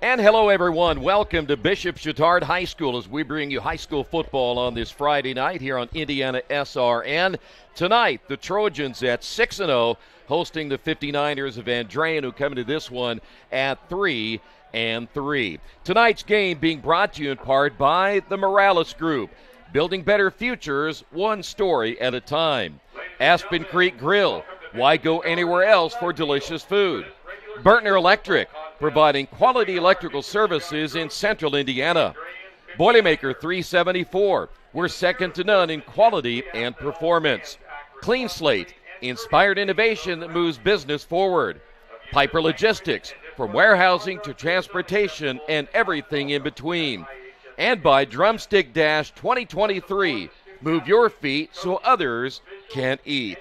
And hello, everyone. Welcome to Bishop Chatard High School as we bring you high school football on this Friday night here on IndianaSRN. Tonight, the Trojans at 6-0, hosting the 59ers of Andrean, who come into this one at 3-3. Tonight's game being brought to you in part by the Morales Group, building better futures one story at a time. Aspen Creek Grill, why go anywhere else for delicious food? Burtner Electric, providing quality electrical services in central Indiana. Boilermaker 374, we're second to none in quality and performance. Clean Slate, inspired innovation that moves business forward. Piper Logistics, from warehousing to transportation and everything in between. And by Drumstick Dash 2023, move your feet so others can eat.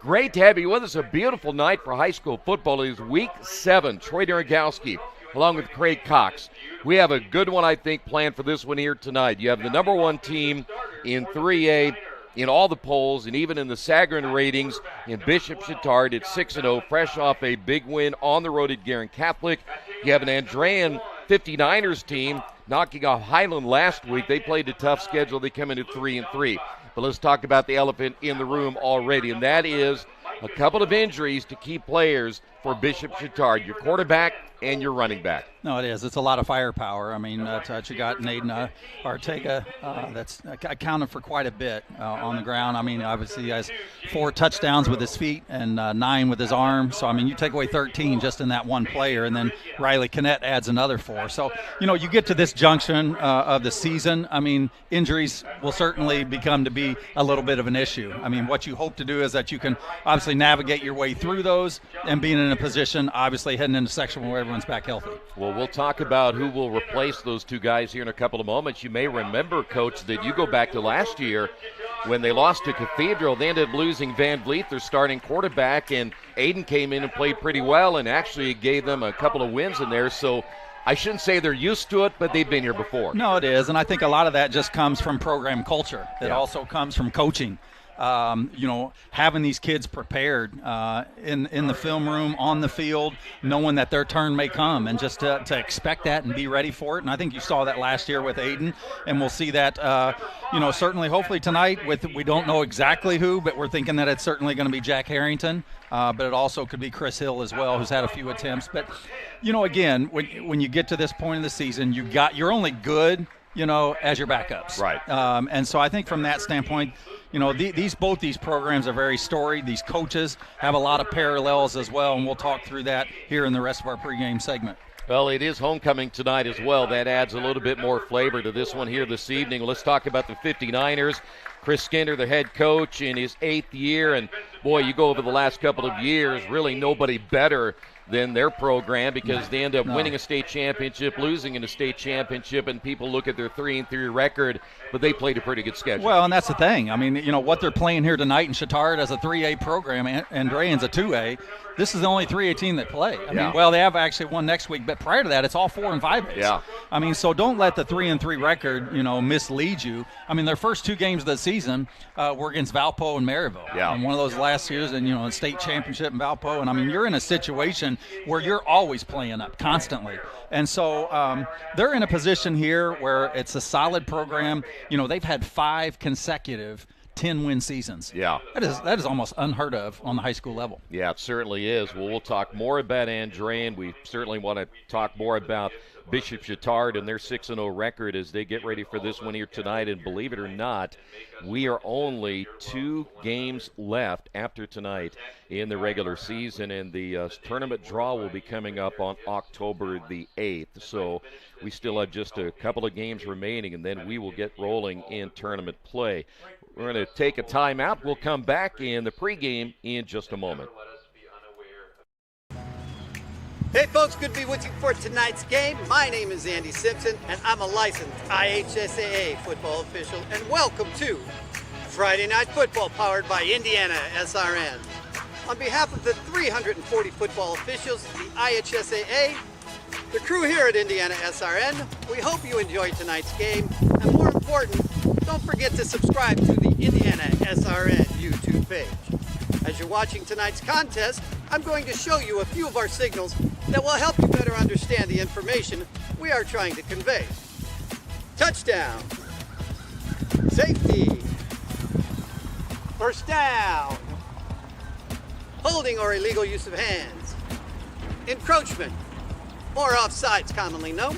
Great to have you with us. A beautiful night for high school football. It is week 7. Troy Daragowski along with Craig Cox. We have a good one, I think, planned for this one here tonight. You have the number 1 team in 3A in all the polls and even in the Sagarin ratings in Bishop Chatard at 6-0, fresh off a big win on the road at Guerin Catholic. You have an Andrean 59ers team knocking off Highland last week. They played a tough schedule. They come in at 3-3. But let's talk about the elephant in the room already, and that is a couple of injuries to key players for Bishop Chatard, your quarterback and your running back. No, it is. It's a lot of firepower. I mean, you got Naden Ortega that's accounted for quite a bit on the ground. I mean, obviously he has 4 touchdowns with his feet and 9 with his arm. So, I mean, you take away 13 just in that one player, and then Riley Kinnett adds another 4. So, you know, you get to this junction of the season, I mean, injuries will certainly become to be a little bit of an issue. I mean, what you hope to do is that you can obviously navigate your way through those and being in a position, obviously heading into section where everyone's back healthy. Well, we'll talk about who will replace those 2 guys here in a couple of moments. You may remember, Coach, that you go back to last year when they lost to Cathedral. They ended up losing Van Vliet, their starting quarterback, and Aiden came in and played pretty well and actually gave them a couple of wins in there. So I shouldn't say they're used to it, but they've been here before. No, it is, and I think a lot of that just comes from program culture. It also comes from coaching. You know, having these kids prepared in the film room, on the field, knowing that their turn may come, and just to expect that and be ready for it. And I think you saw that last year with Aiden, and we'll see that, you know, certainly hopefully tonight with, we don't know exactly who, but we're thinking that it's certainly going to be Jack Harrington, but it also could be Chris Hill as well, who's had a few attempts. But, you know, again, when you get to this point of the season, you're only good, you know, as your backups. Right. And so I think from that standpoint, you know, both these programs are very storied. These coaches have a lot of parallels as well, and we'll talk through that here in the rest of our pregame segment. Well, it is homecoming tonight as well. That adds a little bit more flavor to this one here this evening. Let's talk about the 59ers. Chris Skinner, the head coach, in his 8th year. And, boy, you go over the last couple of years, really nobody better than their program, because they end up winning a state championship, losing in a state championship, and people look at their 3-3 record, but they played a pretty good schedule. Well, and that's the thing. I mean, you know, what they're playing here tonight in Chatard as a 3A program, Andrean's a 2A. This is the only 3A team that play. I mean, well, they have actually one next week, but prior to that, it's all 4 and 5As. Yeah. I mean, so don't let the 3-3 record, you know, mislead you. I mean, their first 2 games of the season were against Valpo and Maryville. Yeah. And one of those last years, and, you know, a state championship in Valpo. And, I mean, you're in a situation where you're always playing up constantly. And so they're in a position here where it's a solid program. You know, they've had 5 consecutive 10-win seasons. Yeah. That is almost unheard of on the high school level. Yeah, it certainly is. Well, we'll talk more about Andrean. We certainly want to talk more about Bishop Chatard and their 6-0 record as they get ready for this one here tonight. And believe it or not, we are only 2 games left after tonight in the regular season, and the tournament draw will be coming up on October the 8th. So we still have just a couple of games remaining, and then we will get rolling in tournament play. We're going to take a timeout. We'll come back in the pregame in just a moment. Hey folks, good to be with you for tonight's game. My name is Andy Simpson, and I'm a licensed IHSAA football official, and welcome to Friday Night Football, powered by IndianaSRN. On behalf of the 340 football officials, the IHSAA, the crew here at IndianaSRN, we hope you enjoyed tonight's game, and more important, don't forget to subscribe to the IndianaSRN YouTube page. As you're watching tonight's contest, I'm going to show you a few of our signals that will help you better understand the information we are trying to convey. Touchdown. Safety. First down. Holding or illegal use of hands. Encroachment, or offsides commonly known.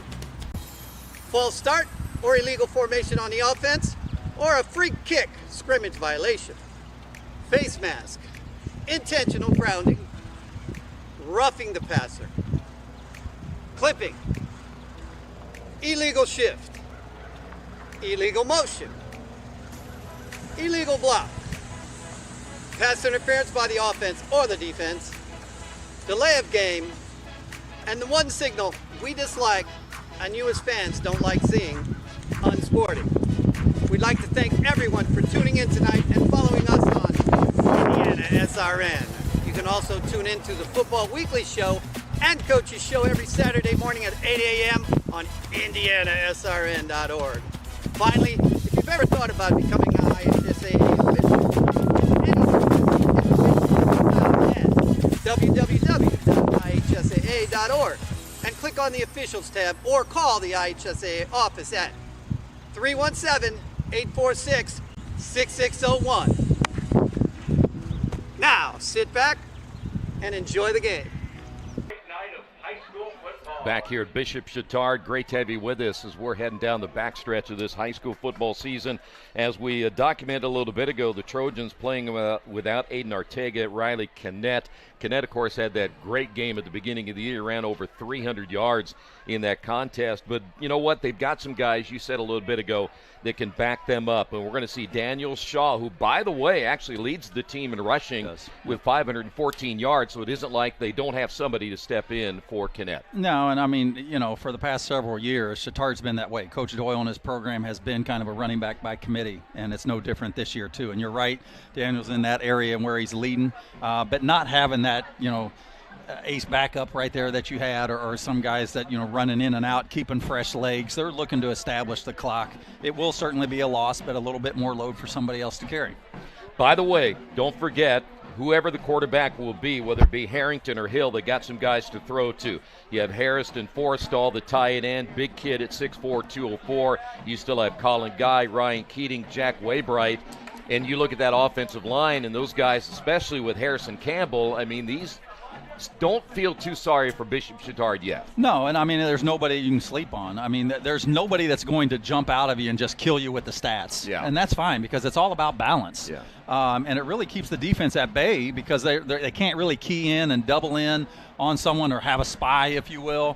False start or illegal formation on the offense, or a free kick, scrimmage violation. Face mask, intentional grounding, roughing the passer, clipping, illegal shift, illegal motion, illegal block, pass interference by the offense or the defense, delay of game, and the one signal we dislike and you as fans don't like seeing, unsporting. We'd like to thank everyone for tuning in tonight and following us on IndianaSRN. You can also tune in to the Football Weekly Show and Coach's Show every Saturday morning at 8 a.m. on IndianaSRN.org. Finally, if you've ever thought about becoming an IHSAA official, www.ihsaa.org and click on the Officials tab or call the IHSAA office at 317-846-6601. Now, sit back and enjoy the game. Back here at Bishop Chatard, great to have you with us as we're heading down the backstretch of this high school football season. As we documented a little bit ago, the Trojans playing without Aiden Ortega, Riley Kinnett. Kinnett, of course, had that great game at the beginning of the year, ran over 300 yards in that contest. But you know what? They've got some guys, you said a little bit ago, that can back them up. And we're going to see Daniel Shaw, who, by the way, actually leads the team in rushing with 514 yards. So it isn't like they don't have somebody to step in for Kinnett. No, and I mean, you know, for the past several years, Chatard's been that way. Coach Doyle and his program has been kind of a running back by committee, and it's no different this year, too. And you're right, Daniel's in that area where he's leading, but not having that, you know, ace backup right there that you had, or some guys that, you know, running in and out, keeping fresh legs. They're looking to establish the clock. It will certainly be a loss, but a little bit more load for somebody else to carry. By the way, don't forget, whoever the quarterback will be, whether it be Harrington or Hill, they got some guys to throw to. You have Harrison Forrestall, the tight end, big kid at 6'4", 204. You still have Colin Guy, Ryan Keating, Jack Waybright. And you look at that offensive line, and those guys, especially with Harrison Campbell, I mean, these don't feel too sorry for Bishop Chatard yet. No, and I mean, there's nobody you can sleep on. I mean, there's nobody that's going to jump out of you and just kill you with the stats. Yeah. And that's fine because it's all about balance. Yeah. And it really keeps the defense at bay because they can't really key in and double in on someone or have a spy, if you will.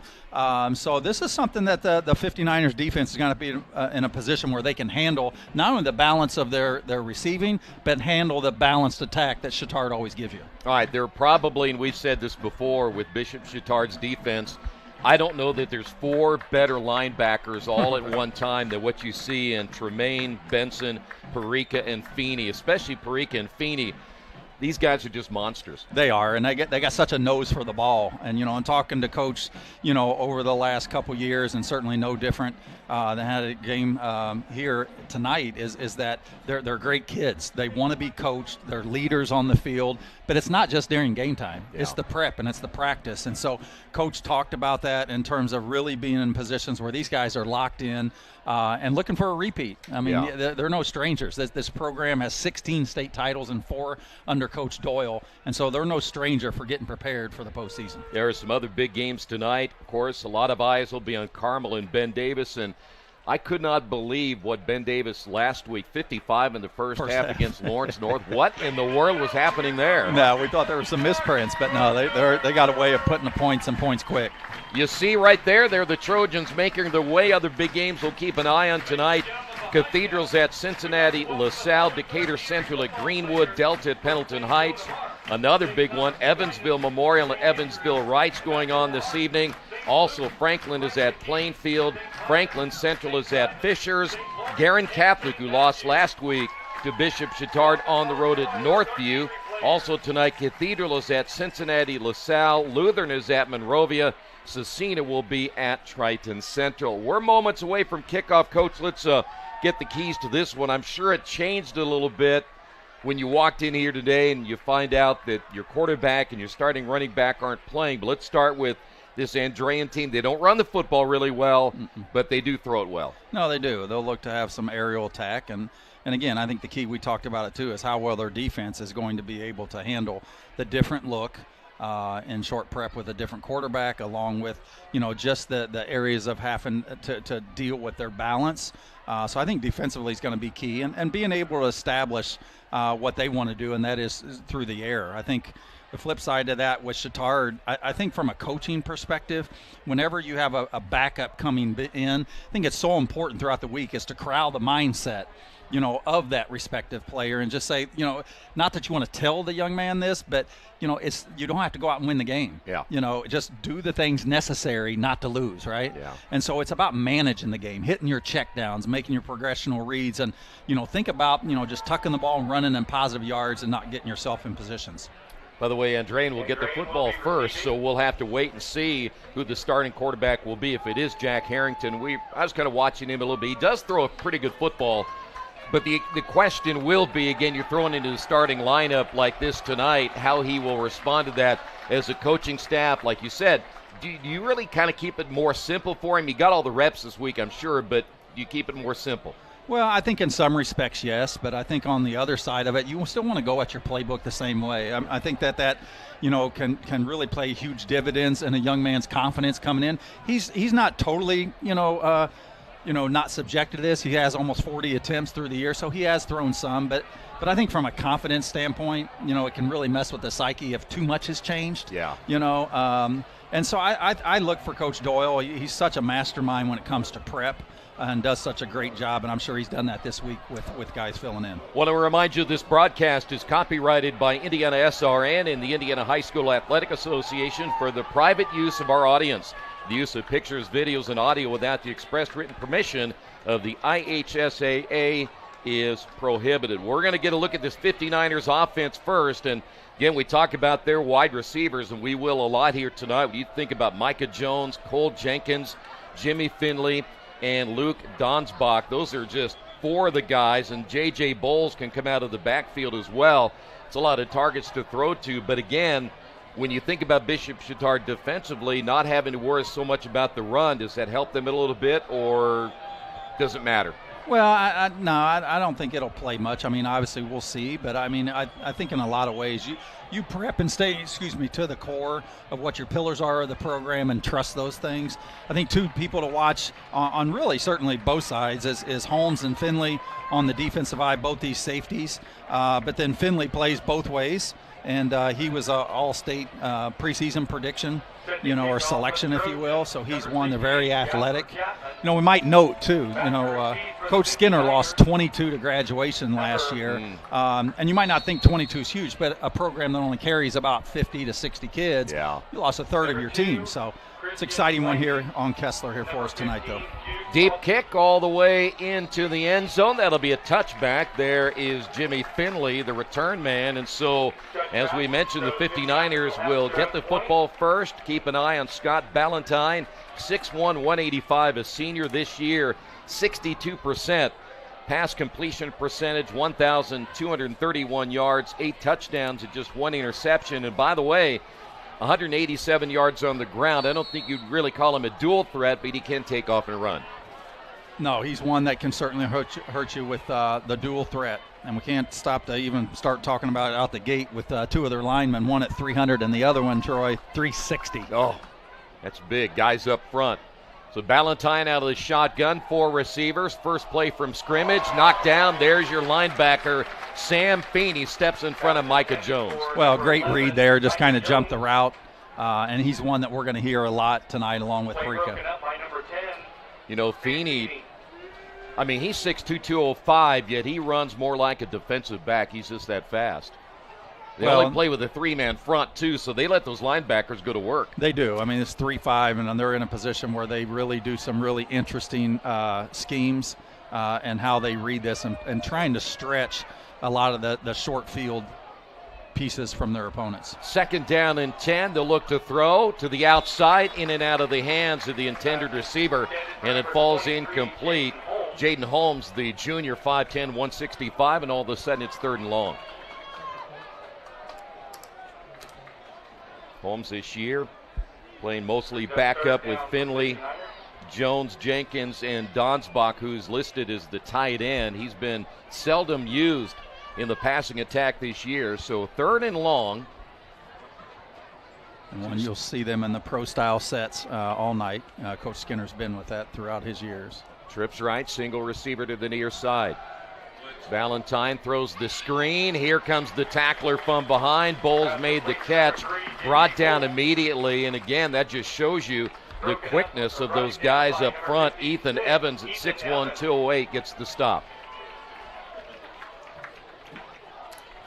So this is something that the 59ers defense is going to be in a position where they can handle not only the balance of their receiving, but handle the balanced attack that Chatard always gives you. All right, they're probably, and we've said this before with Bishop Chatard's defense, I don't know that there's four better linebackers all at one time than what you see in Tremaine, Benson, Parika, and Feeney, especially Parika and Feeney. These guys are just monsters. They are, and they got such a nose for the ball. And, you know, I'm talking to Coach, you know, over the last couple years, and certainly no different than had a game here tonight, is that they're great kids. They want to be coached. They're leaders on the field. But it's not just during game time. Yeah. It's the prep and it's the practice. And so Coach talked about that in terms of really being in positions where these guys are locked in and looking for a repeat. I mean, they're no strangers. This program has 16 state titles and 4 under Coach Doyle. And so they're no stranger for getting prepared for the postseason. There are some other big games tonight. Of course, a lot of eyes will be on Carmel and Ben Davis. And I could not believe what Ben Davis last week, 55 in the first half against Lawrence North. What in the world was happening there? No, we thought there were some misprints, but no, they got a way of putting the points and points quick. You see right there, they're the Trojans making their way. Other big games we'll keep an eye on tonight. Cathedrals at Cincinnati, LaSalle, Decatur Central at Greenwood, Delta at Pendleton Heights. Another big one, Evansville Memorial and Evansville Rights going on this evening. Also, Franklin is at Plainfield. Franklin Central is at Fishers. Garin Catholic, who lost last week to Bishop Chatard on the road at Northview. Also tonight, Cathedral is at Cincinnati, LaSalle. Lutheran is at Monrovia. Cecina will be at Triton Central. We're moments away from kickoff, Coach. Let's get the keys to this one. I'm sure it changed a little bit when you walked in here today and you find out that your quarterback and your starting running back aren't playing. But let's start with this Andrean team. They don't run the football really well, but they do throw it well. No, they do. They'll look to have some aerial attack. And again, I think the key, we talked about it too, is how well their defense is going to be able to handle the different look in short prep with a different quarterback, along with, just the areas of having to deal with their balance. So I think defensively is going to be key, and being able to establish what they want to do, and that is through the air. I think the flip side to that with Chatard, I think from a coaching perspective, whenever you have a backup coming in, I think it's so important throughout the week is to corral the mindset, of that respective player, and just say, not that you want to tell the young man this, but it's, you don't have to go out and win the game. Yeah. Just do the things necessary not to lose, right? Yeah. And so it's about managing the game, hitting your check downs, making your progressional reads, and think about just tucking the ball and running in positive yards and not getting yourself in positions. By the way, Andrean will get the football first, so we'll have to wait and see who the starting quarterback will be. If it is Jack Harrington, I was kind of watching him a little bit. He does throw a pretty good football, but the question will be, again, you're throwing into the starting lineup like this tonight, how he will respond to that as a coaching staff. Like you said, do you really kind of keep it more simple for him? He got all the reps this week, I'm sure, but do you keep it more simple? Well, I think in some respects, yes, but I think on the other side of it, you still want to go at your playbook the same way. I think that can really play huge dividends in a young man's confidence coming in. He's not totally, not subjected to this. He has almost 40 attempts through the year, so he has thrown some, but I think from a confidence standpoint, it can really mess with the psyche if too much has changed. Yeah. And so I look for Coach Doyle. He's such a mastermind when it comes to prep, and does such a great job, and I'm sure he's done that this week with guys filling in. Want to remind you this broadcast is copyrighted by IndianaSRN and the Indiana High School Athletic Association for the private use of our audience. The use of pictures, videos, and audio without the express written permission of the IHSAA is prohibited. We're going to get a look at this 59ers offense first, and again, we talk about their wide receivers, and we will a lot here tonight. When you think about Micah Jones, Cole Jenkins, Jimmy Finley, and Luke Donsbach, those are just four of the guys, and J.J. Bowles can come out of the backfield as well. It's a lot of targets to throw to, but again, when you think about Bishop Chatard defensively, not having to worry so much about the run, does that help them a little bit, or does it matter? Well, I don't think it'll play much. I mean, obviously we'll see, but I think in a lot of ways you prep and stay, to the core of what your pillars are of the program and trust those things. I think two people to watch on really certainly both sides is Holmes and Finley on the defensive eye, both these safeties. But then Finley plays both ways, and he was an all-state preseason prediction, or selection, if you will. So he's one. They're very athletic. We might note too, Coach Skinner lost 22 to graduation last year. And you might not think 22 is huge, but a program that only carries about 50 to 60 kids, you lost a third of your team. So it's an exciting one here on Kessler here for us tonight, though. Deep kick all the way into the end zone. That'll be a touchback. There is Jimmy Finley, the return man. And so, as we mentioned, the 59ers will get the football first. Keep an eye on Scott Ballantyne, 6'1", 185, a senior this year, 62%. Pass completion percentage, 1,231 yards, 8 touchdowns, and just 1 interception. And by the way, 187 yards on the ground. I don't think you'd really call him a dual threat, but he can take off and run. No, he's one that can certainly hurt you with the dual threat. And we can't stop to even start talking about it out the gate with two of their linemen, one at 300 and the other one, Troy, 360. Oh, that's big. Guys up front. So Ballantyne out of the shotgun, 4 receivers. First play from scrimmage, knocked down. There's your linebacker, Sam Feeney, steps in front of Micah Jones. Well, great read there, just kind of jumped the route. And he's one that we're going to hear a lot tonight along with Prika. Feeney, he's 6'2", 205, yet he runs more like a defensive back. He's just that fast. They only play with a 3-man front, too, so they let those linebackers go to work. They do. It's 3-5, and they're in a position where they really do some really interesting schemes and how they read this and trying to stretch a lot of the short field pieces from their opponents. 2nd down and 10. They'll look to throw to the outside, in and out of the hands of the intended receiver, and it falls incomplete. Jaden Holmes, the junior, 5'10", 165, and all of a sudden it's 3rd and long. Holmes this year, playing mostly backup with Finley, Jones, Jenkins, and Donsbach, who's listed as the tight end. He's been seldom used in the passing attack this year. So 3rd and long. And you'll see them in the pro-style sets all night. Coach Skinner's been with that throughout his years. Trips right, single receiver to the near side. Valentine throws the screen. Here comes the tackler from behind. Bowles made the catch, brought down immediately. And again, that just shows you the quickness of those guys up front. Ethan Evans at 6'1", 208 gets the stop.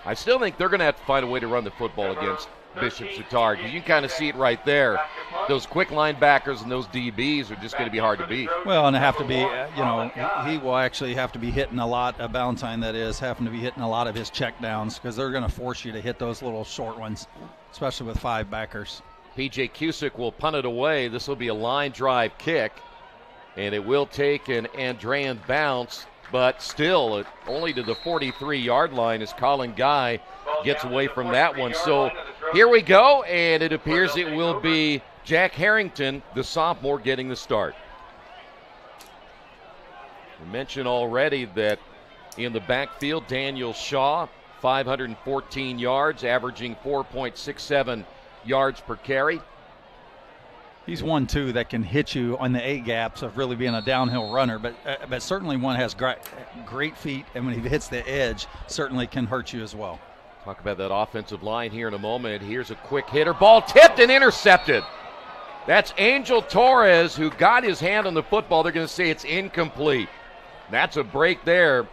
I still think they're going to have to find a way to run the football against Bishop Chatard, because you can kind of see it right there. Those quick linebackers and those DBs are just going to be hard to beat. Well, and have to be, he will actually have to be hitting a lot, Valentine that is, having to be hitting a lot of his check downs, because they're going to force you to hit those little short ones, especially with 5 backers. P.J. Cusick will punt it away. This will be a line drive kick, and it will take an Andrean bounce, but still only to the 43-yard line as Colin Guy gets away from that one. So here we go, and it appears it will be Jack Harrington, the sophomore, getting the start. We mentioned already that in the backfield, Daniel Shaw, 514 yards, averaging 4.67 yards per carry. He's 1-2 that can hit you on the A-gaps of really being a downhill runner, but certainly one has great feet, and when he hits the edge, certainly can hurt you as well. Talk about that offensive line here in a moment. Here's a quick hitter. Ball tipped and intercepted. That's Angel Torres, who got his hand on the football. They're going to say it's incomplete. That's a break there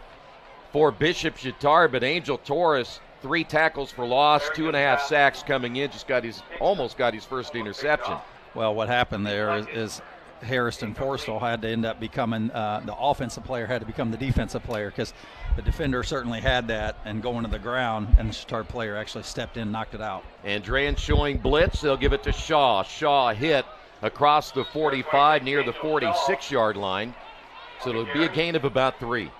for Bishop Chatard, but Angel Torres, 3 tackles for loss, 2.5 sacks coming in. Almost got his first interception. Well, what happened there is Harrison Forstall had to end up becoming the offensive player, had to become the defensive player, because the defender certainly had that and going to the ground, and the Chatard player actually stepped in and knocked it out. Andrean showing blitz. They'll give it to Shaw. Shaw hit across the 45 near the 46-yard line. So it'll be a gain of about 3.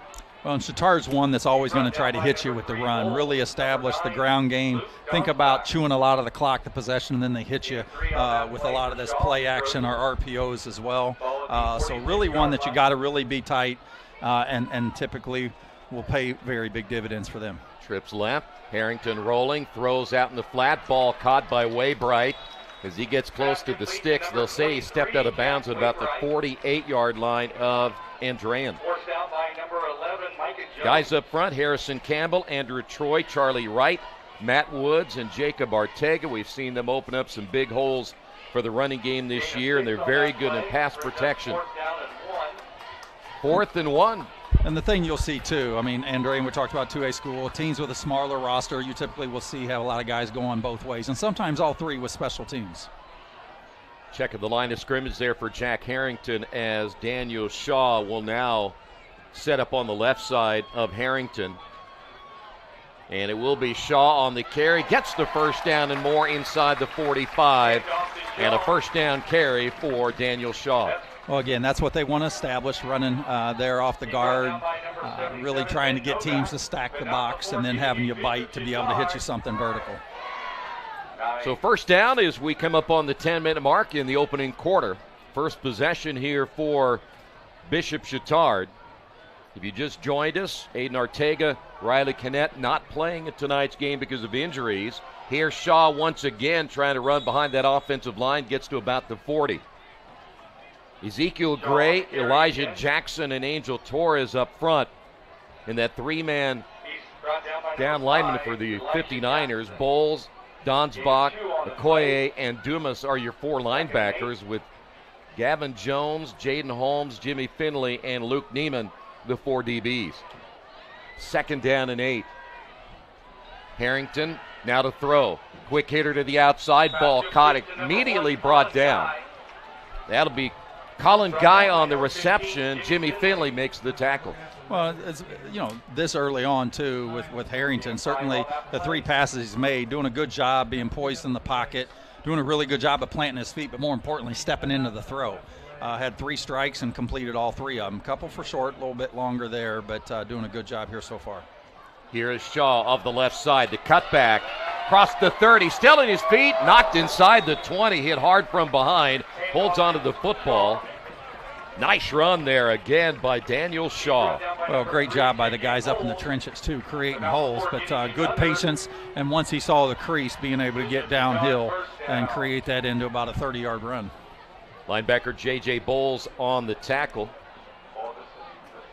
Well, and Chatard's one that's always going to try to hit you with the run, really establish the ground game, think about chewing a lot of the clock, the possession, and then they hit you with a lot of this play action or RPOs as well. So really one that you got to really be tight and typically will pay very big dividends for them. Trips left, Harrington rolling, throws out in the flat, ball caught by Waybright. As he gets close to the sticks, they'll say he stepped out of bounds at about the 48-yard line of Andrean. Guys up front, Harrison Campbell, Andrew Troy, Charlie Wright, Matt Woods, and Jacob Artega. We've seen them open up some big holes for the running game this year, and they're very good in pass protection. 4th and 1. And the thing you'll see, too, Andrean, we talked about 2A school, teams with a smaller roster, you typically will see have a lot of guys going both ways, and sometimes all 3 with special teams. Checking the line of scrimmage there for Jack Harrington as Daniel Shaw will now set up on the left side of Harrington. And it will be Shaw on the carry. Gets the first down and more inside the 45. And a first down carry for Daniel Shaw. Well, again, that's what they want to establish, running there off the guard, really trying to get teams to stack the box and then having you bite to be able to hit you something vertical. So first down as we come up on the 10-minute mark in the opening quarter. First possession here for Bishop Chatard. If you just joined us, Aiden Artega, Riley Kinnett not playing in tonight's game because of injuries. Here's Shaw once again trying to run behind that offensive line, gets to about the 40. Ezekiel Gray, Elijah Jackson, and Angel Torres up front. And that 3-man down lineman for the 59ers, Bowles, Donsbach, Okoye, and Dumas are your 4 linebackers, with Gavin Jones, Jaden Holmes, Jimmy Finley, and Luke Neiman, the 4 DBs. 2nd down and 8. Harrington now to throw. Quick hitter to the outside, ball caught, immediately brought down. That'll be Colin Guy on the reception. Jimmy Finley makes the tackle. Well, it's, this early on, too, with Harrington, certainly the 3 passes he's made, doing a good job being poised in the pocket, doing a really good job of planting his feet, but more importantly, stepping into the throw. Had 3 strikes and completed all 3 of them. Couple for short, a little bit longer there, but doing a good job here so far. Here is Shaw of the left side. The cutback Across the 30, still in his feet, knocked inside the 20, hit hard from behind, holds onto the football. Nice run there again by Daniel Shaw. Well, great job by the guys up in the trenches too, creating holes, but good patience, and once he saw the crease, being able to get downhill and create that into about a 30-yard run. Linebacker J.J. Bowles on the tackle.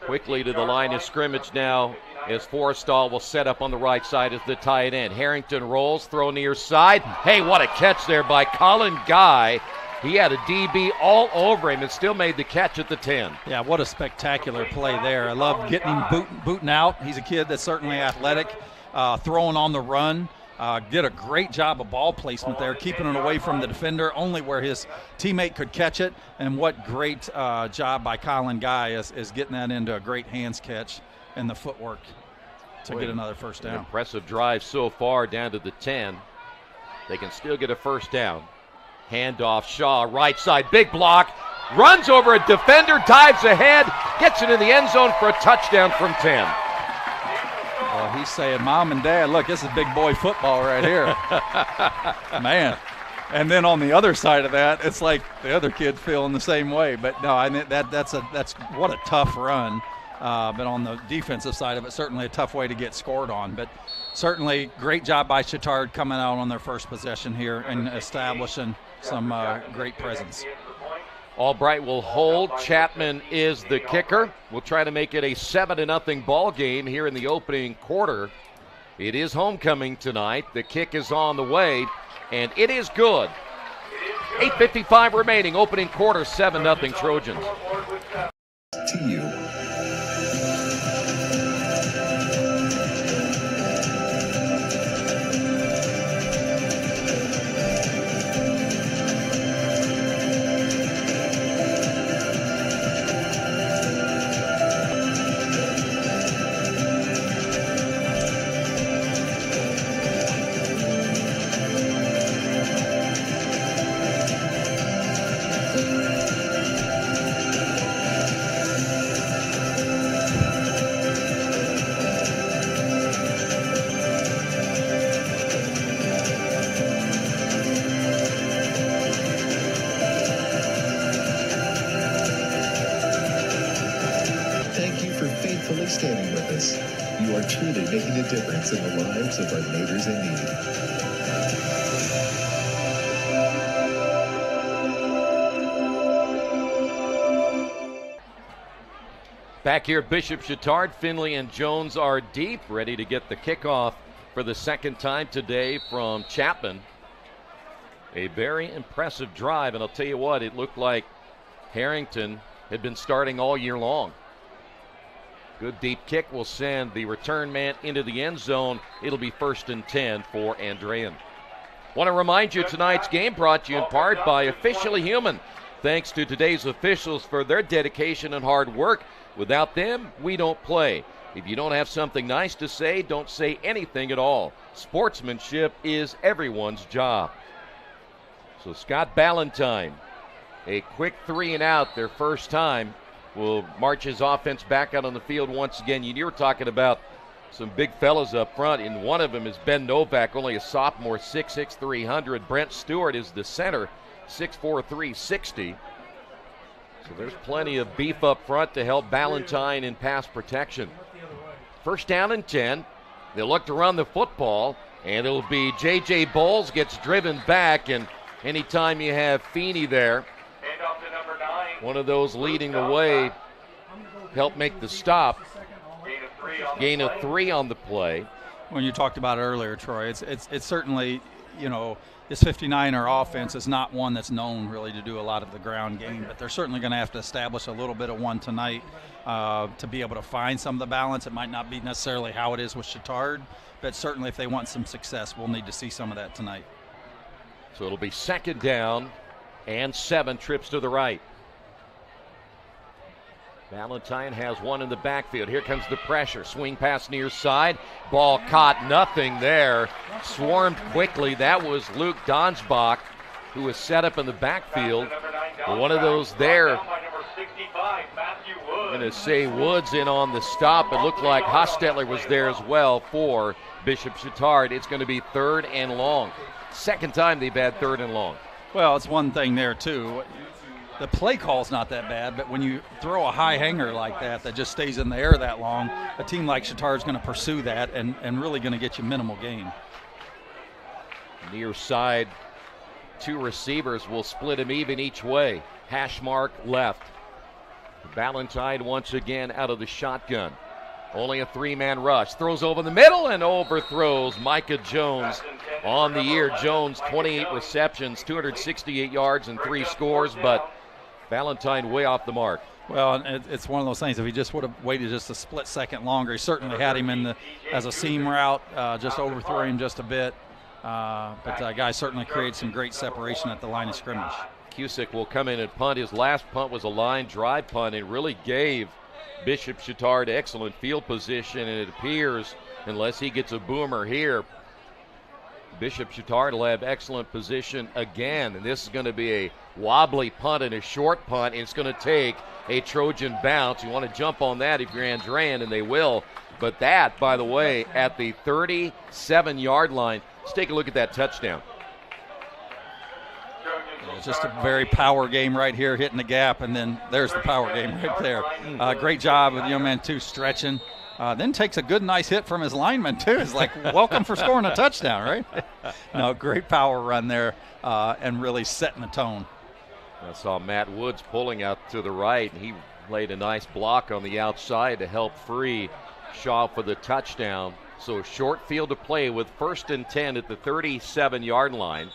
Quickly to the line of scrimmage now as Forrestall will set up on the right side as the tight end. Harrington rolls, throw near side. Hey, what a catch there by Colin Guy. He had a DB all over him and still made the catch at the 10. Yeah, what a spectacular play there. I love getting him booting out. He's a kid that's certainly athletic, throwing on the run. Did a great job of ball placement there, keeping it away from the defender, only where his teammate could catch it. And what great job by Colin Guy is getting that into a great hands catch and the footwork to get another first down. Impressive drive so far down to the 10. They can still get a first down. Handoff, Shaw, right side, big block, runs over a defender, dives ahead, gets it in the end zone for a touchdown from 10. Well, he's saying, Mom and Dad, look, this is big boy football right here. Man. And then on the other side of that, it's like the other kid feeling the same way. But no, I mean, that's what a tough run. But on the defensive side of it, certainly a tough way to get scored on. But certainly great job by Chatard coming out on their first possession here and establishing some great presence. Albright will hold. Chapman is the kicker. We'll try to make it a 7-0 ball game here in the opening quarter. It is homecoming tonight. The kick is on the way, and it is good. 8:55 remaining, opening quarter, 7-0 Trojans. To you. Standing with us, you are truly making a difference in the lives of our neighbors in need. Back here, Bishop Chatard, Finley, and Jones are deep, ready to get the kickoff for the second time today from Chapman. A very impressive drive, and I'll tell you what, it looked like Harrington had been starting all year long. Good deep kick will send the return man into the end zone. It'll be 1st and 10 for Andrean. Want to remind you tonight's game brought to you in part by Officially Human. Thanks to today's officials for their dedication and hard work. Without them, we don't play. If you don't have something nice to say, don't say anything at all. Sportsmanship is everyone's job. So Scott Ballantyne, a quick 3 and out, their first time, will march his offense back out on the field once again. You were talking about some big fellas up front, and one of them is Ben Novak, only a sophomore, 6'6", 300. Brent Stewart is the center, 6'4", 360. So there's plenty of beef up front to help Ballantyne in pass protection. First down and 10. They'll look to run the football, and it'll be J.J. Bowles gets driven back, and anytime you have Feeney there, one of those leading the way, help make the stop. Gain of 3 on the play. When you talked about it earlier, Troy, it's certainly, you know, this 59er offense is not one that's known really to do a lot of the ground game, but they're certainly going to have to establish a little bit of one tonight to be able to find some of the balance. It might not be necessarily how it is with Chatard, but certainly if they want some success, we'll need to see some of that tonight. So it'll be 2nd down and 7, trips to the right. Ballantyne has one in the backfield. Here comes the pressure. Swing pass near side. Ball caught, nothing there. Swarmed quickly. That was Luke Donsbach, who was set up in the backfield. One of those there. going to say Woods in on the stop. It looked like Hostetler was there as well for Bishop Chatard. It's going to be 3rd and long. Second time they've had 3rd and long. Well, it's one thing there, too. The play call's not that bad, but when you throw a high hanger like that just stays in the air that long, a team like Chatard is going to pursue that and really going to get you minimal gain. Near side, 2 receivers will split him even each way. Hash mark left. Valentine once again out of the shotgun. Only a 3-man rush. Throws over the middle and overthrows Micah Jones on the year. Jones, 28 receptions, 268 yards, and 3 scores, but Valentine way off the mark. Well, it's one of those things. If he just would have waited just a split second longer, he certainly had him as a seam route, just overthrew him just a bit. But guy certainly created some great separation at the line of scrimmage. Cusick will come in and punt. His last punt was a line drive punt and really gave Bishop Chatard excellent field position, and it appears, unless he gets a boomer here, Bishop Chatard will have excellent position again, and this is going to be a wobbly punt and a short punt, and it's going to take a Trojan bounce. You want to jump on that if you're Andrean, and they will. But that, by the way, at the 37-yard line, let's take a look at that touchdown. It's just a very power game right here, hitting the gap, and then there's the power game right there. Great job with the young man, too, stretching. Then takes a good, nice hit from his lineman, too. It's like, welcome for scoring a touchdown, right? No, great power run there and really setting the tone. I saw Matt Woods pulling out to the right, and he laid a nice block on the outside to help free Shaw for the touchdown. So short field to play with 1st and 10 at the 37-yard line.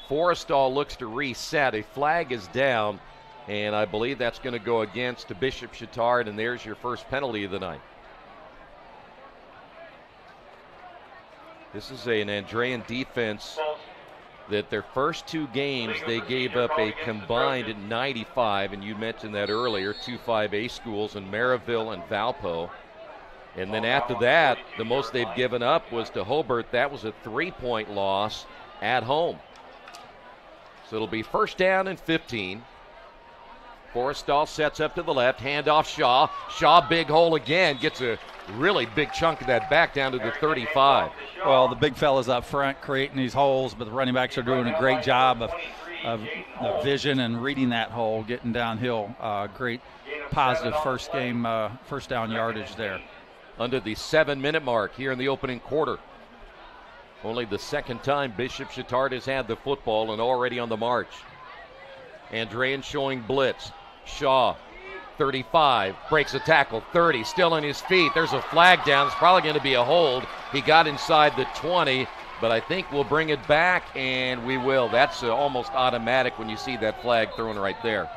Forrestall looks to reset. A flag is down, and I believe that's going to go against Bishop Chatard, and there's your first penalty of the night. This is an Andrean defense that their first 2 games they gave up a combined 95, and you mentioned that earlier, 2 5A schools in Maryville and Valpo. And then after that, the most they've given up was to Hobart. That was a 3-point loss at home. So it'll be 1st down and 15. Forrestall sets up to the left, handoff Shaw. Shaw, big hole again, gets a really big chunk of that back down to the 35. Well, the big fellas up front creating these holes, but the running backs are doing a great job of vision and reading that hole, getting downhill. Great positive first down yardage there. Under the 7-minute mark here in the opening quarter. Only the second time Bishop Chatard has had the football and already on the march. Andrean showing blitz. Shaw, 35, breaks a tackle, 30, still on his feet. There's a flag down. It's probably going to be a hold. He got inside the 20, but I think we'll bring it back, and we will. That's almost automatic when you see that flag thrown right there.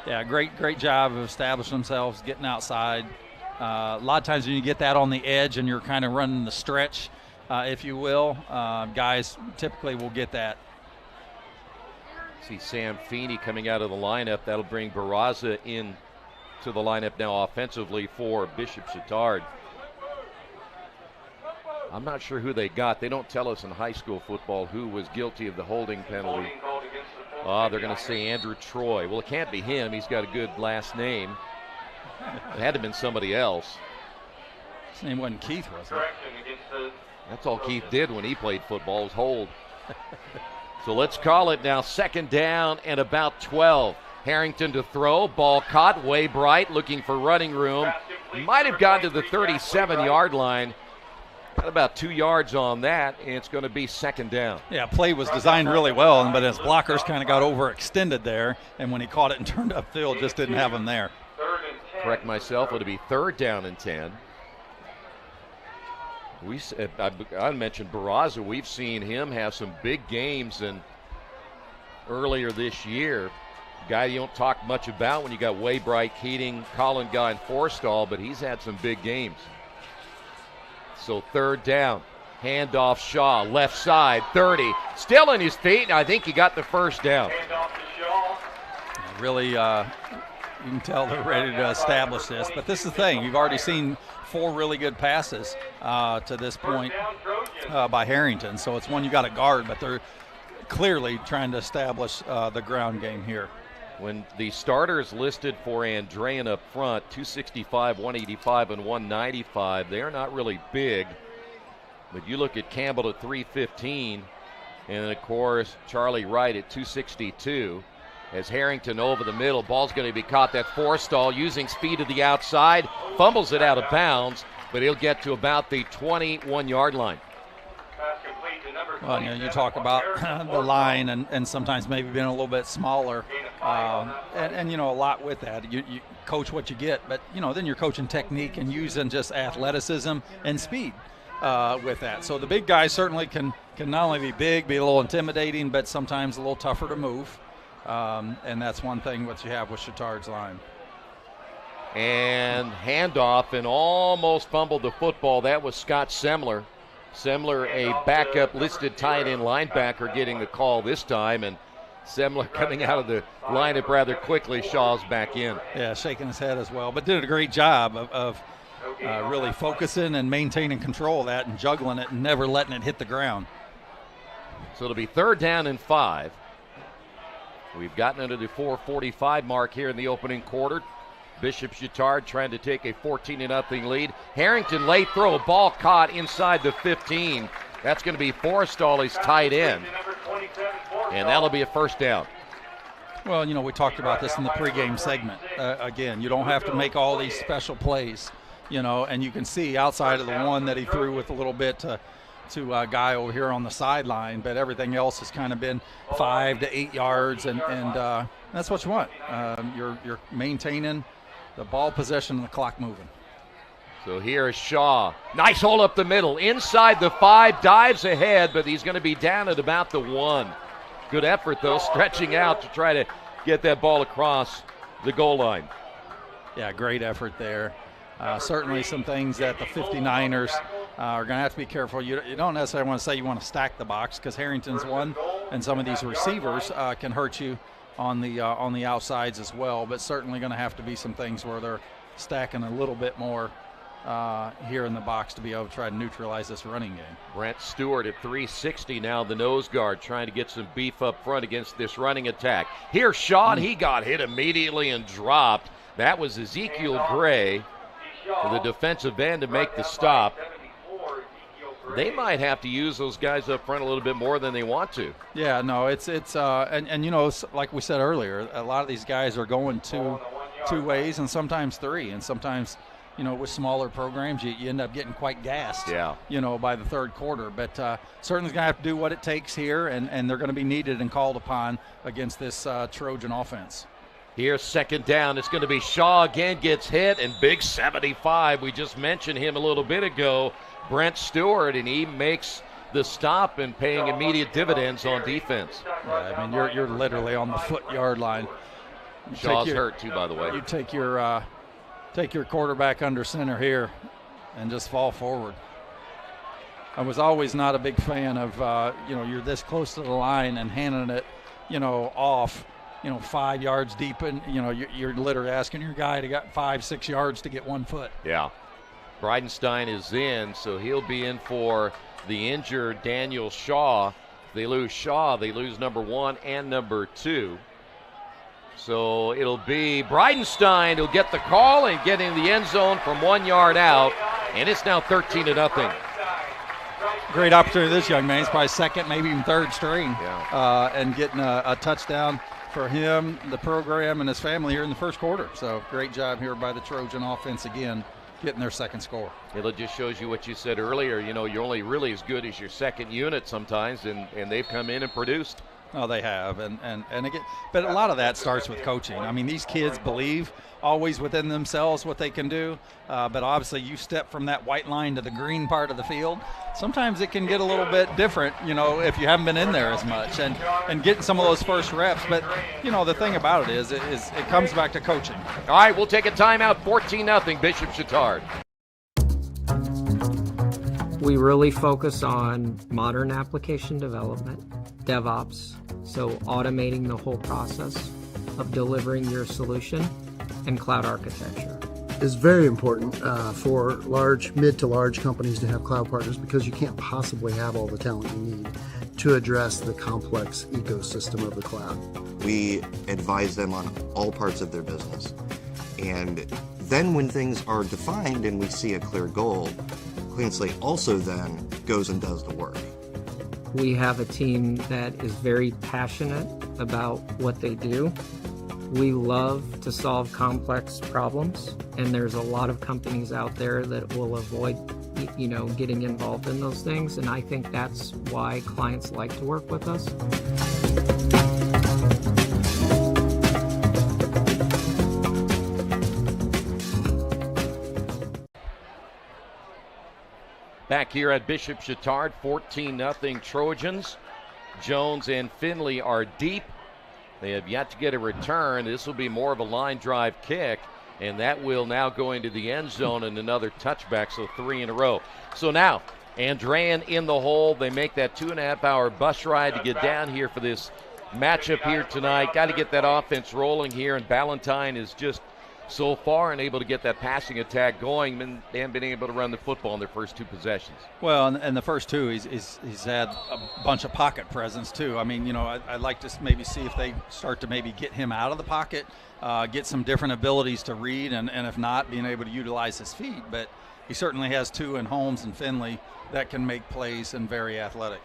Yeah, great job of establishing themselves, getting outside. A lot of times when you get that on the edge and you're kind of running the stretch, if you will, guys typically will get that. See Sam Feeney coming out of the lineup. That'll bring Barraza in to the lineup now offensively for Bishop Chatard. I'm not sure who they got. They don't tell us in high school football who was guilty of the holding penalty. They're going to say Andrew Troy. Well, it can't be him. He's got a good last name. It had to have been somebody else. His name wasn't Keith, was it? That's all Keith did when he played football was hold. So let's call it now 2nd down and about 12. Harrington to throw. Ball caught. Way Bright looking for running room. Might have gotten to the 37-yard line. Got about 2 yards on that, and it's going to be 2nd down. Yeah, play was designed really well, but his blockers kind of got overextended there, and when he caught it and turned upfield, just didn't have him there. Correct myself, it'll be 3rd down and 10. I mentioned Barraza. We've seen him have some big games, and earlier this year, guy you don't talk much about when you got Waybright, Keating, Colin Guy, and Forstall, but he's had some big games. So 3rd down, handoff Shaw, left side, 30, still on his feet, and I think he got the 1st down. Really, you can tell they're ready to establish this, but this is the thing. You've already seen 4 really good passes to this point by Harrington, so it's one you got to guard, but they're clearly trying to establish the ground game here. When the starters listed for Andrean up front, 265, 185, and 195, they're not really big. But you look at Campbell at 315, and of course Charlie Wright at 262. As Harrington over the middle, ball's going to be caught. That Forstall using speed to the outside, fumbles it out of bounds, but he'll get to about the 21-yard line. Well, you talk about the line and sometimes maybe being a little bit smaller, and a lot with that. You coach what you get, but then you're coaching technique and using just athleticism and speed with that. So the big guys certainly can not only be big, be a little intimidating, but sometimes a little tougher to move, and that's one thing what you have with Chatard's line. And handoff and almost fumbled the football. That was Scott Semler. Semler, a backup listed tight end linebacker, getting the call this time, and Semler coming out of the lineup rather quickly. Shaw's back in. Yeah, shaking his head as well, but did a great job of really focusing and maintaining control of that and juggling it and never letting it hit the ground. So it'll be 3rd down and 5. We've gotten into the 4:45 mark here in the opening quarter. Bishop Chatard trying to take a 14-0 lead. Harrington late throw, ball caught inside the 15. That's going to be Forstall, his tight end. And that'll be a 1st down. Well, we talked about this in the pregame segment. Again, you don't have to make all these special plays, and you can see outside of the one that he threw with a little bit to a guy over here on the sideline, but everything else has kind of been 5 to 8 yards, and that's what you want. You're maintaining the ball possession and the clock moving. So here is Shaw. Nice hole up the middle. Inside the 5, dives ahead, but he's going to be down at about the 1. Good effort, though, stretching out to try to get that ball across the goal line. Yeah, great effort there. Certainly some things that the 59ers are going to have to be careful. You don't necessarily want to say you want to stack the box, because Harrington's one, and some of these receivers can hurt you on the outsides as well, but certainly going to have to be some things where they're stacking a little bit more here in the box to be able to try to neutralize this running game. Brent Stewart at 360 now, the nose guard, trying to get some beef up front against this running attack. Here's Shaw, he got hit immediately and dropped. That was Ezekiel Gray, the defensive end, to make the stop. They might have to use those guys up front a little bit more than they want to. Yeah, no, it's like we said earlier, a lot of these guys are going two ways and sometimes 3, and sometimes with smaller programs you end up getting quite gassed. Yeah. By the 3rd quarter, but certainly going to have to do what it takes here, and they're going to be needed and called upon against this Trojan offense. Here's 2nd down. It's going to be Shaw again, gets hit, and big 75. We just mentioned him a little bit ago. Brent Stewart, and he makes the stop and paying immediate dividends on defense. Yeah, I mean, you're literally on the foot-yard line. Shaw's hurt too, by the way. You take your quarterback under center here and just fall forward. I was always not a big fan of you're this close to the line and handing it off 5 yards deep, and you're literally asking your guy to get 5-6 yards to get 1 foot. Yeah. Bridenstine is in, so he'll be in for the injured Daniel Shaw. If they lose Shaw, they lose number 1 and number 2. So it'll be Bridenstine who'll get the call and get in the end zone from 1 yard out, and it's now 13-0. Great opportunity this young man. He's probably 2nd, maybe even 3rd string, and getting a touchdown for him, the program, and his family here in the 1st quarter. So great job here by the Trojan offense again, getting their 2nd score. It just shows you what you said earlier. You're only really as good as your 2nd unit sometimes, and they've come in and produced. Oh, they have, and again, but a lot of that starts with coaching. I mean, these kids believe always within themselves what they can do, but obviously you step from that white line to the green part of the field. Sometimes it can get a little bit different, if you haven't been in there as much and getting some of those first reps. But the thing about it is it comes back to coaching. All right, we'll take a timeout. 14-0 Bishop Chatard. We really focus on modern application development, DevOps, so automating the whole process of delivering your solution, and cloud architecture. It's very important for mid to large companies to have cloud partners, because you can't possibly have all the talent you need. to address the complex ecosystem of the cloud. We advise them on all parts of their business. And then when things are defined and we see a clear goal, Clean Slate also then goes and does the work. We have a team that is very passionate about what they do. We love to solve complex problems, and there's a lot of companies out there that will avoid, getting involved in those things, and I think that's why clients like to work with us. Back here at Bishop Chatard, 14-0 Trojans. Jones and Finley are deep. They have yet to get a return. This will be more of a line drive kick, and that will now go into the end zone and another touchback, so 3 in a row. So now, Andrean in the hole. They make that 2.5-hour bus ride to get down here for this matchup here tonight. Got to get that offense rolling here, and Ballantyne is just so far unable to get that passing attack going, and they haven't been able to run the football in their first 2 possessions. Well, and the first 2, he's had a bunch of pocket presence too. I mean, I'd like to maybe see if they start to maybe get him out of the pocket, get some different abilities to read, and if not, being able to utilize his feet. But he certainly has 2 in Holmes and Finley that can make plays and very athletic.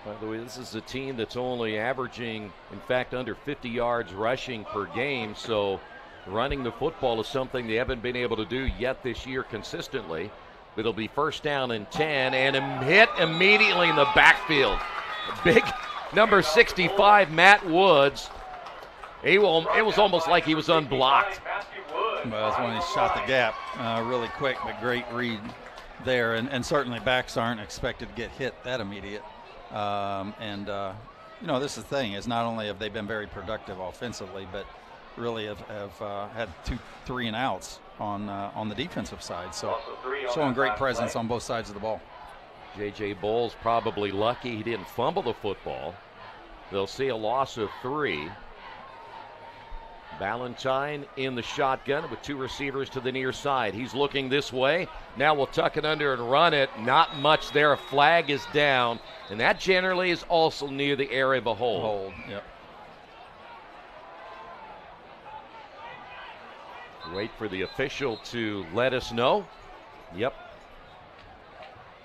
By the way, this is a team that's only averaging, in fact, under 50 yards rushing per game, so running the football is something they haven't been able to do yet this year consistently. It'll be 1st down and 10, and a hit immediately in the backfield. Big number 65, Matt Woods. It was almost like he was unblocked. Well, that's when he shot the gap really quick, but great read there. And certainly backs aren't expected to get hit that immediate. This is the thing, is not only have they been very productive offensively, but really have had 2 3 and outs on the defensive side. So showing great presence on both sides of the ball. J.J. Bowles probably lucky he didn't fumble the football. They'll see a loss of 3. Ballantyne in the shotgun with 2 receivers to the near side. He's looking this way. Now we'll tuck it under and run it. Not much there. A flag is down, and that generally is also near the area of a hold. Yep. Wait for the official to let us know. Yep.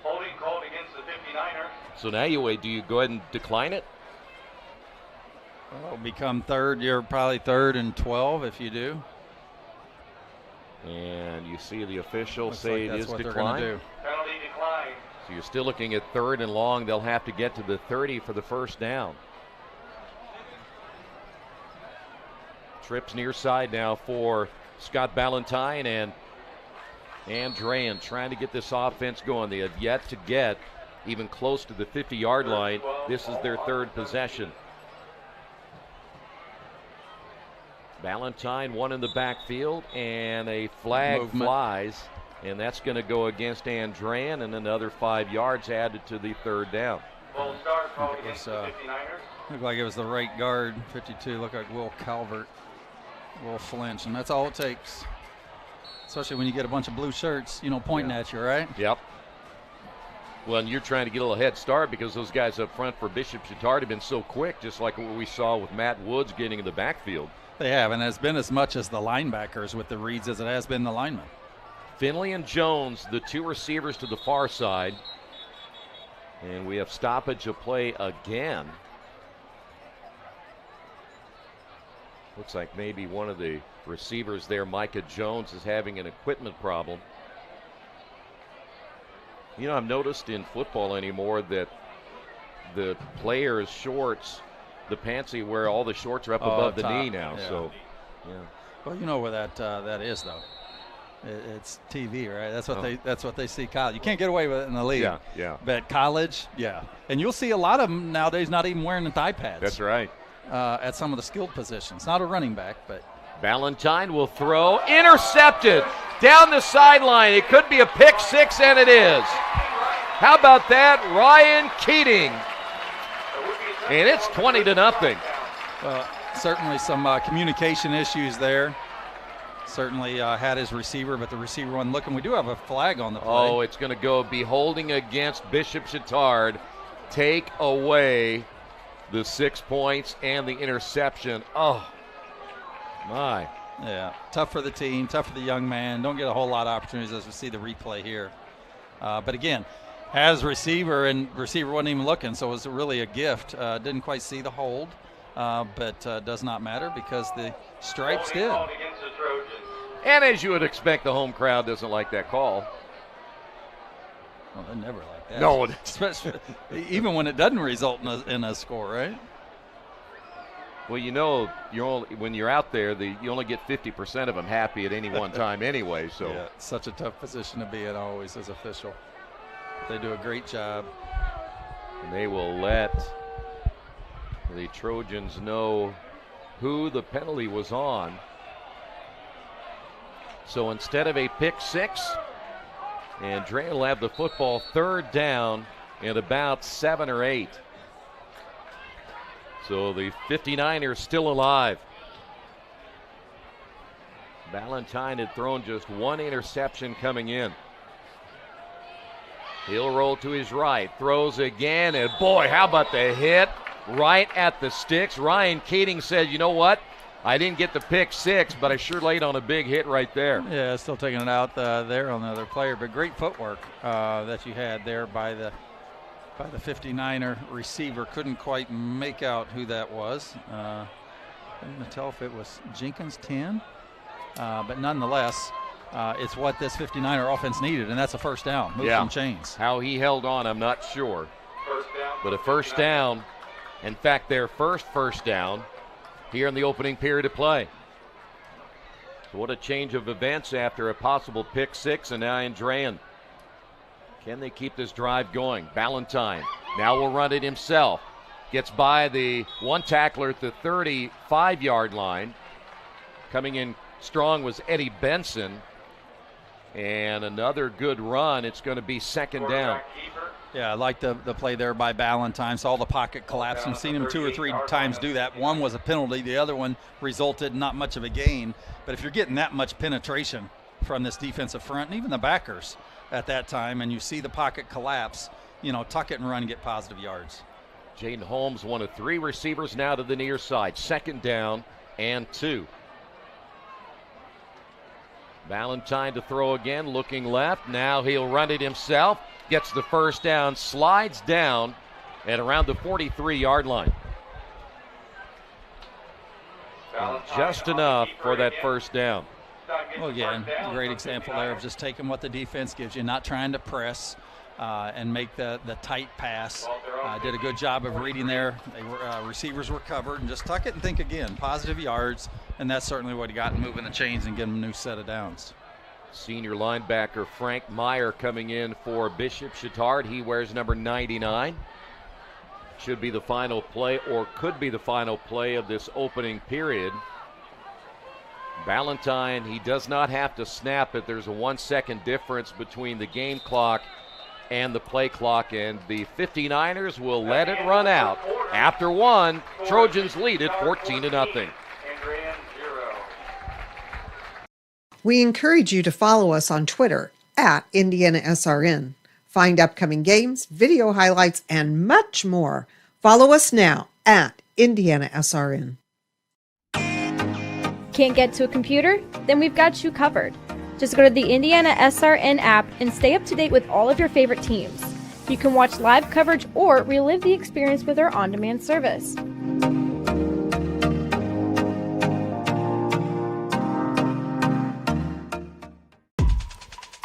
Holding called against the 59er. So now do you go ahead and decline it? It'll become 3rd. You're probably 3rd and 12 if you do. And you see the official Looks say like it is what declined. they're gonna do. Penalty decline. So you're still looking at 3rd and long. They'll have to get to the 30 for the 1st down. Trips near side now for Scott Ballantyne and Andrean trying to get this offense going. They have yet to get even close to the 50-yard line. This is their 3rd possession. Ballantyne, 1 in the backfield, and a flag flies, and that's going to go against Andrean, and another 5 yards added to the 3rd down. Full start called against the 59er. Looked like it was the right guard, 52. Looked like Will Calvert. Will flinch, and that's all it takes. Especially when you get a bunch of blue shirts, pointing at you, right? Yep. Well, and you're trying to get a little head start because those guys up front for Bishop Chatard have been so quick, just like what we saw with Matt Woods getting in the backfield. They have, and it's been as much as the linebackers with the reads as it has been the linemen. Finley and Jones, the 2 receivers to the far side. And we have stoppage of play again. Looks like maybe one of the receivers there, Micah Jones, is having an equipment problem. I've noticed in football anymore that the players' shorts, the pants they wear, all the shorts are up above the knee now. Yeah. So, yeah. Well, you know where that is, though. It's TV, right? That's what they see college. You can't get away with it in the league. Yeah. But college, yeah. And you'll see a lot of them nowadays not even wearing the thigh pads. That's right. At some of the skilled positions. Not a running back, but. Ballantyne will throw. Intercepted down the sideline. It could be a pick 6, and it is. How about that? Ryan Keating. And it's 20-0. Well, certainly some communication issues there. Certainly had his receiver, but the receiver wasn't looking. We do have a flag on the play. Oh, it's going to be holding against Bishop Chatard. take away the 6 points and the interception. Oh, my. Yeah, tough for the team, tough for the young man. Don't get a whole lot of opportunities as we see the replay here. But again, has receiver, and receiver wasn't even looking, so it was really a gift. Didn't quite see the hold, but does not matter because the stripes did. And as you would expect, the home crowd doesn't like that call. Well, they never like that. No. Especially, even when it doesn't result in a score, right? Well, you know, when you're out there, you only get 50% of them happy at any one time anyway. So yeah, it's such a tough position to be in always as official. They do a great job. And they will let the Trojans know who the penalty was on. So instead of a pick six, Andrean will have the football 3rd down and about 7 or 8. So the 59ers still alive. Valentine had thrown just 1 interception coming in. He'll roll to his right, throws again, and boy, how about the hit right at the sticks. Ryan Kading said, you know what? I didn't get the pick six, but I sure laid on a big hit right there. Yeah, still taking it out there on the other player, but great footwork that you had there by the 59er receiver. Couldn't quite make out who that was. Couldn't tell if it was Jenkins 10, but nonetheless, it's what this 59er offense needed, and that's a first down. Move some chains. How he held on, I'm not sure. But a first down, in fact, their first down here in the opening period of play. So what a change of events after a possible pick six, and now Andrean. Can they keep this drive going? Valentine now will run it himself. Gets by the one tackler at the 35-yard line. Coming in strong was Eddie Benson. And another good run. It's going to be 2nd down. Yeah, I like the play there by Valentine. Saw the pocket collapse. I've seen him 2 or 3 times do that. One was a penalty. The other one resulted in not much of a gain. But if you're getting that much penetration from this defensive front, and even the backers at that time, and you see the pocket collapse, tuck it and run and get positive yards. Jaden Holmes, one of 3 receivers now to the near side. 2nd down and 2. Valentine to throw again, looking left. Now he'll run it himself. Gets the first down, slides down at around the 43-yard line. Just enough for that first down. Well, again, great example there of just taking what the defense gives you, not trying to press and make the tight pass. Did a good job of reading there. Receivers were covered, and just tuck it and think again. Positive yards, and that's certainly what he got, moving the chains and getting a new set of downs. Senior linebacker Frank Meyer coming in for Bishop Chatard. He wears number 99. Should be the final play, or could be the final play of this opening period. Valentine, he does not have to snap it. There's a 1-second difference between the game clock and the play clock, and the 59ers will let it run out. After 1, Trojans lead it 14-0. We encourage you to follow us on Twitter at IndianaSRN. Find upcoming games, video highlights, and much more. Follow us now at IndianaSRN. Can't get to a computer? Then we've got you covered. Just go to the IndianaSRN app and stay up to date with all of your favorite teams. You can watch live coverage or relive the experience with our on-demand service.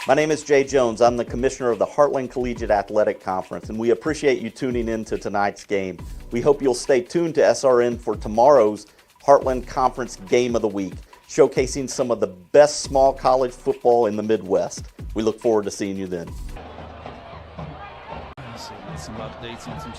My name is Jay Jones. I'm the commissioner of the Heartland Collegiate Athletic Conference, and we appreciate you tuning in to tonight's game. We hope you'll stay tuned to SRN for tomorrow's Heartland Conference Game of the Week, showcasing some of the best small college football in the Midwest. We look forward to seeing you then.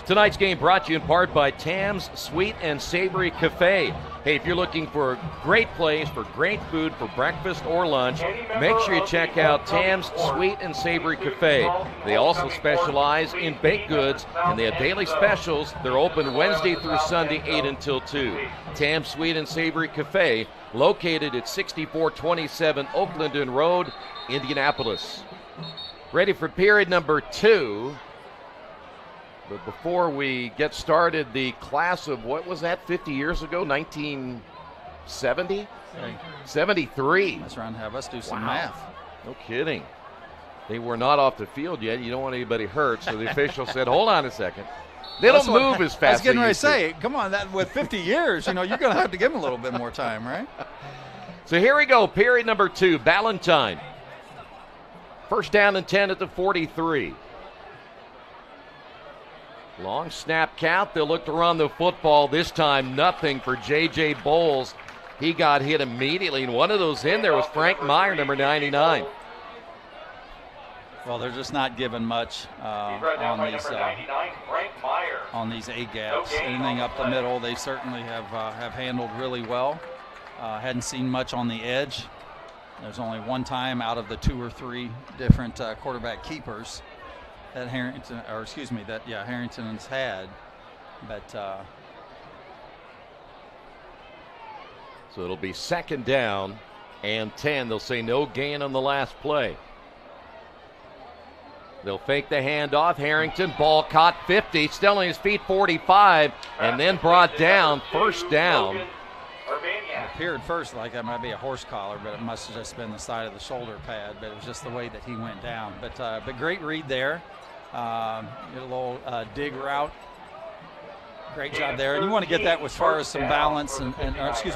Tonight's game brought to you in part by Tam's Sweet and Savory Cafe. Hey, if you're looking for a great place for great food for breakfast or lunch, make sure you check out Tam's Sweet and Savory Cafe. They also specialize in baked goods, and they have daily specials. They're open Wednesday through Sunday, 8 until 2. Tam's Sweet and Savory Cafe, located at 6427 Oaklandon Road, Indianapolis. Ready for period number 2. But before we get started, the class of, what was that, 50 years ago, 1970? 73. That's right. Have us do some Wow. math. No kidding. They were not off the field yet. You don't want anybody hurt, so the official said, hold on a second. They don't move as fast. I was getting as ready they to used say, come on, that with 50 years, you're going to have to give them a little bit more time, right? So here we go, period number 2, Ballantyne. First down and 10 at the 43. Long snap count. They'll look to run the football. This time, nothing for J.J. Bowles. He got hit immediately, and one of those in there was Frank Meyer, number 99. Well, they're just not giving much on these A gaps. Anything up the middle, they certainly have handled really well. Hadn't seen much on the edge. There's only one time out of the 2 or 3 different quarterback keepers that Harrington has had. But so it'll be second down and 10. They'll say no gain on the last play. They'll fake the handoff. Harrington, ball caught 50, still on his feet 45, and then brought down, first down. It appeared first like that might be a horse collar, but it must have just been the side of the shoulder pad, but it was just the way that he went down. But great read there. Get a little dig route. Great job there. And you want to get that as far as some balance, or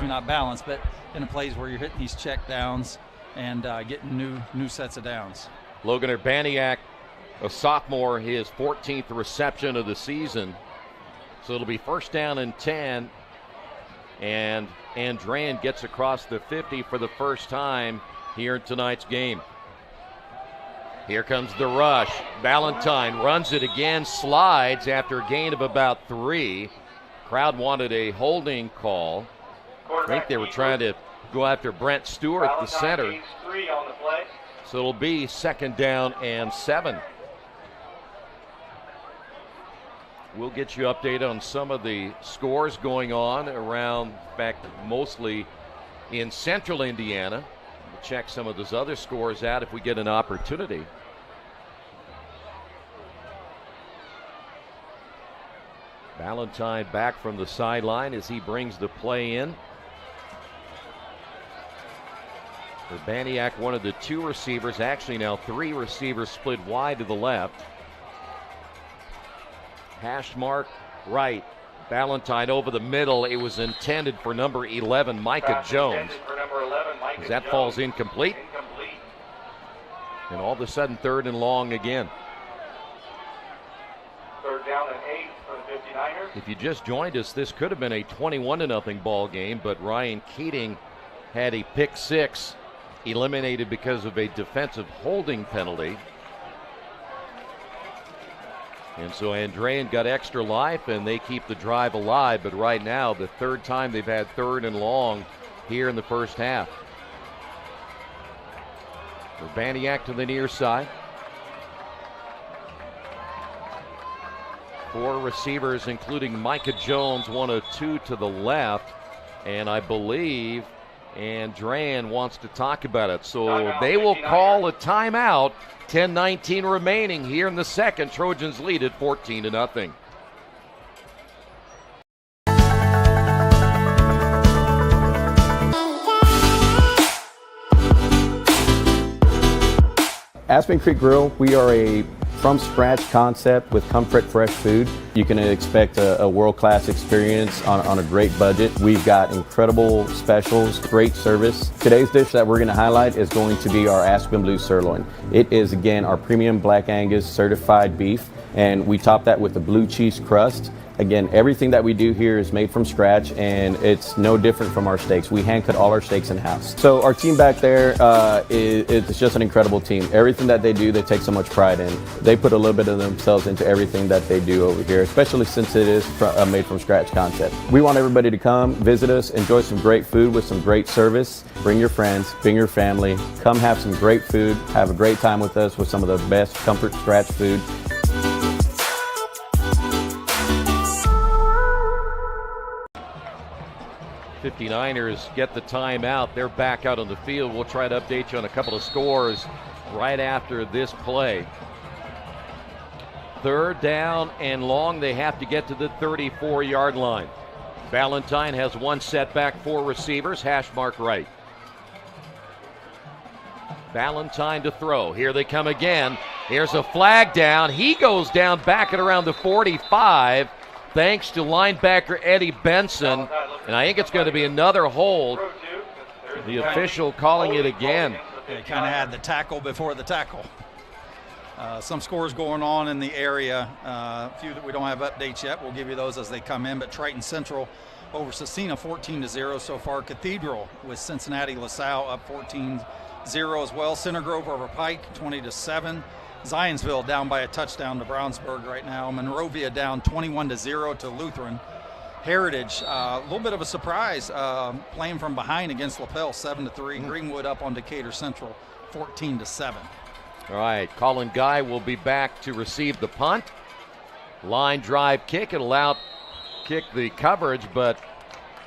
not balance, but in the plays where you're hitting these check downs and getting new sets of downs. Logan Urbaniak, a sophomore, his 14th reception of the season. So it'll be first down and 10. And Andrean gets across the 50 for the first time here in tonight's game. Here comes the rush. Ballantyne runs it again, slides after a gain of about 3. Crowd wanted a holding call. I think they were trying to go after Brent Stewart, the center. So it'll be second down and 7. We'll get you updated on some of the scores going on around, in fact, mostly in central Indiana. We'll check some of those other scores out if we get an opportunity. Ballantyne back from the sideline as he brings the play in. Urbaniak, one of the 2 receivers, actually now 3 receivers split wide to the left. Hash mark right. Ballantyne over the middle. It was intended for number 11, Micah Jones. As that falls incomplete. And all of a sudden, third and long again. Third down and 8 for the 59ers. If you just joined us, this could have been a 21-0 ball game, but Ryan Keating had a pick 6 eliminated because of a defensive holding penalty. And so Andrean got extra life, and they keep the drive alive. But right now, the third time they've had third and long here in the first half. Urbaniak to the near side. 4 receivers, including Micah Jones, 1 of 2 to the left. And I believe Andrean wants to talk about it. So they will call a timeout. 10-19 remaining here in the second. Trojans lead at 14-0. Aspen Creek Grill, we are a from-scratch concept with comfort fresh food. You can expect a world-class experience on a great budget. We've got incredible specials, great service. Today's dish that we're going to highlight is going to be our Aspen Blue Sirloin. It is, again, our premium Black Angus certified beef, and we top that with a blue cheese crust. Again, everything that we do here is made from scratch, and it's no different from our steaks. We hand cut all our steaks in-house. So our team back there is just an incredible team. Everything that they do, they take so much pride in. They put a little bit of themselves into everything that they do over here, especially since it is a made from scratch concept. We want everybody to come, visit us, enjoy some great food with some great service. Bring your friends, bring your family, come have some great food, have a great time with us with some of the best comfort scratch food. '59ers get the timeout. They're back out on the field. We'll try to update you on a couple of scores right after this play. 3rd down and long. They have to get to the 34-yard line. Valentine has one setback, 4 receivers, hash mark right. Valentine to throw. Here they come again. Here's a flag down. He goes down back at around the 45 thanks to linebacker Eddie Benson. And I think it's going to be another hold. The official calling it again. They kind of had the tackle before the tackle. Some scores going on in the area. A few that we don't have updates yet. We'll give you those as they come in. But Triton Central over Cecina 14-0 so far. Cathedral with Cincinnati LaSalle up 14-0 as well. Center Grove over Pike 20-7. Zionsville down by a touchdown to Brownsburg right now. Monrovia down 21-0 to Lutheran. Heritage, a little bit of a surprise, playing from behind against LaPel 7-3. Greenwood up on Decatur Central 14-7. All right, Colin Guy will be back to receive the punt. Line drive kick. It'll out-kick the coverage, but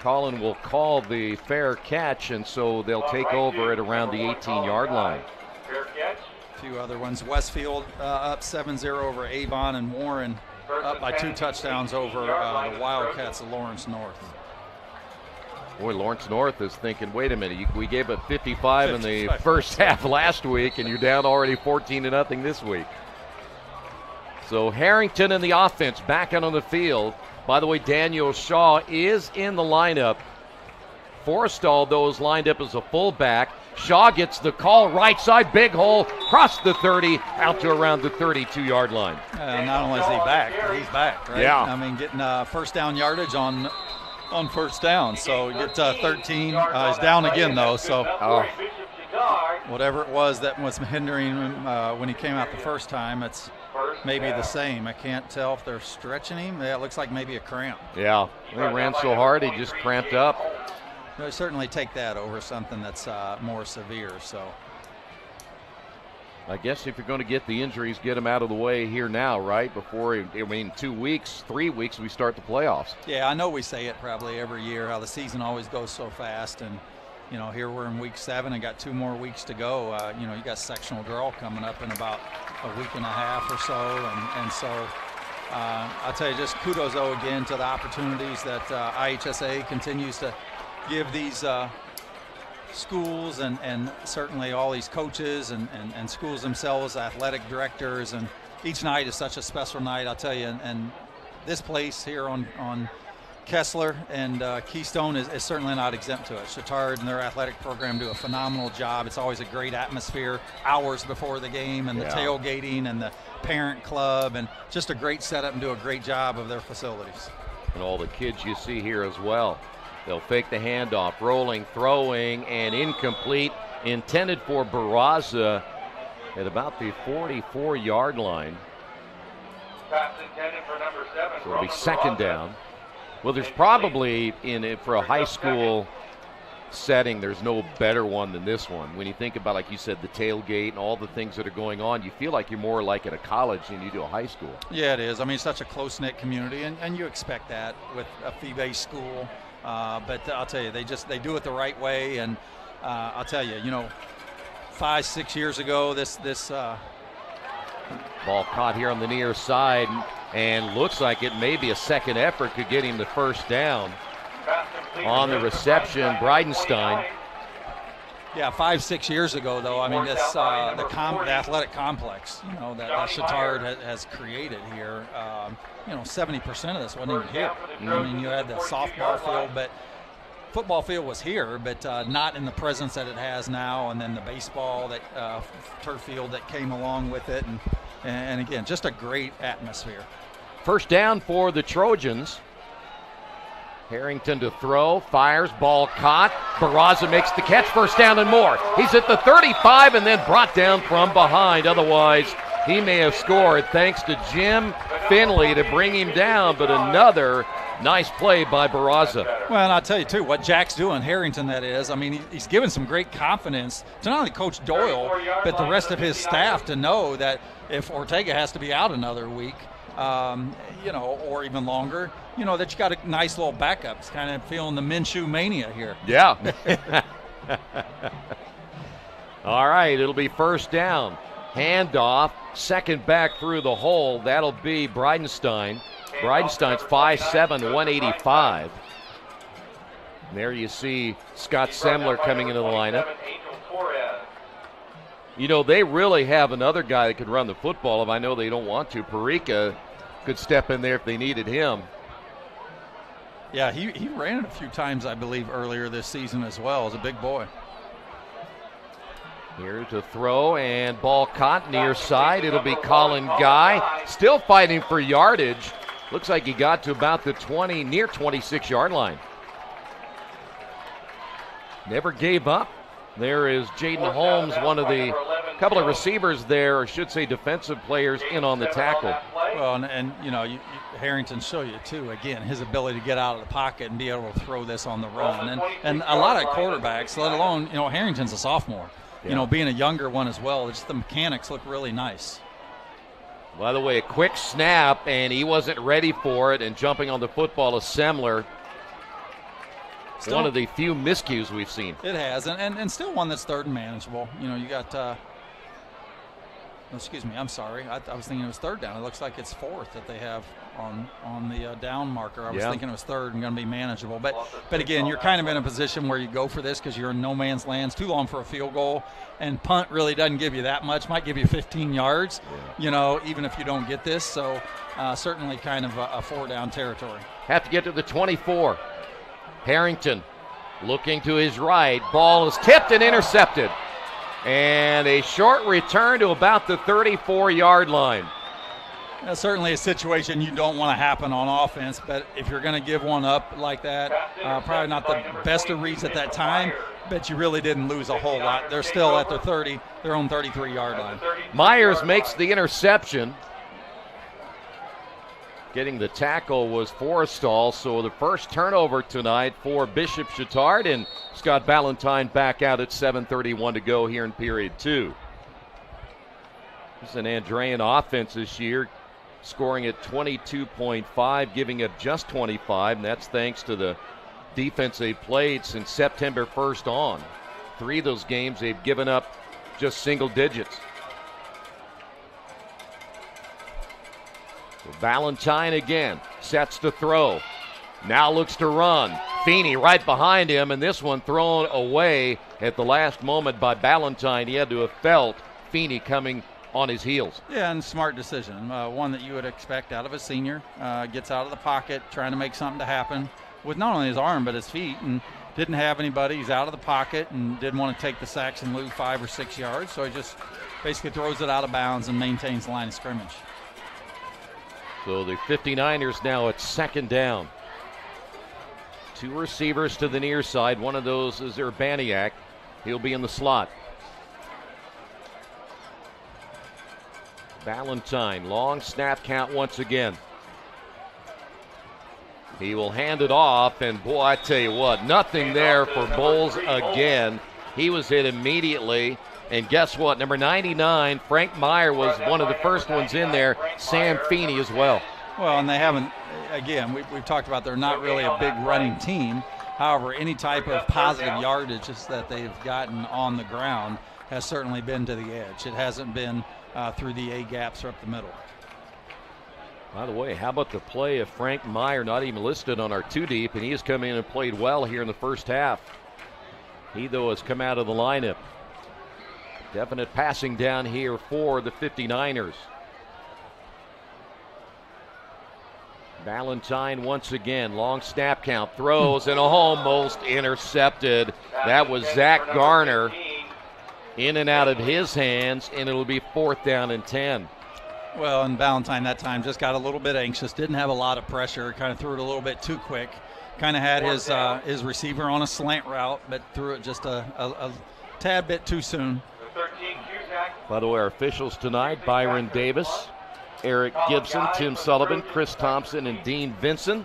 Colin will call the fair catch, and so they'll take over at around the 18-yard line. Fair catch. A few other ones. Westfield up 7-0 over Avon, and Warren up by 2 touchdowns over the Wildcats of Lawrence North. Boy, Lawrence North is thinking, wait a minute, we gave up 55 in the first half last week, and you're down already 14-0 this week. So Harrington in the offense, back out on the field. By the way, Daniel Shaw is in the lineup. Forstall, though, is lined up as a fullback. Shaw gets the call, right side, big hole, across the 30, out to around the 32-yard line. Not only is he back, but he's back, right? Yeah. I mean, getting first down yardage on first down. So he gets 13. He's down again, though, so whatever it was that was hindering him when he came out the first time, it's maybe the same. I can't tell if they're stretching him. Yeah, it looks like maybe a cramp. Yeah, he ran so hard he just cramped up. They certainly take that over something that's more severe. So I guess if you're going to get the injuries, get them out of the way here now, right? Before, 2 weeks, 3 weeks, we start the playoffs. Yeah, I know we say it probably every year, how the season always goes so fast. And, here we're in week 7 and got 2 more weeks to go. You got sectional draw coming up in about a week and a half or so. And so I'll tell you, just kudos, though, again, to the opportunities that IHSAA continues to give these schools and certainly all these coaches and schools themselves, athletic directors, and each night is such a special night, I'll tell you. And this place here on Kessler and Keystone is certainly not exempt to it. Chatard and their athletic program do a phenomenal job. It's always a great atmosphere hours before the game, and the tailgating and the parent club, and just a great setup, and do a great job of their facilities. And all the kids you see here as well. They'll fake the handoff, rolling, throwing, and incomplete. Intended for Barraza at about the 44-yard line. Pass intended for number 7. So it'll be second down. Well, there's probably, for a high school setting, there's no better one than this one. When you think about, like you said, the tailgate and all the things that are going on, you feel like you're more like at a college than you do a high school. Yeah, it is. I mean, it's such a close-knit community, and you expect that with a fee-based school. But I'll tell you, they do it the right way. And I'll tell you, 5-6 years ago, this ball caught here on the near side, and looks like it may be a second effort could get him the first down. On the reception, Bridenstine. Yeah, 5-6 years ago, though. I mean, this the athletic complex, that Chatard has created here. 70% of this wasn't even here. I mean, you had the softball field, but football field was here, but not in the presence that it has now. And then the baseball, that turf field that came along with it, and again, just a great atmosphere. First down for the Trojans. Harrington to throw, fires, ball caught. Barraza makes the catch, first down and more. He's at the 35 and then brought down from behind. Otherwise, he may have scored, thanks to Jim Finley to bring him down, but another nice play by Barraza. Well, and I'll tell you, too, what Jack's doing, Harrington that is, I mean, he's given some great confidence to not only Coach Doyle, but the rest of his staff to know that if Ortega has to be out another week, or even longer, that you got a nice little backup. It's kind of feeling the Minshew mania here. Yeah. All right, it'll be first down. Handoff, second back through the hole. That'll be Bridenstine. Bridenstine's 5'7", 185. There you see Scott Semler coming into the lineup. You know, they really have another guy that could run the football if I know they don't want to. Parika could step in there if they needed him. Yeah, he ran it a few times, I believe, earlier this season as well as a big boy. Here to throw, and ball caught near side. It'll be Colin Guy. Still fighting for yardage. Looks like he got to about the near 26-yard line. Never gave up. There is Jaden Holmes, one of the couple of receivers there, or should say defensive players, in on the tackle. Well, and you know, Harrington show you too, again, his ability to get out of the pocket and be able to throw this on the run. And a lot of quarterbacks, let alone, you know, Harrington's a sophomore. Yeah. You know, being a younger one as well, just the mechanics look really nice. By the way, a quick snap, and he wasn't ready for it, and jumping on the football is Semler. Still, one of the few miscues we've seen. It has, and still one that's third and manageable. You know, you got, excuse me, I'm sorry. I was thinking it was third down. It looks like it's fourth that they have on the down marker. I was thinking it was third and going to be manageable. But again, you're kind of in a position where you go for this because you're in no man's land. It's too long for a field goal, and punt really doesn't give you that much. Might give you 15 yards, you know, even if you don't get this. So certainly kind of a four-down territory. Have to get to the 24. Harrington looking to his right. Ball is tipped and intercepted. And a short return to about the 34-yard line. That's certainly a situation you don't want to happen on offense, but if you're going to give one up like that, probably not the best of reads at that time, but you really didn't lose a whole lot. They're still at their own 33-yard line. Myers makes the interception. Getting the tackle was Forrestal, so the first turnover tonight for Bishop Chatard, and Scott Ballantyne back out at 7:31 to go here in period 2. This is an Andrean offense this year, scoring at 22.5, giving up just 25, and that's thanks to the defense they've played since September 1st on. 3 of those games they've given up just single digits. Ballantyne again sets to throw. Now looks to run. Feeney right behind him, and this one thrown away at the last moment by Ballantyne. He had to have felt Feeney coming on his heels. Yeah, and smart decision. One that you would expect out of a senior. Gets out of the pocket, trying to make something to happen with not only his arm but his feet, and didn't have anybody. He's out of the pocket and didn't want to take the sacks and lose 5 or 6 yards, so he just basically throws it out of bounds and maintains the line of scrimmage. So the 59ers now at second down. 2 receivers to the near side. One of those is Urbaniak. He'll be in the slot. Ballantyne, long snap count once again. He will hand it off, and boy, I tell you what, nothing there for Bowles again. He was hit immediately. And guess what? Number 99, Frank Meyer, was one of the first ones in there. Sam Feeney as well. Well, and they haven't, again, we've talked about they're not really a big running team. However, any type of positive yardage that they've gotten on the ground has certainly been to the edge. It hasn't been through the A gaps or up the middle. By the way, how about the play of Frank Meyer, not even listed on our 2-deep, and he has come in and played well here in the first half. He, though, has come out of the lineup. Definite passing down here for the 59ers. Ballantyne once again, long snap count, throws and almost intercepted. That was Zach Garner in and out of his hands, and it'll be 4th down and 10. Well, and Ballantyne that time just got a little bit anxious, didn't have a lot of pressure, kind of threw it a little bit too quick. Kind of had his receiver on a slant route, but threw it just a tad bit too soon. By the way, our officials tonight, Byron Davis, Eric Gibson, Tim Sullivan, Chris Thompson, and Dean Vinson.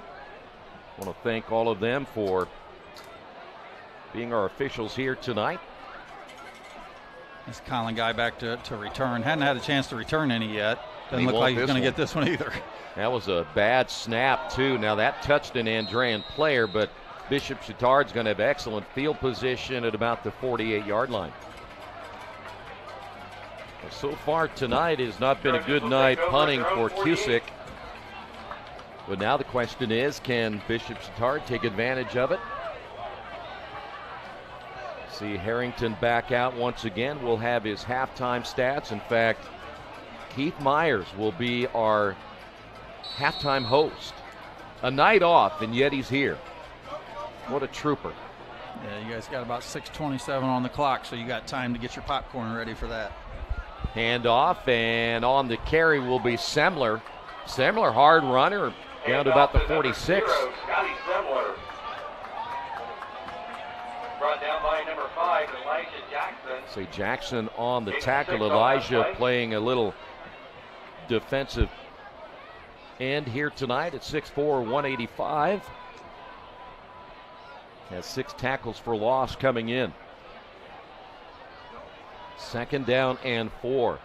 I want to thank all of them for being our officials here tonight. This Colin Guy back to return. Hadn't had a chance to return any yet. Doesn't look like he's going to get this one either. That was a bad snap, too. Now, that touched an Andrean player, but Bishop Chatard's going to have excellent field position at about the 48-yard line. So far tonight has not been a good night punting for Cusick. But now the question is, can Bishop Chatard take advantage of it? See Harrington back out once again. We'll have his halftime stats. In fact, Keith Myers will be our halftime host. A night off, and yet he's here. What a trooper. Yeah, you guys got about 6:27 on the clock, so you got time to get your popcorn ready for that. Hand off, and on the carry will be Semler. Semler, hard runner, down to about the 46. Scotty Semler. Brought down by number 5, Elijah Jackson. See Jackson on the tackle. Elijah playing a little defensive end here tonight at 6'4", 185. Has 6 tackles for loss coming in. Second down and 4.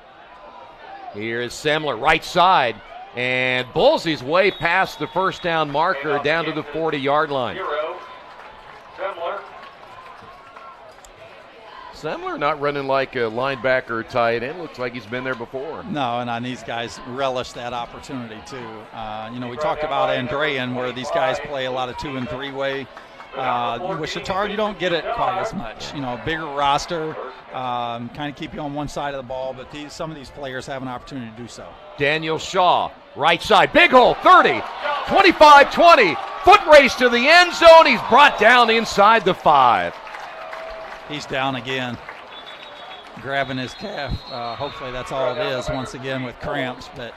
Here is Semler, right side, and bulls his way past the first down marker down to the 40-yard line. Semler not running like a linebacker or tight end. Looks like he's been there before. No, and these guys relish that opportunity too. We talked about Andrean, where these guys play a lot of 2- and 3-way. With Chatard, you don't get it quite as much. Bigger roster, kind of keep you on one side of the ball, but some of these players have an opportunity to do so. Daniel Shaw, right side, big hole, 30, 25, 20, foot race to the end zone. He's brought down inside the 5. He's down again, grabbing his calf. Hopefully that's all it is, once again with cramps, but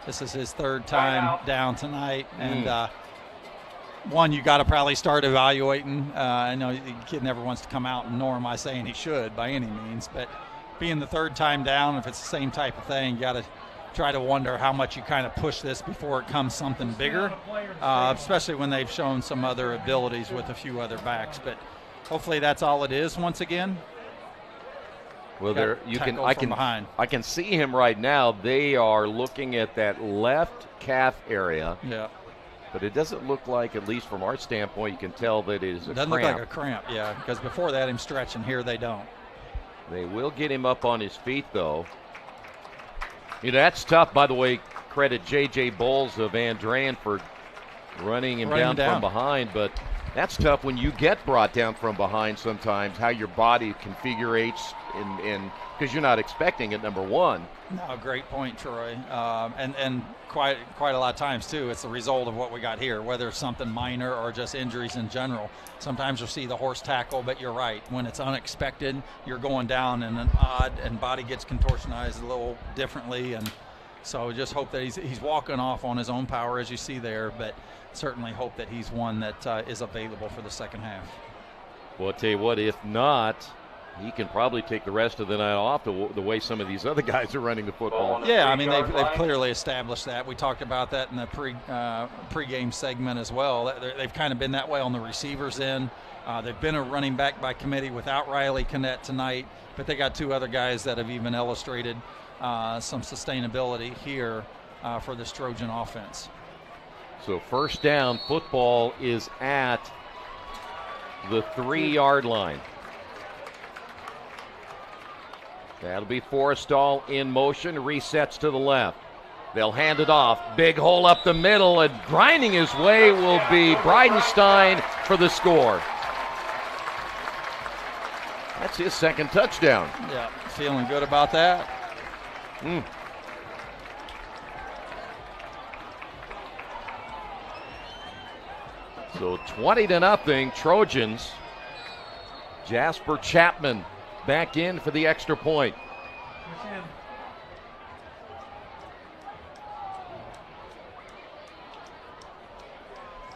this is his 3rd time down tonight, and one, you got to probably start evaluating. I know the kid never wants to come out, and nor am I saying he should by any means, but being the 3rd time down, if it's the same type of thing, you got to try to wonder how much you kind of push this before it comes something bigger, especially when they've shown some other abilities with a few other backs. But hopefully that's all it is once again. Well, there I can see him right now. They are looking at that left calf area. Yeah. But it doesn't look like, at least from our standpoint, you can tell that it is a cramp. Doesn't look like a cramp, yeah, because before that him stretching. Here they don't. They will get him up on his feet, though. That's tough. By the way, credit J.J. Bowles of Andrean for running him down from behind, but that's tough when you get brought down from behind sometimes, how your body configurates, and because you're not expecting it, number one. No, great point, Troy. And quite a lot of times, too, it's the result of what we got here, whether it's something minor or just injuries in general. Sometimes you'll see the horse tackle, but you're right. When it's unexpected, you're going down in an odd, and body gets contortionized a little differently. And so just hope that he's walking off on his own power, as you see there, but certainly hope that he's one that is available for the second half. Well, I'll tell you what, if not, he can probably take the rest of the night off the way some of these other guys are running the football. Yeah, I mean, they've clearly established that. We talked about that in the pregame segment as well. They've kind of been that way on the receivers end. They've been a running back by committee without Riley Kinnett tonight, but they got 2 other guys that have even illustrated some sustainability here for this Trojan offense. So first down, football is at the 3-yard line. That'll be Forrestall in motion, resets to the left. They'll hand it off. Big hole up the middle, and grinding his way will be Bridenstine for the score. That's his second touchdown. Yeah, feeling good about that. So 20-0 Trojans. Jasper Chapman back in for the extra point.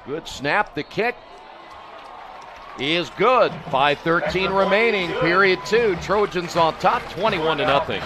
Good snap. The kick is good. 5:13 remaining. Period 2. Trojans on top, 21-0.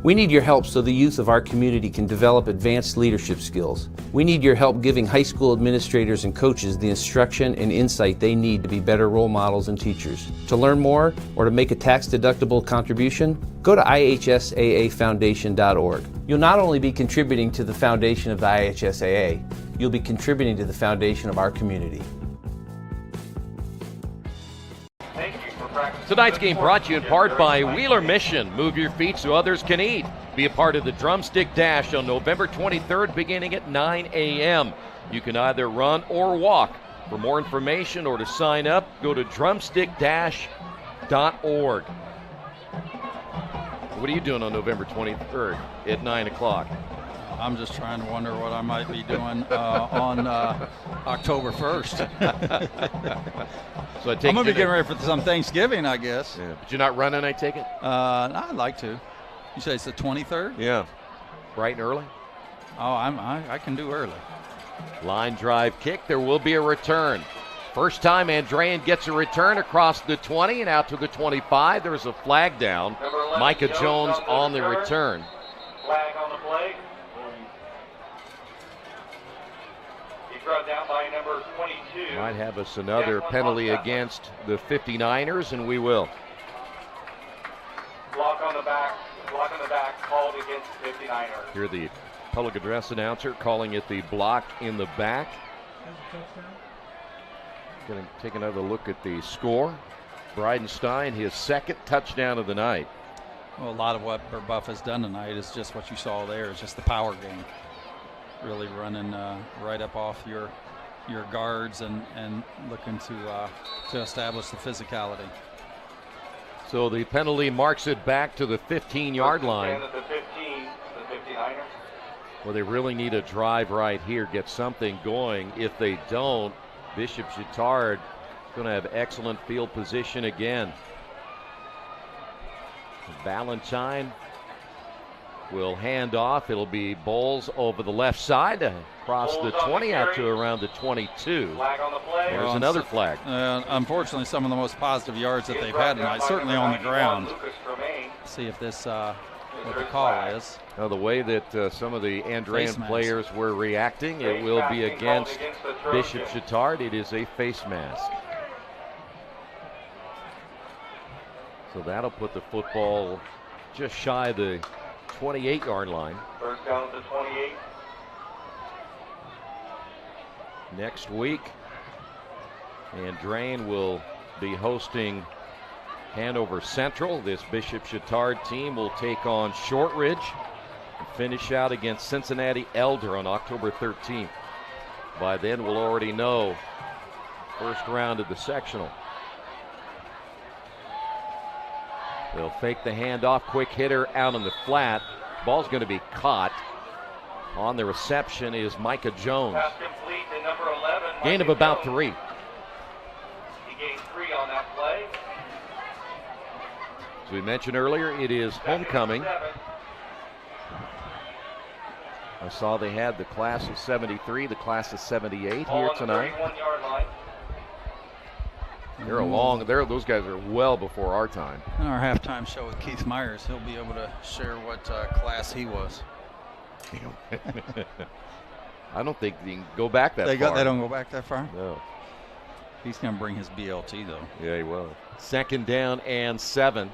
We need your help so the youth of our community can develop advanced leadership skills. We need your help giving high school administrators and coaches the instruction and insight they need to be better role models and teachers. To learn more or to make a tax-deductible contribution, go to IHSAAfoundation.org. You'll not only be contributing to the foundation of the IHSAA, you'll be contributing to the foundation of our community. Tonight's game brought to you in part by Wheeler Mission. Move your feet so others can eat. Be a part of the Drumstick Dash on November 23rd beginning at 9 a.m. You can either run or walk. For more information or to sign up, go to drumstickdash.org. What are you doing on November 23rd at 9 o'clock? I'm just trying to wonder what I might be doing on October 1st. So I take I'm going to be getting ready for some Thanksgiving, I guess. Yeah, but you're not running, I take it? I'd like to. You say it's the 23rd? Yeah. Bright and early? Oh, I can do early. Line drive kick. There will be a return. First time Andrean gets a return across the 20 and out to the 25. There's a flag down. Micah Jones on the return. Flag on the play. Brought down by number 22. Might have us another penalty against the 59ers, and we will. Block on the back called against the 59ers. Hear the public address announcer calling it the block in the back. Going to take another look at the score. Bridenstine, his second touchdown of the night. Well, a lot of what Buff has done tonight is just what you saw there. It's just the power game. Really running right up off your guards and looking to establish the physicality. So the penalty marks it back to the 15-yard line. At the 15, the 59ers. Well, they really need a drive right here, get something going. If they don't, Bishop Chatard is going to have excellent field position again. Valentine will hand off. It'll be Bowles over the left side, across the 20 out to around the 22. Flag on the play. There's another flag. Unfortunately, some of the most positive yards that they've had tonight, certainly on the ground. See if this what the call is. Now, the way that some of the Andrean players were reacting, it will be against Bishop Chatard. It is a face mask. So that'll put the football just shy of the 28-yard line. First down to 28. Next week, Andrean will be hosting Hanover Central. This Bishop Chatard team will take on Shortridge and finish out against Cincinnati Elder on October 13th. By then, we'll already know first round of the sectional. They'll fake the handoff, quick hitter out on the flat. Ball's going to be caught. On the reception is Micah Jones. Pass complete to number 11. Gain of about 3. He gained 3 on that play. As we mentioned earlier, it is homecoming. I saw they had the class of 73, the class of 78 here tonight. Those guys are well before our time. In our halftime show with Keith Myers, he'll be able to share what class he was. I don't think they can go back that far. They don't go back that far? No. He's going to bring his BLT, though. Yeah, he will. Second down and 7.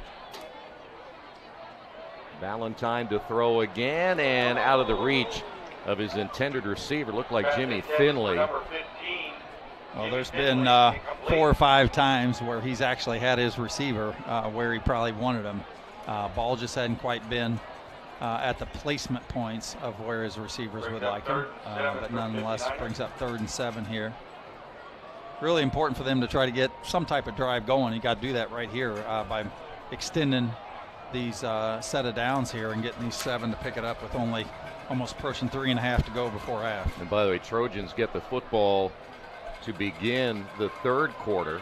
Valentine to throw again, and out of the reach of his intended receiver. Looked like Jimmy Finley. Well, there's been 4 or 5 times where he's actually had his receiver where he probably wanted him. Ball just hadn't quite been at the placement points of where his receivers would like him. But nonetheless, brings up 3rd and 7 here. Really important for them to try to get some type of drive going. You got to do that right here by extending these set of downs here and getting these 7 to pick it up with only almost pushing 3.5 to go before half. And by the way, Trojans get the football to begin the 3rd quarter.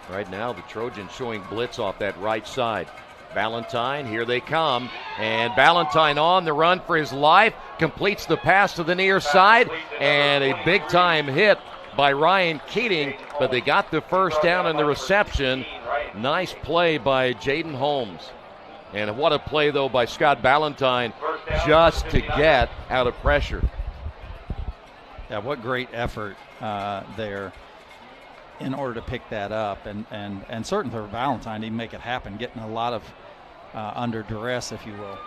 Right now, the Trojans showing blitz off that right side. Valentine, here they come. And Valentine on the run for his life. Completes the pass to the near side. And a big-time hit by Ryan Keating. But they got the first down in the reception. Nice play by Jaden Holmes. And what a play, though, by Scott Ballantyne just to get out of pressure. Yeah, what great effort there in order to pick that up. And certainly for Ballantyne, he make it happen, getting a lot of under duress, if you will.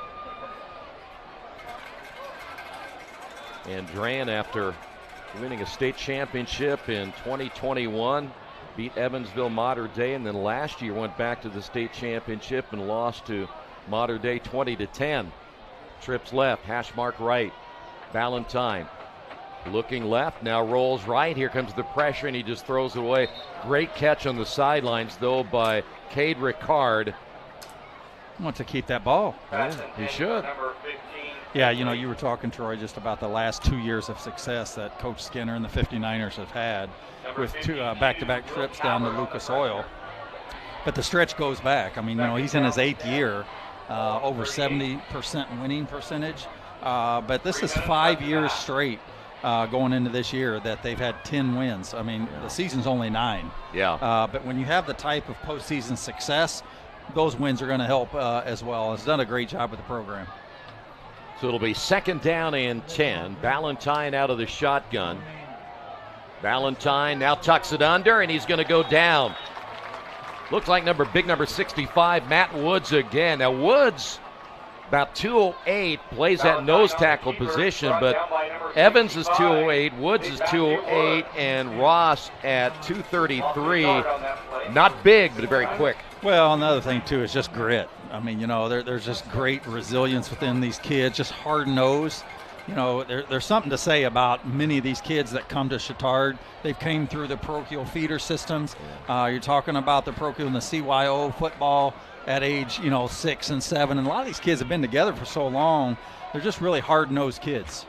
Andrean, after winning a state championship in 2021, beat Evansville Mater Dei, and then last year went back to the state championship and lost to Mater Dei 20-10. Trips left, hash mark right. Ballantyne looking left, now rolls right. Here comes the pressure, and he just throws it away. Great catch on the sidelines, though, by Cade Ricard. Want to keep that ball. Yeah, he should. Yeah, you know, you were talking, Troy, just about the last 2 years of success that Coach Skinner and the 59ers have had with two back-to-back trips down to Lucas Oil. But the stretch goes back. I mean, you know, he's in his 8th year, over 70% winning percentage. But this is 5 years straight going into this year that they've had 10 wins. I mean, the season's only 9. Yeah. But when you have the type of postseason success, those wins are going to help as well. It's done a great job with the program. So it'll be 2nd down and 10. Ballantyne out of the shotgun. Ballantyne now tucks it under, and he's going to go down. Looks like big number 65, Matt Woods again. Now Woods, about 208, plays that nose tackle position, but Evans is 208, Woods is 208, and Ross at 233. Not big, but very quick. Well, another thing, too, is just grit. I mean, you know, there's just great resilience within these kids, just hard-nosed. You know, there's something to say about many of these kids that come to Chatard. They've came through the parochial feeder systems. You're talking about the parochial and the CYO football at age, 6 and 7. And a lot of these kids have been together for so long. They're just really hard-nosed kids.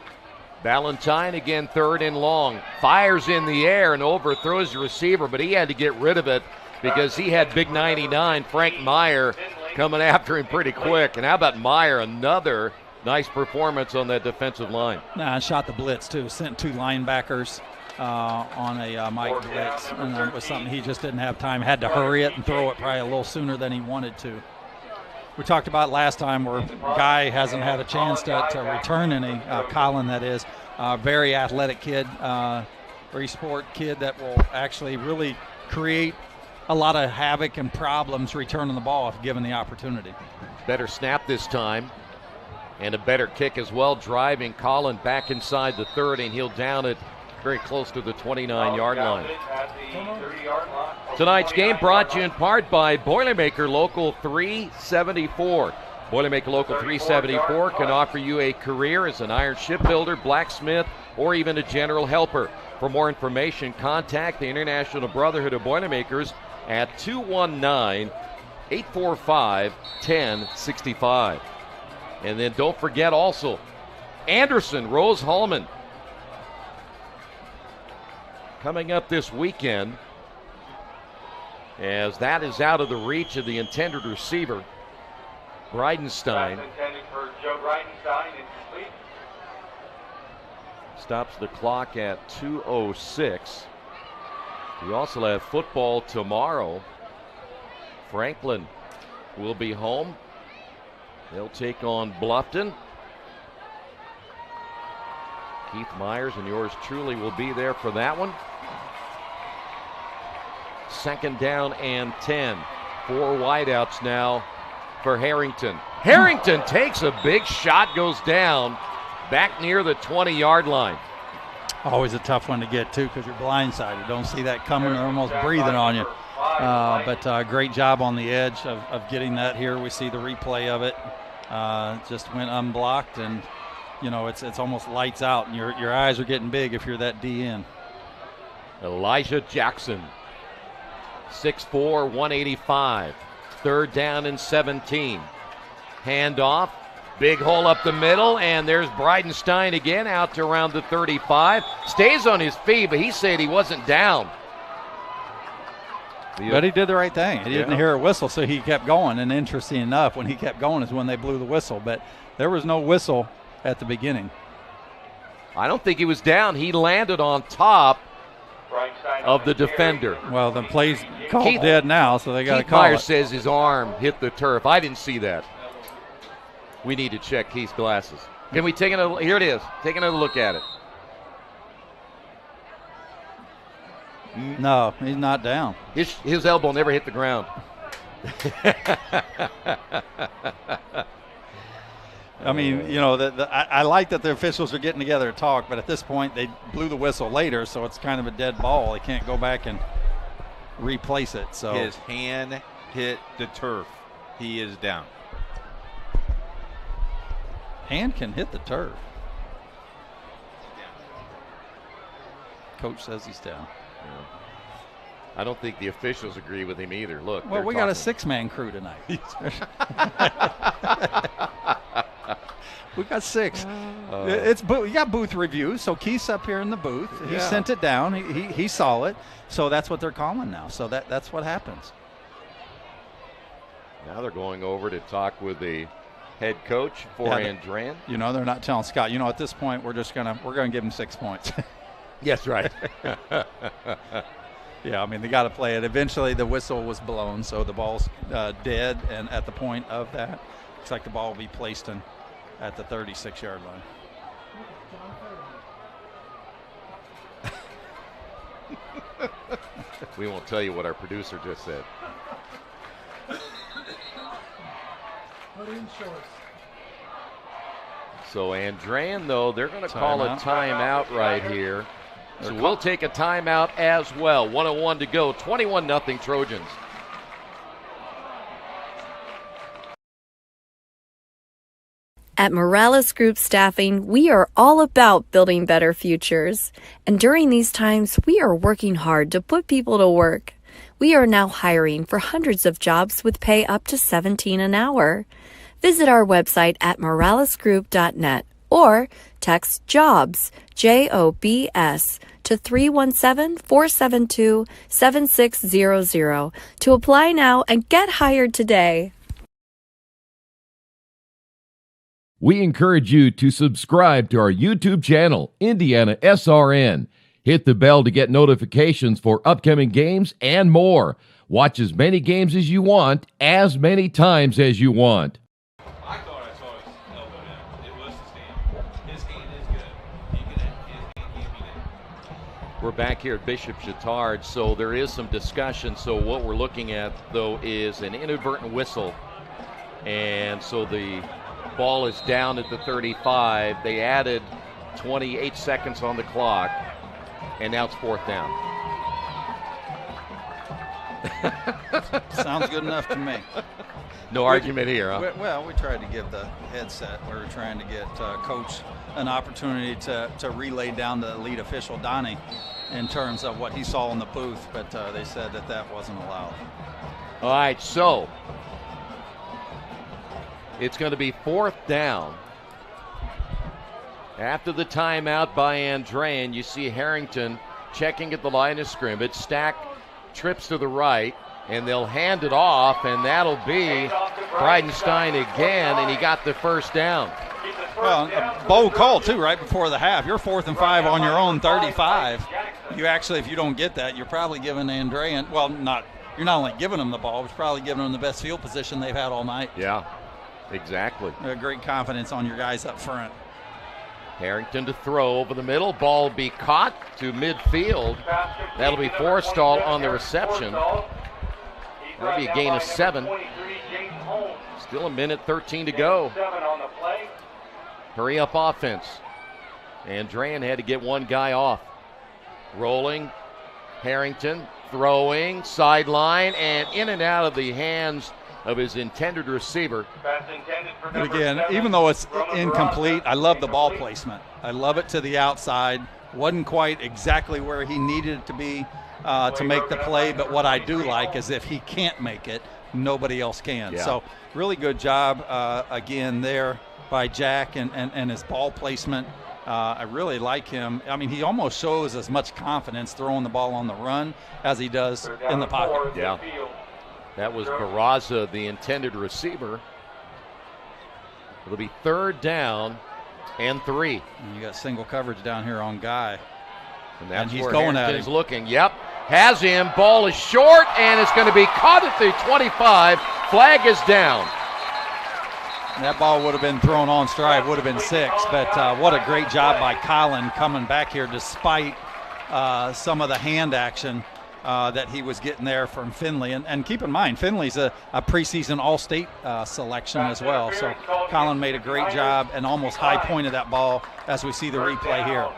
Ballantyne again, 3rd and long. Fires in the air and overthrows the receiver, but he had to get rid of it because he had big 99, Frank Meyer, coming after him pretty quick. And how about Meyer, another nice performance on that defensive line. And shot the blitz, too. Sent 2 linebackers on a Mike blitz. And it was something he just didn't have time. Had to hurry it and throw it probably a little sooner than he wanted to. We talked about last time where Guy hasn't had a chance to return any, Colin that is. Very athletic kid, very sport kid that will actually really create a lot of havoc and problems returning the ball if given the opportunity. Better snap this time. And a better kick as well, driving Colin back inside the 30, and he'll down it very close to the 29-yard line. Tonight's game brought to you in part by Boilermaker Local 374. Boilermaker Local 374 can offer you a career as an iron shipbuilder, blacksmith, or even a general helper. For more information, contact the International Brotherhood of Boilermakers at 219-845-1065. And then don't forget also, Anderson, Rose Hallman, coming up this weekend, as that is out of the reach of the intended receiver, Bridenstine. Stops the clock at 2:06. We also have football tomorrow. Franklin will be home. They'll take on Bluffton. Keith Myers and yours truly will be there for that one. 2nd down and 10. 4 wideouts now for Harrington. Harrington takes a big shot, goes down back near the 20-yard line. Always a tough one to get to because you're blindsided. You don't see that coming. They're almost breathing on you. But great job on the edge of getting that here. We see the replay of it. Just went unblocked, and it's almost lights out, and your eyes are getting big if you're that DN. Elijah Jackson, 6'4", 185. 3rd down and 17. Handoff, big hole up the middle, and there's Bridenstine again out to around the 35. Stays on his feet, but he said he wasn't down. But he did the right thing. He didn't hear a whistle, so he kept going. And interesting enough, when he kept going is when they blew the whistle. But there was no whistle at the beginning. I don't think he was down. He landed on top of the defender. Well, the play's called dead now, so they got to call Myers it. says his arm hit the turf. I didn't see that. We need to check Keith's glasses. Can we take another? Here it is. Take another look at it. No, he's not down. His elbow never hit the ground. I mean, you know, I like that the officials are getting together to talk, but at this point they blew the whistle later, so it's kind of a dead ball. They can't go back and replace it. So his hand hit the turf. He is down. Hand can hit the turf. Coach says he's down. Yeah. I don't think the officials agree with him either. Look. Well, we got a 6-man crew tonight. We got 6. We got booth reviews. So Keith's up here in the booth. He sent it down. He saw it. So that's what they're calling now. So that's what happens. Now they're going over to talk with the head coach for Andrean. You know, they're not telling Scott. You know, at this point, we're gonna give him 6 points. Yes, right. Yeah, I mean, they got to play it. Eventually, the whistle was blown, so the ball's dead. And at the point of that, looks like the ball will be placed at the 36-yard line. We won't tell you what our producer just said. So Andrean, though, they're going to call a timeout right here. So we'll take a timeout as well. 1:01 to go. 21-0 Trojans. At Morales Group Staffing, we are all about building better futures. And during these times, we are working hard to put people to work. We are now hiring for hundreds of jobs with pay up to $17 an hour. Visit our website at moralesgroup.net or text JOBS, JOBS, to 317-472-7600 to apply now and get hired today. We encourage you to subscribe to our YouTube channel, IndianaSRN. Hit the bell to get notifications for upcoming games and more. Watch as many games as you want, as many times as you want. I thought I saw his elbow down. It was his hand. His hand is good. His hand can't be down. We're back here at Bishop Chatard, so there is some discussion. So what we're looking at, though, is an inadvertent whistle. And so the ball is down at the 35. They added 28 seconds on the clock, and now it's 4th down. Sounds good enough to me. No argument here, huh? Well, we tried to give the headset. We were trying to get Coach an opportunity to relay down to the lead official, Donnie, in terms of what he saw in the booth, but they said that wasn't allowed. All right, so it's going to be 4th down. After the timeout by Andrean, you see Harrington checking at the line of scrimmage. Stack trips to the right, and they'll hand it off, and that'll be Bridenstine again, and he got the 1st down. Well, a bold call, too, right before the half. You're 4th and 5 on your own 35. You actually, if you don't get that, you're probably giving Andrean, well, you're not only giving him the ball, but you're probably giving him the best field position they've had all night. Yeah, exactly. Great confidence on your guys up front. Harrington to throw over the middle. Ball will be caught to midfield. That'll be Forstall on the reception. That'll be a gain of 7. Still a minute 13 to go. Hurry up offense. Andrean had to get one guy off. Rolling. Harrington throwing. Sideline and in and out of the hands of his intended receiver. And again, even though it's incomplete, I love the ball placement. I love it to the outside. Wasn't quite exactly where he needed it to be to make the play, but what I do like is if he can't make it, nobody else can. Yeah. So really good job again there by Jack and his ball placement. I really like him. I mean, he almost shows as much confidence throwing the ball on the run as he does in the pocket. Yeah. That was Barraza, the intended receiver. It'll be 3rd down and 3. And you got single coverage down here on Guy. And he's where going at him. him. Looking. Yep. Has him. Ball is short, and it's going to be caught at the 25. Flag is down. That ball would have been thrown on stride, would have been 6. But what a great job by Colin coming back here despite some of the hand action that he was getting there from Finley. And keep in mind, Finley's a preseason All-State selection as well. So Colin made a great job and almost high-pointed that ball as we see the replay here.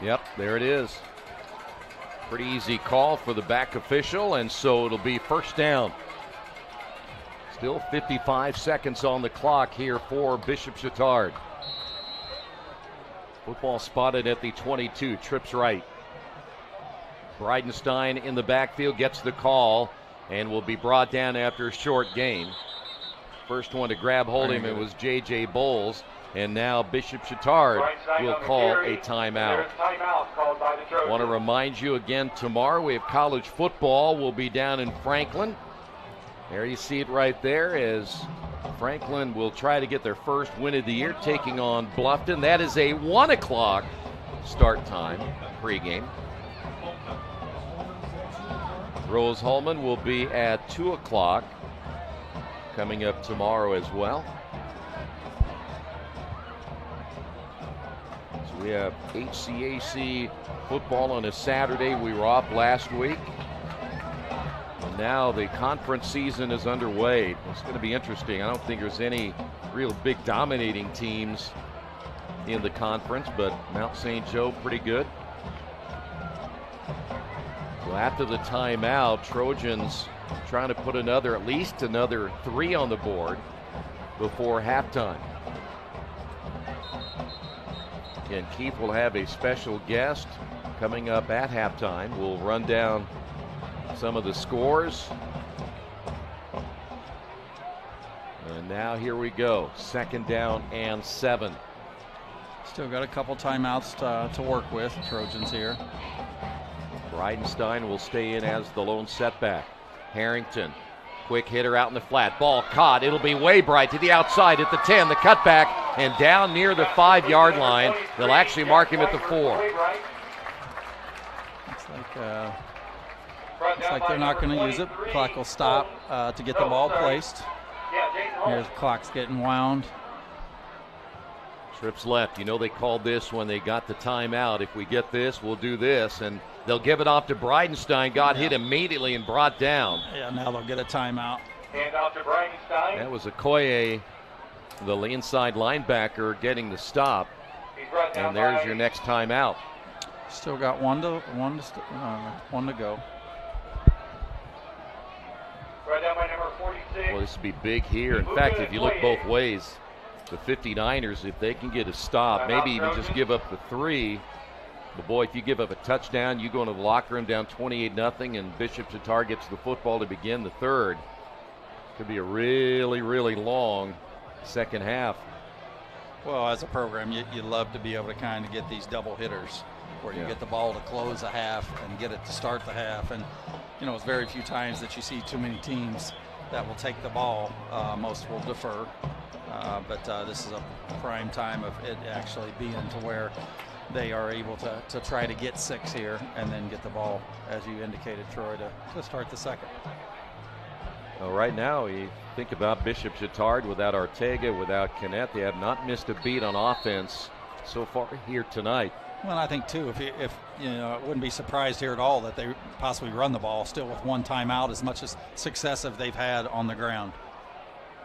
Yep, there it is. Pretty easy call for the back official, and so it'll be first down. Still 55 seconds on the clock here for Bishop Chatard. Football spotted at the 22, trips right. Bridenstine in the backfield gets the call and will be brought down after a short gain. First one to grab hold of him, it was J.J. Bowles, and now Bishop Chatard will call a timeout. Want to remind you again, tomorrow we have college football. We'll be down in Franklin. There you see it right there as Franklin will try to get their first win of the year, taking on Bluffton. That is a 1 o'clock start time, pregame. Rose-Hulman will be at 2 o'clock, coming up tomorrow as well. So we have HCAC football on a Saturday. We were off last week. And now the conference season is underway. It's going to be interesting. I don't think there's any real big dominating teams in the conference, but Mount St. Joe pretty good. So after the timeout, Trojans trying to put at least another 3 on the board before halftime. Again, Keith will have a special guest coming up at halftime. We'll run down some of the scores. And now here we go. 2nd down and 7. Still got a couple timeouts to work with, Trojans here. Bridenstine will stay in as the lone setback. Harrington, quick hitter out in the flat. Ball caught. It'll be way bright to the outside at the 10. The cutback and down near the 5-yard line. They'll actually mark him at the 4. Looks like they're not going to use it. Clock will stop to get the ball placed. Here's the clock's getting wound. Trips left. You know they called this when they got the timeout. If we get this, we'll do this. And they'll give it off to Bridenstine. Got hit immediately and brought down. Yeah, now they'll get a timeout. Hand off to Bridenstine. That was Okoye, the inside linebacker, getting the stop. And there's your next timeout. Still got one to go. Right down by number 46. Well, this would be big here. In fact, if you look both ways, the 59ers, if they can get a stop, maybe even just give up the 3. But boy, if you give up a touchdown, you go into the locker room down 28-0, and Bishop Chatard gets the football to begin the 3rd. Could be a really, really long second half. Well, as a program, you love to be able to kind of get these double hitters where you get the ball to close a half and get it to start the half. And, you know, it's very few times that you see too many teams that will take the ball. Most will defer. But this is a prime time of it actually being to where they are able to try to get 6 here and then get the ball, as you indicated, Troy, to start the 2nd. Well, right now, you think about Bishop Chatard without Ortega, without Canet. They have not missed a beat on offense so far here tonight. Well, I think, too, if you know, I wouldn't be surprised here at all that they possibly run the ball still with 1 timeout, as much as success as they've had on the ground.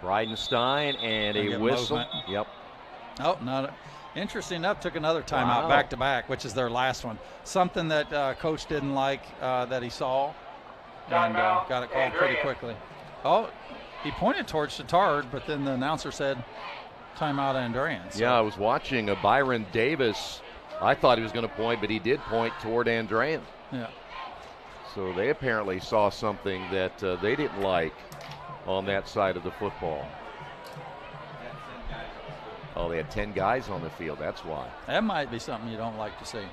Bridenstine and a whistle. Movement. Yep. Oh, not interesting enough, took another timeout back to back, which is their last one. Something that Coach didn't like that he saw, and got it called pretty quickly. Oh, he pointed towards Chatard, but then the announcer said timeout Andrean. So. Yeah, I was watching Byron Davis. I thought he was going to point, but he did point toward Andrean. Yeah. So they apparently saw something that they didn't like on that side of the football. Oh, they had 10 guys on the field. That's why. That might be something you don't like to see.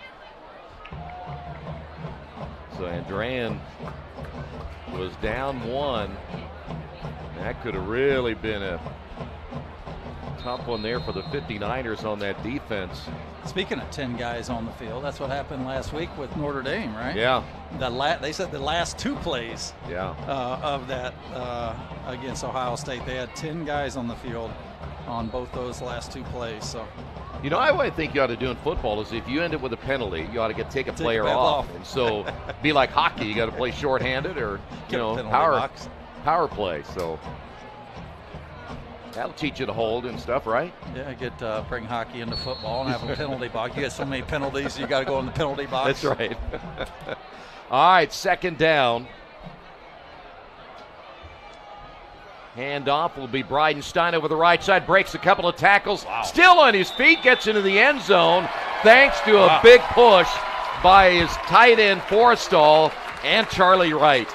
So Andrean was down 1. That could have really been a tough one there for the 59ers on that defense. Speaking of 10 guys on the field, that's what happened last week with Notre Dame, right? Yeah. They said the last 2 plays of that against Ohio State, they had 10 guys on the field on both those last 2 plays. So, you know, I think you ought to do in football is if you end it with a penalty, you ought to take a player off. And so be like hockey, you got to play shorthanded or, you know, power play. So that'll teach you to hold and stuff, right? Yeah, bring hockey into football and have a penalty box. You get so many penalties, you got to go in the penalty box. That's right. All right, second down. Handoff will be Bridenstine over the right side, breaks a couple of tackles, still on his feet, gets into the end zone thanks to a big push by his tight end Forrestall and Charlie Wright.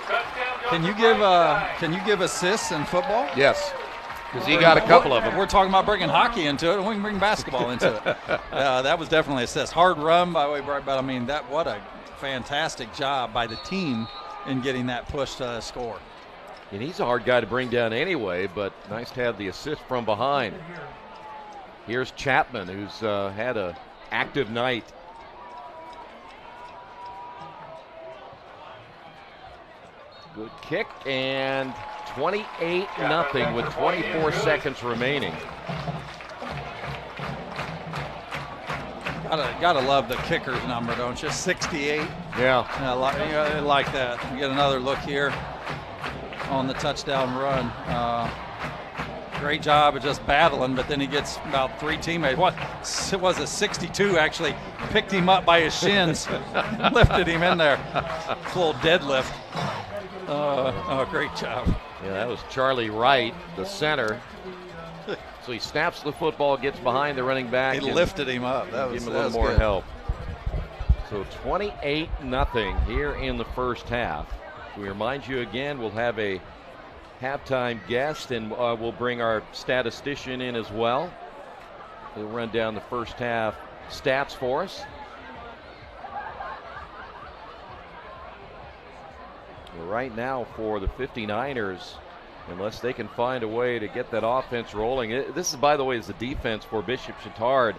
Can you give assists in football? Yes, because he got a couple of them. We're talking about bringing hockey into it, and we can bring basketball into it. That was definitely assist. Hard run by way, but I mean what a fantastic job by the team in getting that push to score. And he's a hard guy to bring down anyway, but nice to have the assist from behind. Here's Chapman, who's had an active night. Good kick, and 28-0 with 24 seconds remaining. Gotta love the kicker's number, don't you? 68. Yeah. I like that. You get another look here on the touchdown run. Great job of just battling, but then he gets about 3 teammates. What was it? 62 actually picked him up by his shins, lifted him in there. Full deadlift. Great job. Yeah, that was Charlie Wright, the center. So he snaps the football, gets behind the running back. He lifted him up. Give him a little more help. So 28-0 here in the first half. We remind you again, we'll have a halftime guest, and we'll bring our statistician in as well. He'll run down the first half stats for us. Right now for the 59ers, unless they can find a way to get that offense rolling. This is, by the way, is the defense for Bishop Chatard.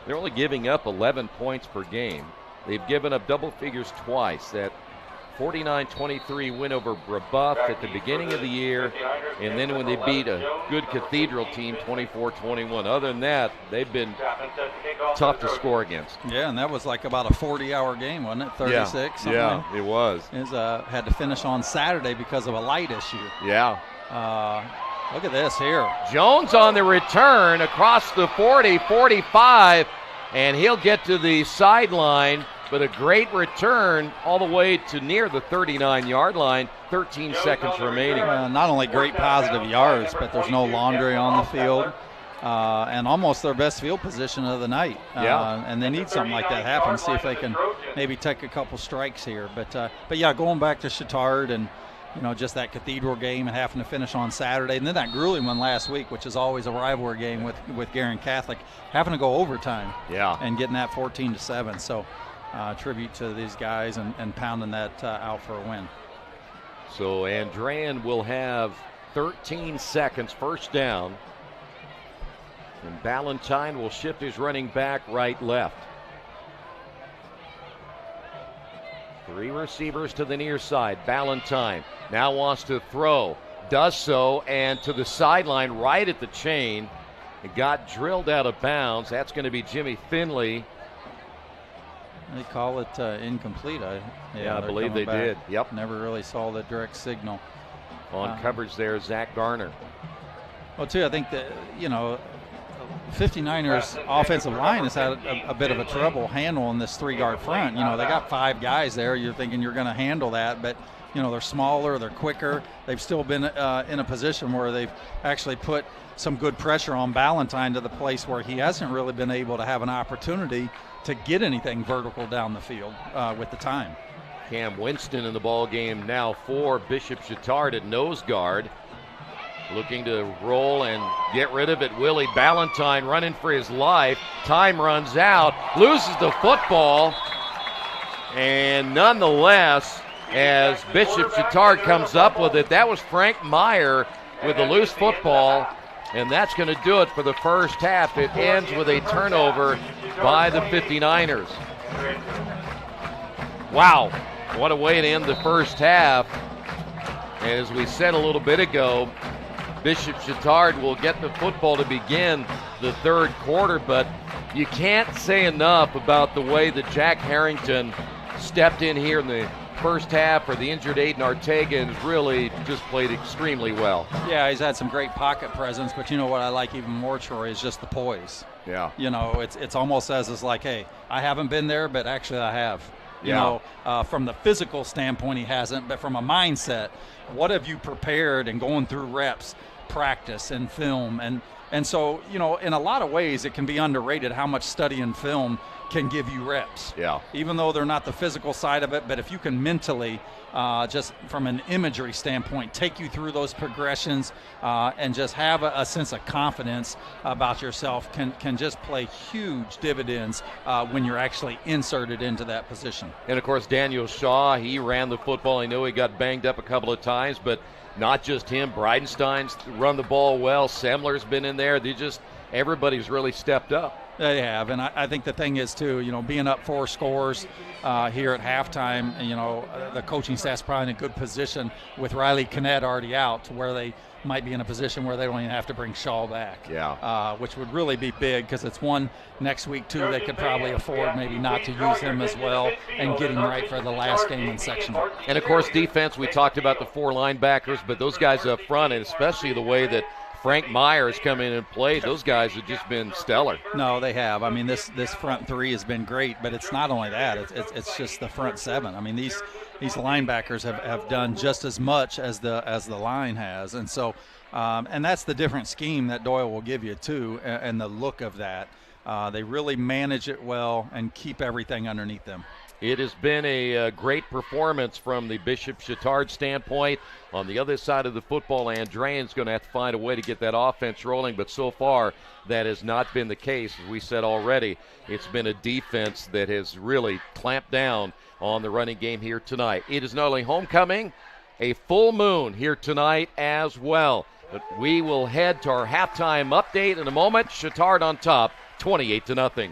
They're only giving up 11 points per game. They've given up double figures twice. That 49-23 win over Brebeuf at the beginning of the year, and then when they beat a good Cathedral team 24-21. Other than that, they've been tough to score against. Yeah, and that was like about a 40-hour game, wasn't it? 36. Yeah, it was. Had to finish on Saturday because of a light issue. Yeah. Look at this here. Jones on the return across the 40-45, and he'll get to the sideline. But a great return all the way to near the 39-yard line, 13 seconds remaining. Not only great positive yards, but there's no laundry on the field. And almost their best field position of the night. And they need something like that happen, see if they can maybe take a couple strikes here. But yeah, going back to Chatard and, you know, just that Cathedral game and having to finish on Saturday, and then that grueling one last week, which is always a rivalry game with Guerin Catholic, having to go overtime. Yeah. And getting that 14-7. So tribute to these guys and pounding that out for a win. So Andrean will have 13 seconds, first down. And Ballantyne will shift his running back right-left. 3 receivers to the near side. Ballantyne now wants to throw. Does so, and to the sideline right at the chain. It got drilled out of bounds. That's going to be Jimmy Finley. They call it incomplete. I believe they did. Yep. Never really saw the direct signal. On coverage there, Zach Garner. Well, too, I think that, you know, 59ers offensive line has had a bit of a trouble handling this 3-yard front. You know, they got 5 guys there. You're thinking you're going to handle that, but, you know, they're smaller, they're quicker. They've still been in a position where they've actually put some good pressure on Ballantyne to the place where he hasn't really been able to have an opportunity to get anything vertical down the field with the time. Cam Winston in the ball game now for Bishop Chatard at nose guard. Looking to roll and get rid of it. Willie Ballantyne running for his life. Time runs out. Loses the football. And nonetheless, as Bishop Chatard comes up with it, that was Frank Meyer with the loose football. And that's going to do it for the first half. It ends with a turnover by the 59ers. Wow, what a way to end the first half. And as we said a little bit ago, Bishop Chatard will get the football to begin the third quarter, but you can't say enough about the way that Jack Harrington stepped in here in the first half for the injured Aiden Ortega and has really just played extremely well. Yeah, he's had some great pocket presence, but you know what I like even more, Troy, is just the poise. Yeah. You know, it's almost as it's like, hey, I haven't been there, but actually I have. You Yeah. know, from the physical standpoint, he hasn't, but from a mindset, what have you prepared and going through reps, practice, and film? And so, you know, in a lot of ways, it can be underrated how much study and film can give you reps. Yeah. Even though they're not the physical side of it, but if you can mentally, just from an imagery standpoint, take you through those progressions and just have a sense of confidence about yourself can just play huge dividends when you're actually inserted into that position. And, of course, Daniel Shaw, he ran the football. I know he got banged up a couple of times, but not just him. Bridenstine's run the ball well. Semler's been in there. Everybody's really stepped up. They have, and I think the thing is, too, you know, being up 4 scores here at halftime, you know, the coaching staff's probably in a good position with Riley Kinnett already out to where they might be in a position where they don't even have to bring Shaw back. Yeah. Which would really be big because it's one next week, too, they could probably afford maybe not to use him as well and get him right for the last game in sectional. And, of course, defense, we talked about the 4 linebackers, but those guys up front, and especially the way that Frank Myers come in and played, those guys have just been stellar. No, they have. I mean, this front 3 has been great, but it's not only that. It's just the front 7. I mean, these linebackers have done just as much as the line has, and so and that's the different scheme that Doyle will give you too, and the look of that. They really manage it well and keep everything underneath them. It has been a great performance from the Bishop Chatard standpoint. On the other side of the football, Andrean's going to have to find a way to get that offense rolling, but so far that has not been the case. As we said already, it's been a defense that has really clamped down on the running game here tonight. It is not only homecoming, a full moon here tonight as well. But we will head to our halftime update in a moment. Chatard on top, 28-0.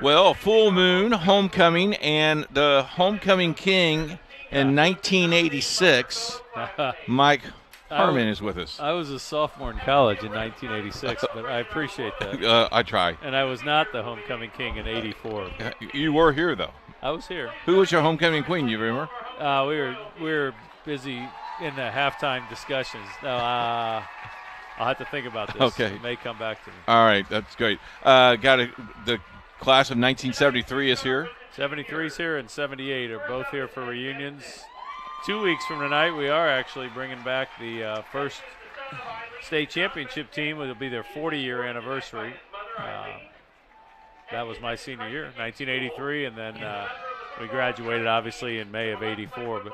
Well, full moon, homecoming, and the homecoming king in 1986, Mike Harmon is with us. I was a sophomore in college in 1986, but I appreciate that. I try. And I was not the homecoming king in '84. You were here, though. I was here. Who was your homecoming queen, you remember? We were busy in the halftime discussions. I'll have to think about this. Okay. It may come back to me. All right, that's great. The class of 1973 is here. 73's here and 78 are both here for reunions. 2 weeks from tonight, we are actually bringing back the first state championship team. It'll be their 40-year anniversary. That was my senior year, 1983, and then we graduated, obviously, in May of '84. But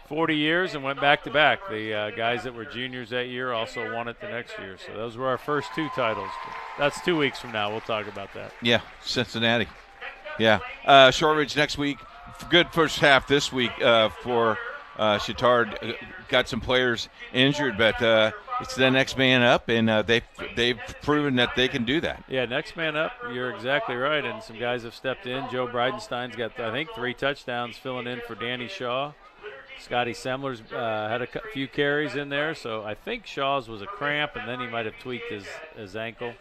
40 years and went back-to-back. The guys that were juniors that year also won it the next year. So those were our first 2 titles. But that's 2 weeks from now. We'll talk about that. Yeah, Cincinnati. Yeah. Shortridge next week. Good first half this week for Chatard. Got some players injured, but it's the next man up, and they've proven that they can do that. Yeah, next man up. You're exactly right, and some guys have stepped in. Joe Bridenstine's got, I think, 3 touchdowns filling in for Danny Shaw. Scotty Semler's had a few carries in there, so I think Shaw's was a cramp, and then he might have tweaked his ankle.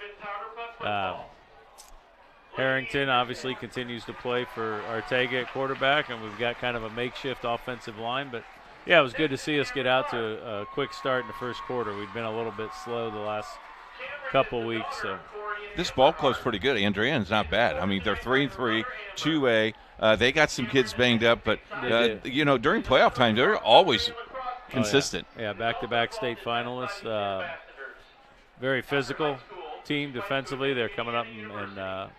Harrington obviously continues to play for Ortega at quarterback, and we've got kind of a makeshift offensive line. But, yeah, it was good to see us get out to a quick start in the first quarter. We've been a little bit slow the last couple weeks. So. This ball club's pretty good. Andrean's not bad. I mean, they're 3-3, 2A. They got some kids banged up, but, during playoff time, they're always consistent. Oh, yeah, back-to-back state finalists. Very physical team defensively. They're coming up and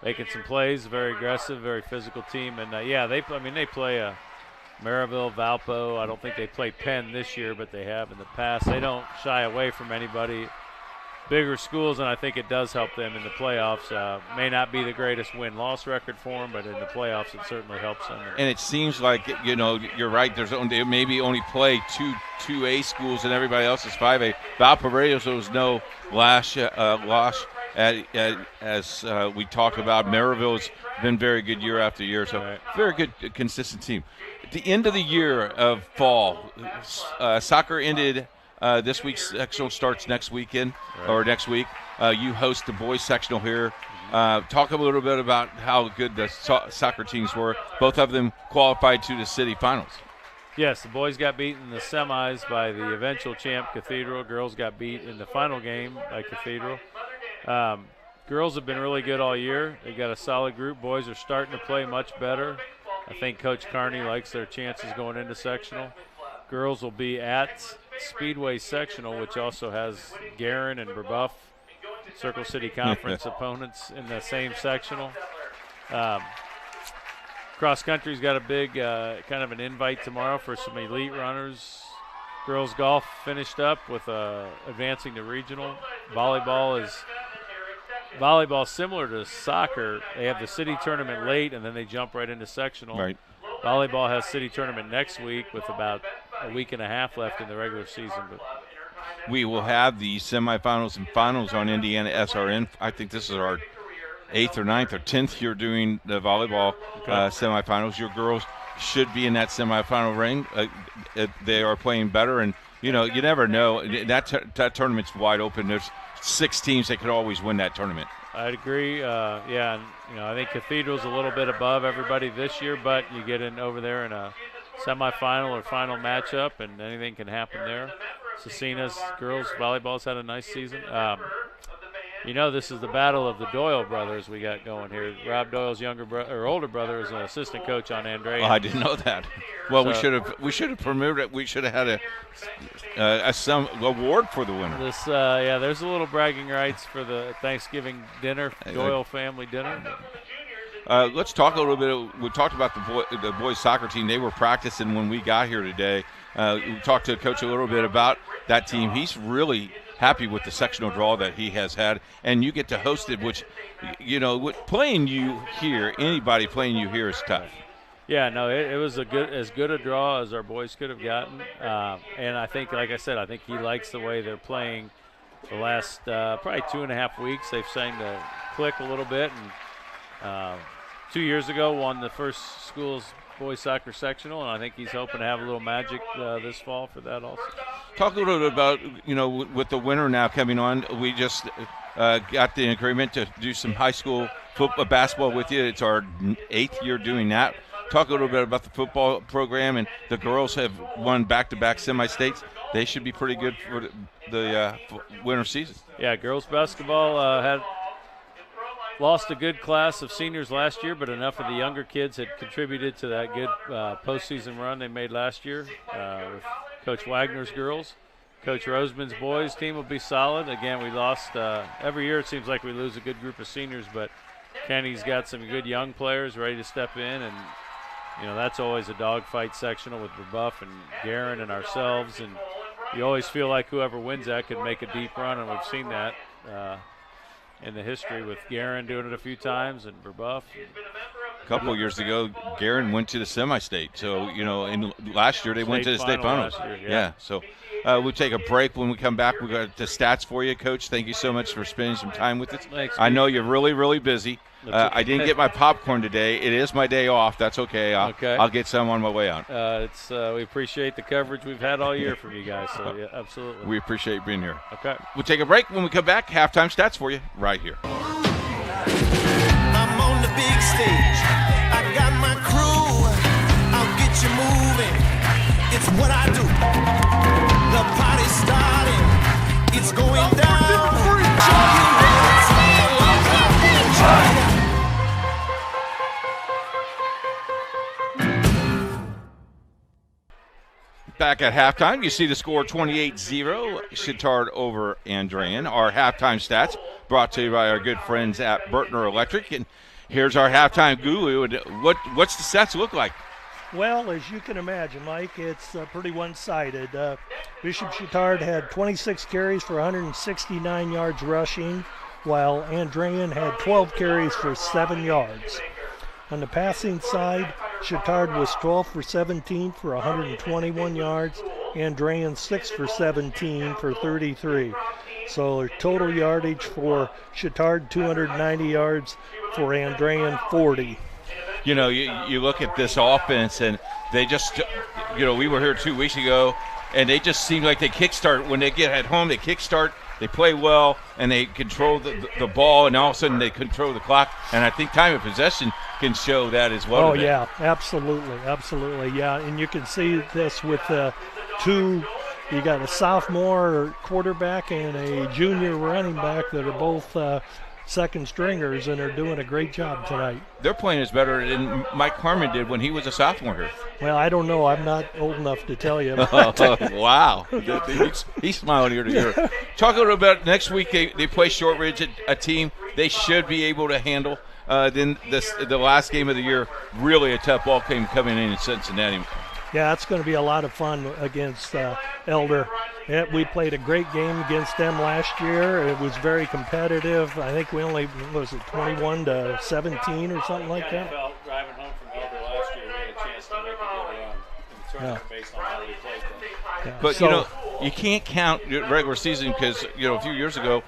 making some plays. Very aggressive, very physical team. And, they play a Maryville, Valpo. I don't think they play Penn this year, but they have in the past. They don't shy away from anybody. Bigger schools, and I think it does help them in the playoffs. May not be the greatest win-loss record for them, but in the playoffs it certainly helps them. And it seems like, you're right, they maybe only play 2A schools and everybody else is 5A. Valparaiso was no loss as we talked about. Maryville's been very good year after year, so very good, consistent team. At the end of the year of fall, soccer ended. This week's sectional starts next weekend or next week. You host the boys sectional here. Talk a little bit about how good the soccer teams were. Both of them qualified to the city finals. Yes, the boys got beat in the semis by the eventual champ Cathedral. Girls got beat in the final game by Cathedral. Girls have been really good all year. They got a solid group. Boys are starting to play much better. I think Coach Carney likes their chances going into sectional. Girls will be at Speedway sectional, which also has Guerin and Brebeuf, Circle City Conference opponents in the same sectional. Cross country's got a big kind of an invite tomorrow for some elite runners. Girls golf finished up with advancing to regional. Volleyball similar to soccer. They have the city tournament late, and then they jump right into sectional. Right. Volleyball has city tournament next week with about a week and a half left in the regular season. But we will have the semifinals and finals on IndianaSRN. I think this is our 8th or 9th or 10th year doing the volleyball semifinals. Your girls should be in that semifinal ring. They are playing better, and you never know. That tournament's wide open. There's 6 teams that could always win that tournament. I'd agree. And I think Cathedral's a little bit above everybody this year, but you get in over there in a semifinal or final matchup, and anything can happen there. Cecina's girls volleyball's had a nice season. This is the battle of the Doyle brothers we got going here. Rob Doyle's older brother is an assistant coach on Andrean. Oh, I didn't know that. Well, we should have premiered it. We should have had some award for the winner. There's a little bragging rights for the Thanksgiving dinner, Doyle family dinner. Let's talk a little bit. We talked about the boys soccer team. They were practicing when we got here today. We talked to Coach a little bit about that team. He's really happy with the sectional draw that he has had, and you get to host it, which, playing you here, anybody playing you here is tough. Yeah, no, it was as good a draw as our boys could have gotten, and I think, like I said, I think he likes the way they're playing. The last probably 2.5 weeks, they've seemed to click a little bit, and 2 years ago won the first school's boys soccer sectional, and I think he's hoping to have a little magic this fall for that also. Talk a little bit about, with the winter now coming on, we just got the agreement to do some high school basketball with you. It's our 8th year doing that. Talk a little bit about the football program, and the girls have won back-to-back semi-states. They should be pretty good for the winter season. Yeah, girls basketball had lost a good class of seniors last year, but enough of the younger kids had contributed to that good postseason run they made last year with Coach Wagner's girls. Coach Roseman's boys team will be solid. Again, we lost every year. It seems like we lose a good group of seniors, but Kenny's got some good young players ready to step in, and that's always a dogfight sectional with Rebuff and Guerin and ourselves, and you always feel like whoever wins that could make a deep run, and we've seen that in the history with Guerin doing it a few times and Rebuff. A couple of years ago, Guerin went to the semi-state. So, in last year they went to the state finals. Yeah. So we'll take a break. When we come back, we've got the stats for you, Coach. Thank you so much for spending some time with us. Thanks, I know you're really, really busy. I didn't get my popcorn today. It is my day off. That's okay. I'll get some on my way out. We appreciate the coverage we've had all year from you guys. So, yeah, absolutely. We appreciate being here. Okay. We'll take a break. When we come back, halftime stats for you right here. I'm on the big stage. I got my crew. I'll get you moving. It's what I do. The party's starting. It's going down. Back at halftime, you see the score 28-0, Chatard over Andrean. Our halftime stats brought to you by our good friends at Bertner Electric. And here's our halftime guru. What's the stats look like? Well, as you can imagine, Mike, it's pretty one-sided. Bishop Chatard had 26 carries for 169 yards rushing, while Andrean had 12 carries for 7 yards. On the passing side, Chatard was 12 for 17 for 121 yards, Andrean 6 for 17 for 33. So total yardage for Chatard 290 yards, for Andrean 40. You look at this offense, and they just, we were here 2 weeks ago, and they just seem like they kickstart. When they get at home, they kickstart. They play well, and they control the ball, and all of a sudden they control the clock. And I think time of possession can show that as well. Oh, yeah, absolutely, yeah. And you can see this with two. You got a sophomore quarterback and a junior running back that are both second stringers, and are doing a great job tonight. They're playing as better than Mike Harmon did when he was a sophomore here. Well, I don't know. I'm not old enough to tell you. Wow. He's smiling ear to ear. Talk a little about next week. They play Shortridge, a team they should be able to handle. Then the last game of the year, really a tough ball game coming in Cincinnati. Yeah, it's going to be a lot of fun against Elder. We played a great game against them last year. It was very competitive. I think we only, 21-17 or something like that? Driving home from Elder last year, we had a chance to make a good run in the tournament based on how we played them. Yeah. But, you can't count regular season because, a few years ago,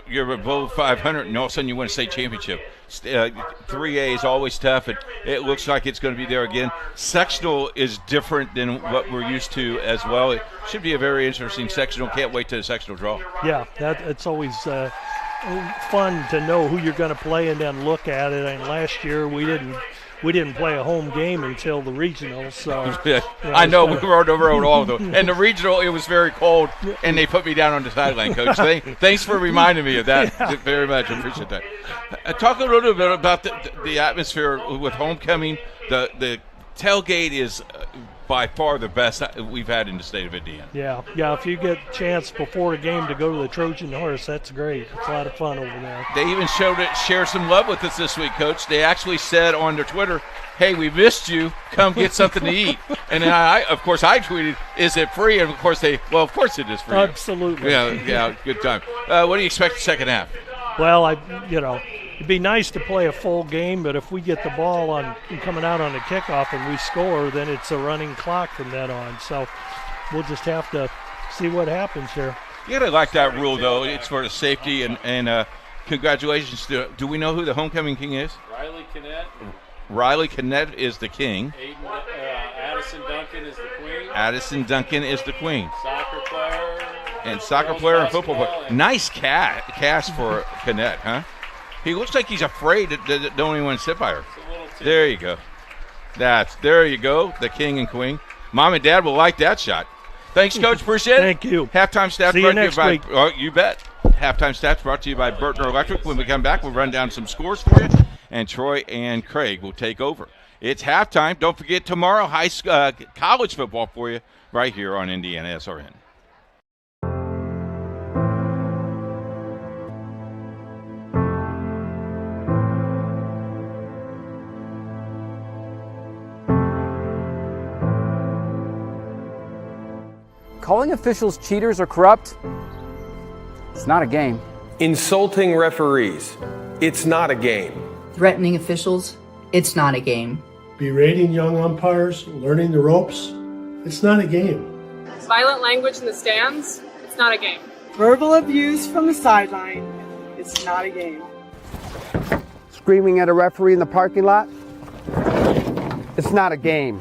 you're above 500 and all of a sudden you win a state championship. 3A is always tough, and it looks like it's going to be there again. Sectional is different than what we're used to as well. It should be a very interesting sectional. Can't wait to the sectional draw. Yeah, it's always fun to know who you're going to play and then look at it. And last year we didn't play a home game until the regional. So I know we rode over all of them. And the regional, it was very cold, and they put me down on the sideline, Coach. Thanks for reminding me of that very much. I appreciate that. Talk a little bit about the atmosphere with homecoming. The tailgate is by far the best we've had in the state of Indiana. Yeah. If you get a chance before a game to go to the Trojan Horse, that's great. It's a lot of fun over there. They even shared some love with us this week, Coach. They actually said on their Twitter, "Hey, we missed you. Come get something to eat." And then I tweeted, "Is it free?" And of course of course it is free. Absolutely. Yeah, good time. What do you expect the second half? Well, it'd be nice to play a full game, but if we get the ball coming out on the kickoff and we score, then it's a running clock from then on. So we'll just have to see what happens here. You gotta like that rule, though. It's for the safety and Congratulations. Do we know who the homecoming king is? Riley Kinnett. Riley Kinnett is the king. Addison Duncan is the queen. Addison Duncan is the queen. Soccer player. And soccer player and football player. Nice cast for Kinnett, huh? He looks like he's afraid that don't even want to sit by her. There you go. There you go, the king and queen. Mom and Dad will like that shot. Thanks, Coach. Appreciate it. Thank you. Halftime stats See you brought to you next by. week. Oh, you bet. Halftime stats brought to you by Burtner Electric. When we come back, we'll run down some scores for you, and Troy and Craig will take over. It's halftime. Don't forget tomorrow, college football for you right here on IndianaSRN. Calling officials cheaters or corrupt, it's not a game. Insulting referees, it's not a game. Threatening officials, it's not a game. Berating young umpires, learning the ropes, it's not a game. Violent language in the stands, it's not a game. Verbal abuse from the sideline, it's not a game. Screaming at a referee in the parking lot, it's not a game.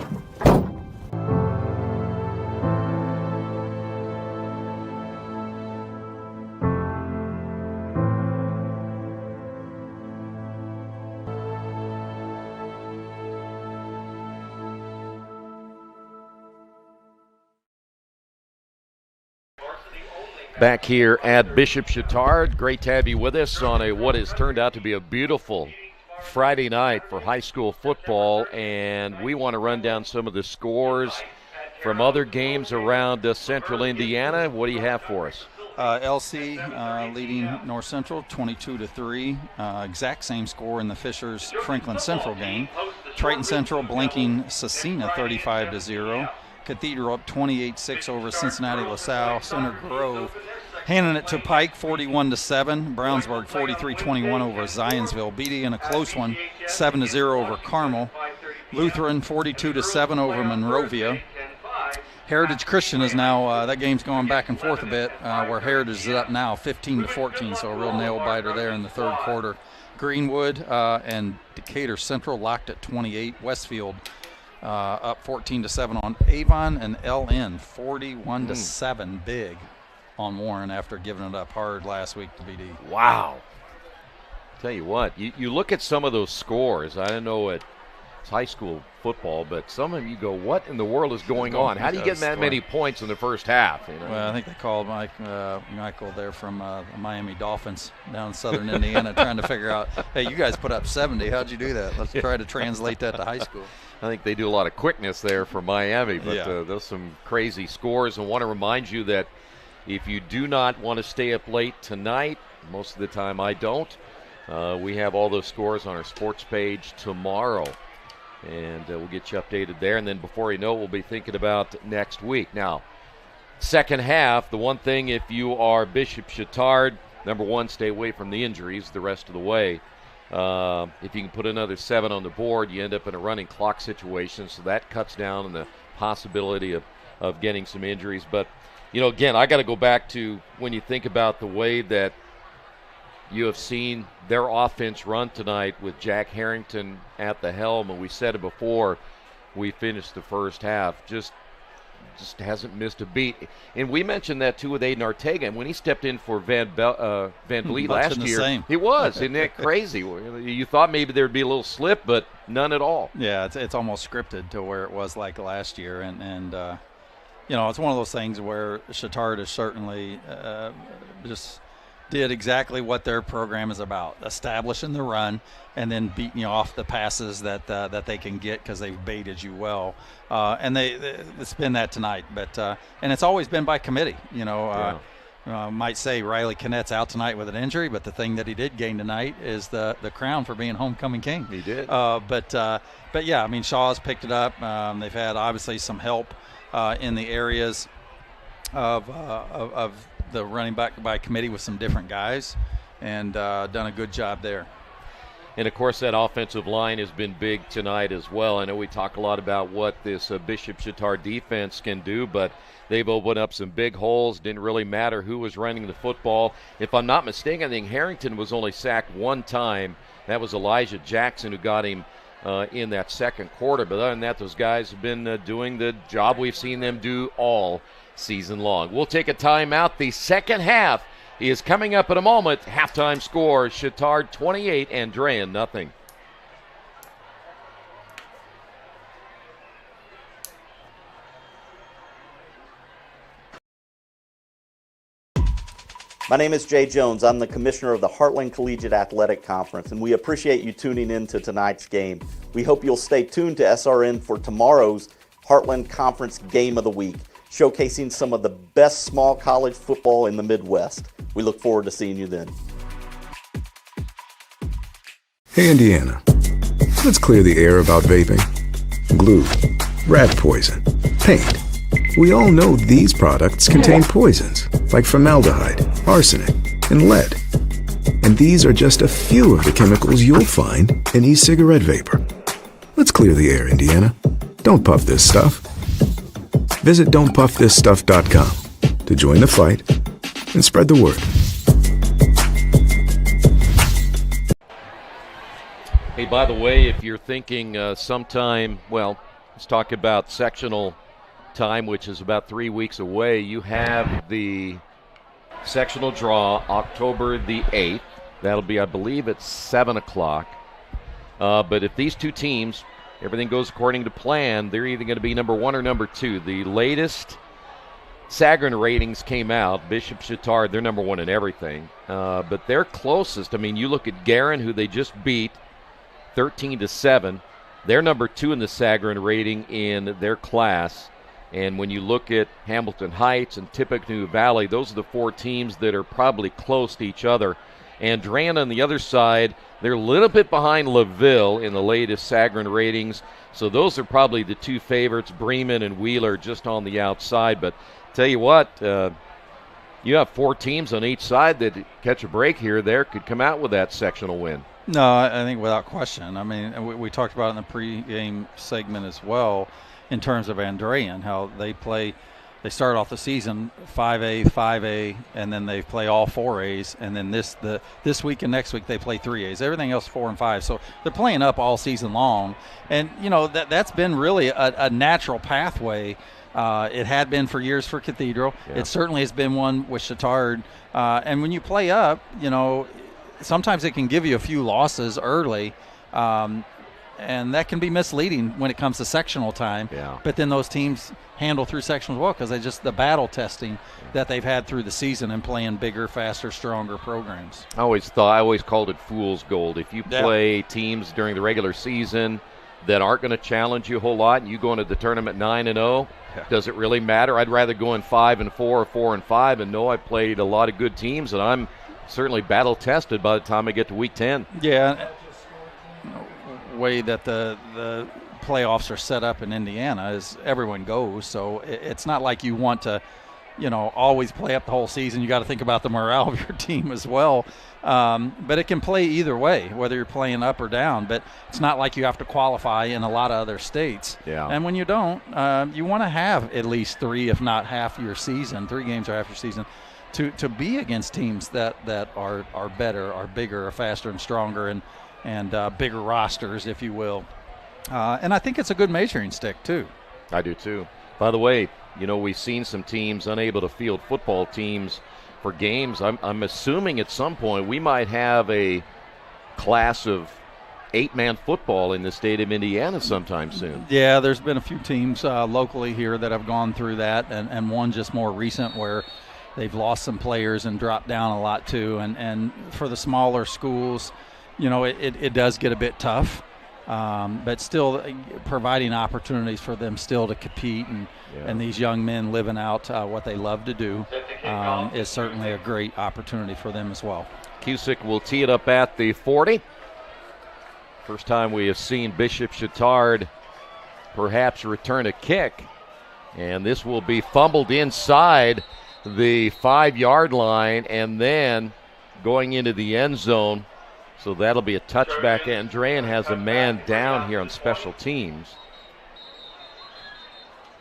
Back here at Bishop Chatard. Great to have you with us on what has turned out to be a beautiful Friday night for high school football, and we want to run down some of the scores from other games around Central Indiana. What do you have for us? LC leading North Central 22-3. Exact same score in the Fishers Franklin Central game. Triton Central blinking Cecina 35-0. Cathedral up 28-6 over Cincinnati LaSalle. Center Grove handing it to Pike 41-7. Brownsburg 43-21 over Zionsville. Beatty in a close one 7-0 over Carmel. Lutheran 42-7 over Monrovia. Heritage Christian is now, that game's going back and forth a bit, where Heritage is up now 15-14, so a real nail biter there in the third quarter. Greenwood and Decatur Central locked at 28. Westfield up 14-7 on Avon, and LN 41-7 big on Warren after giving it up hard last week to BD. Wow. Tell you what, you look at some of those scores. I don't know it's high school football, but some of them you go, what in the world is going on? How do you get that many points in the first half? You know? Well, I think they called Michael there from the Miami Dolphins down in southern Indiana trying to figure out, hey, you guys put up 70. How'd you do that? Let's try to translate that to high school. I think they do a lot of quickness there for Miami, but those some crazy scores. And want to remind you that if you do not want to stay up late tonight, most of the time I don't, we have all those scores on our sports page tomorrow. And we'll get you updated there. And then before you know it, we'll be thinking about next week. Now, second half, the one thing if you are Bishop Chatard, number one, stay away from the injuries the rest of the way. If you can put another 7 on the board, you end up in a running clock situation, so that cuts down on the possibility of getting some injuries. But, you know, again, I got to go back to when you think about the way that you have seen their offense run tonight with Jack Harrington at the helm, and we said it before we finished the first half, just hasn't missed a beat. And we mentioned that too with Aiden Ortega, and when he stepped in for Van Vliet last year, he was. Isn't that crazy? You thought maybe there'd be a little slip, but none at all. Yeah, it's almost scripted to where it was like last year, and you know, it's one of those things where Chatard is certainly just did exactly what their program is about, establishing the run and then beating you off the passes that they can get because they've baited you well. And it's been that tonight. But and it's always been by committee. You know, might say Riley Kinnett's out tonight with an injury, but the thing that he did gain tonight is the crown for being homecoming king. He did. But yeah, I mean, Shaw's picked it up. They've had obviously some help in the areas of the running back by committee with some different guys, and done a good job there. And, of course, that offensive line has been big tonight as well. I know we talk a lot about what this Bishop Chatard defense can do, but they've opened up some big holes. Didn't really matter who was running the football. If I'm not mistaken, I think Harrington was only sacked one time. That was Elijah Jackson who got him in that second quarter. But other than that, those guys have been doing the job we've seen them do all season long. We'll take a timeout. The second half is coming up in a moment. Halftime score, Chatard 28, Andrean nothing. My name is Jay Jones. I'm the commissioner of the Heartland Collegiate Athletic Conference, and we appreciate you tuning in to tonight's game. We hope you'll stay tuned to SRN for tomorrow's Heartland Conference Game of the Week, showcasing some of the best small college football in the Midwest. We look forward to seeing you then. Hey, Indiana. Let's clear the air about vaping. Glue, rat poison, paint. We all know these products contain poisons like formaldehyde, arsenic, and lead. And these are just a few of the chemicals you'll find in e-cigarette vapor. Let's clear the air, Indiana. Don't puff this stuff. Visit don'tpuffthisstuff.com to join the fight and spread the word. Hey, by the way, if you're thinking sometime, well, let's talk about sectional time, which is about 3 weeks away. You have the sectional draw October the 8th. That'll be, I believe, at 7 o'clock. But if these two teams, everything goes according to plan, they're either going to be number 1 or number 2. The latest Sagarin ratings came out. Bishop Chatard, they're number 1 in everything. But they're closest. I mean, you look at Garin, who they just beat 13-7. They're number 2 in the Sagarin rating in their class. And when you look at Hamilton Heights and Tippecanoe Valley, those are the 4 teams that are probably close to each other. Andrean on the other side, they're a little bit behind LaVille in the latest Sagarin ratings. So those are probably the 2 favorites, Bremen and Wheeler, just on the outside. But tell you what, you have 4 teams on each side that catch a break here there, could come out with that sectional win. No, I think without question. I mean, we talked about it in the pregame segment as well, in terms of Andrean, how they start off the season 5A, and then they play all 4As, and then this week and next week they play 3As. Everything else 4 and 5. So they're playing up all season long, and you know that's been really a natural pathway. It had been for years for Cathedral. Yeah. It certainly has been one with Chatard. And when you play up, you know, sometimes it can give you a few losses early. And that can be misleading when it comes to sectional time. Yeah. But then those teams handle through sectionals well because they just the battle testing that they've had through the season and playing bigger, faster, stronger programs. I always called it fool's gold. If you play teams during the regular season that aren't going to challenge you a whole lot, and you go into the tournament 9-0, does it really matter? I'd rather go in 5-4 or 4-5 and know I played a lot of good teams, and I'm certainly battle tested by the time I get to week 10. Yeah. Way that the playoffs are set up in Indiana is everyone goes, so it's not like you want to, you know, always play up the whole season. You got to think about the morale of your team as well. But it can play either way, whether you're playing up or down. But it's not like you have to qualify in a lot of other states. Yeah. And when you don't, you want to have at least 3, if not half your season, 3 games or half your season, to be against teams that are better, are bigger, are faster and stronger, and bigger rosters, if you will. And I think it's a good measuring stick, too. I do, too. By the way, you know, we've seen some teams unable to field football teams for games. I'm assuming at some point we might have a class of 8-man football in the state of Indiana sometime soon. Yeah, there's been a few teams locally here that have gone through that, and one just more recent where they've lost some players and dropped down a lot, too. And for the smaller schools, you know, it does get a bit tough, but still providing opportunities for them still to compete and these young men living out what they love to do is certainly a great opportunity for them as well. Cusick will tee it up at the 40. First time we have seen Bishop Chatard perhaps return a kick, and this will be fumbled inside the 5-yard line and then going into the end zone. So that'll be a touchback. Andrean has a man down here on special teams.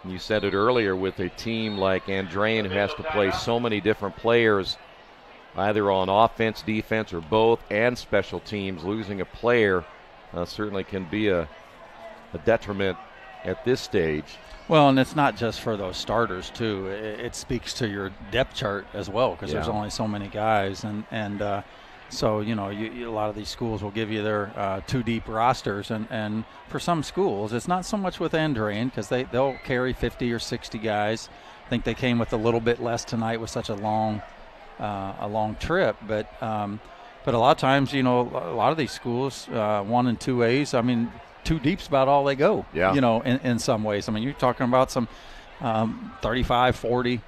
You said it earlier, with a team like Andrean who has to play so many different players, either on offense, defense, or both, and special teams, losing a player certainly can be a detriment at this stage. Well, and it's not just for those starters, too. It speaks to your depth chart as well, because there's only so many guys. And so, you know, a lot of these schools will give you their two-deep rosters. And for some schools, it's not so much with Andrean, because they'll carry 50 or 60 guys. I think they came with a little bit less tonight with such a long trip. But a lot of times, you know, a lot of these schools, 1 and 2As, I mean, two deep's about all they go, you know, in some ways. I mean, you're talking about some 35, 40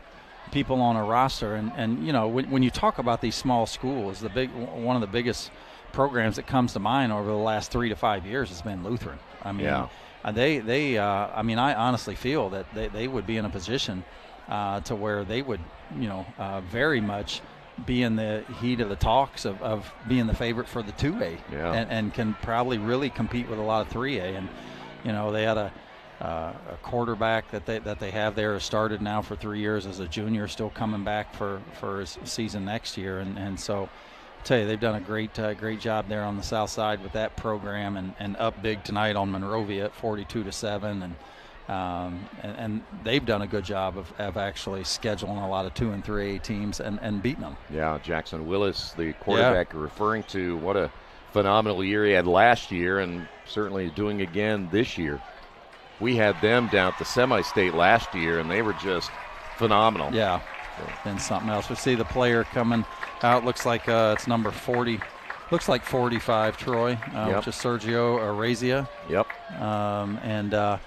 people on a roster. And you know, when you talk about these small schools, one of the biggest programs that comes to mind over the last 3 to 5 years has been Lutheran. I mean, I mean, I honestly feel that they would be in a position to where they would, you know, very much be in the heat of the talks of being the favorite for the 2A, and can probably really compete with a lot of 3A. And you know, they had a quarterback that they have there has started now for 3 years as a junior, still coming back for his season next year. And so I'll tell you, they've done a great job there on the south side with that program, and up big tonight on Monrovia at 42-7. And they've done a good job of actually scheduling a lot of 2 and 3A teams and beating them. Yeah, Jackson Willis, the quarterback you're referring to, what a phenomenal year he had last year, and certainly doing again this year. We had them down at the semi-state last year, and they were just phenomenal. Yeah, been something else. We see the player coming out. Looks like it's number 40. Looks like 45, Troy, which is Sergio Arezia. And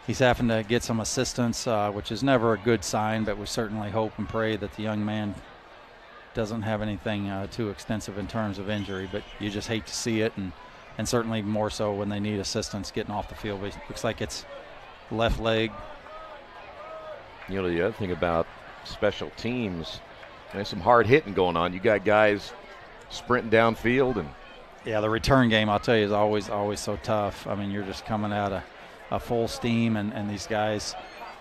he's having to get some assistance, which is never a good sign, but we certainly hope and pray that the young man doesn't have anything too extensive in terms of injury. But you just hate to see it, and certainly more so when they need assistance getting off the field. But it looks like it's left leg. You know, the other thing about special teams, there's some hard hitting going on. You got guys sprinting downfield. And yeah, the return game, I'll tell you, is always so tough. I mean, you're just coming out of full steam, and these guys,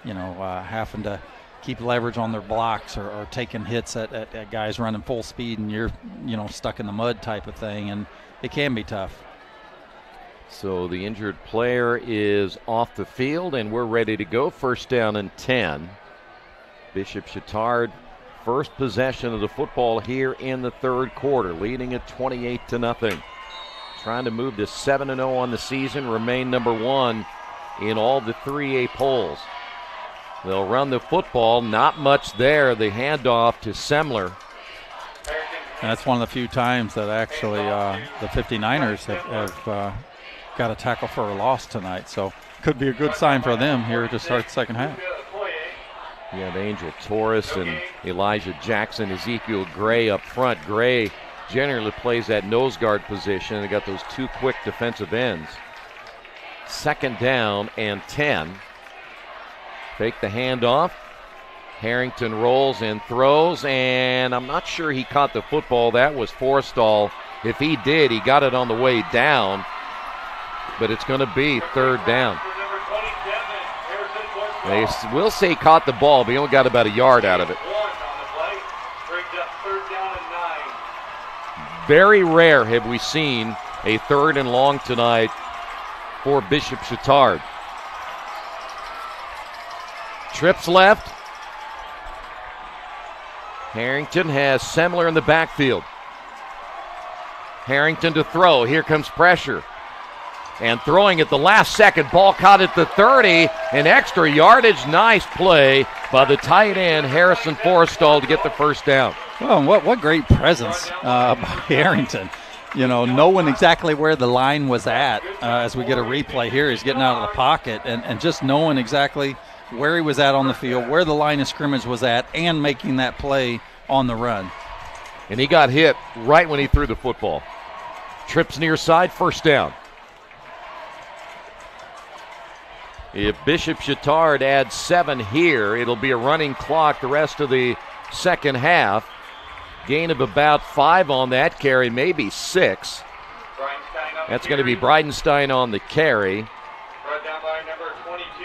you know, having to keep leverage on their blocks or taking hits at guys running full speed, and you're, you know, stuck in the mud type of thing, and it can be tough. So the injured player is off the field, and we're ready to go. First down and 10. Bishop Chatard, first possession of the football here in the third quarter, leading at 28-0. Trying to move to 7-0 on the season, remain number 1 in all the 3A polls. They'll run the football, not much there. The handoff to Semler. And that's one of the few times that actually the 59ers have got a tackle for a loss tonight. So could be a good sign for them here to start the second half. You have Angel Torres and Elijah Jackson, Ezekiel Gray up front. Gray generally plays that nose guard position. They got those 2 quick defensive ends. Second down and 10. Fake the handoff. Harrington rolls and throws, and I'm not sure he caught the football. That was Forstall. If he did, he got it on the way down, but it's going to be third down. They will say he caught the ball, but he only got about a yard out of it. Very rare have we seen a third and long tonight for Bishop Chatard. Trips left. Harrington has Semler in the backfield. Harrington to throw. Here comes pressure. And throwing at the last second. Ball caught at the 30. An extra yardage. Nice play by the tight end, Harrison Forstall, to get the first down. Well, what great presence by Harrington. You know, knowing exactly where the line was at as we get a replay here. He's getting out of the pocket and just knowing exactly where he was at on the field, where the line of scrimmage was at, and making that play on the run. And he got hit right when he threw the football. Trips near side, first down. If Bishop Chatard adds 7 here, it'll be a running clock the rest of the second half. Gain of about 5 on that carry, maybe 6. That's going to be Bridenstine on the carry.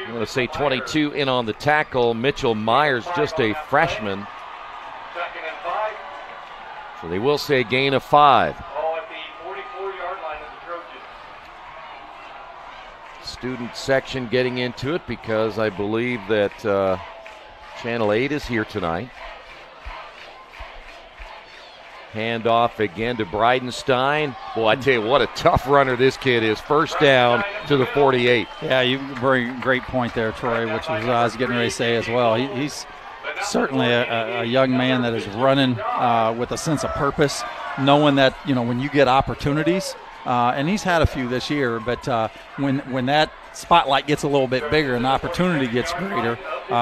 I'm going to say 22 in on the tackle. Mitchell Myers, just a freshman. So they will say a gain of 5. Student section getting into it because I believe that Channel 8 is here tonight. Handoff again to Bridenstine. Boy, I tell you what a tough runner this kid is. First down to the 48. Yeah, you bring a great point there, Troy, which was I was getting ready to say as well. He's certainly a young man that is running with a sense of purpose, knowing that, when you get opportunities, and he's had a few this year, but when that spotlight gets a little bit bigger and the opportunity gets greater,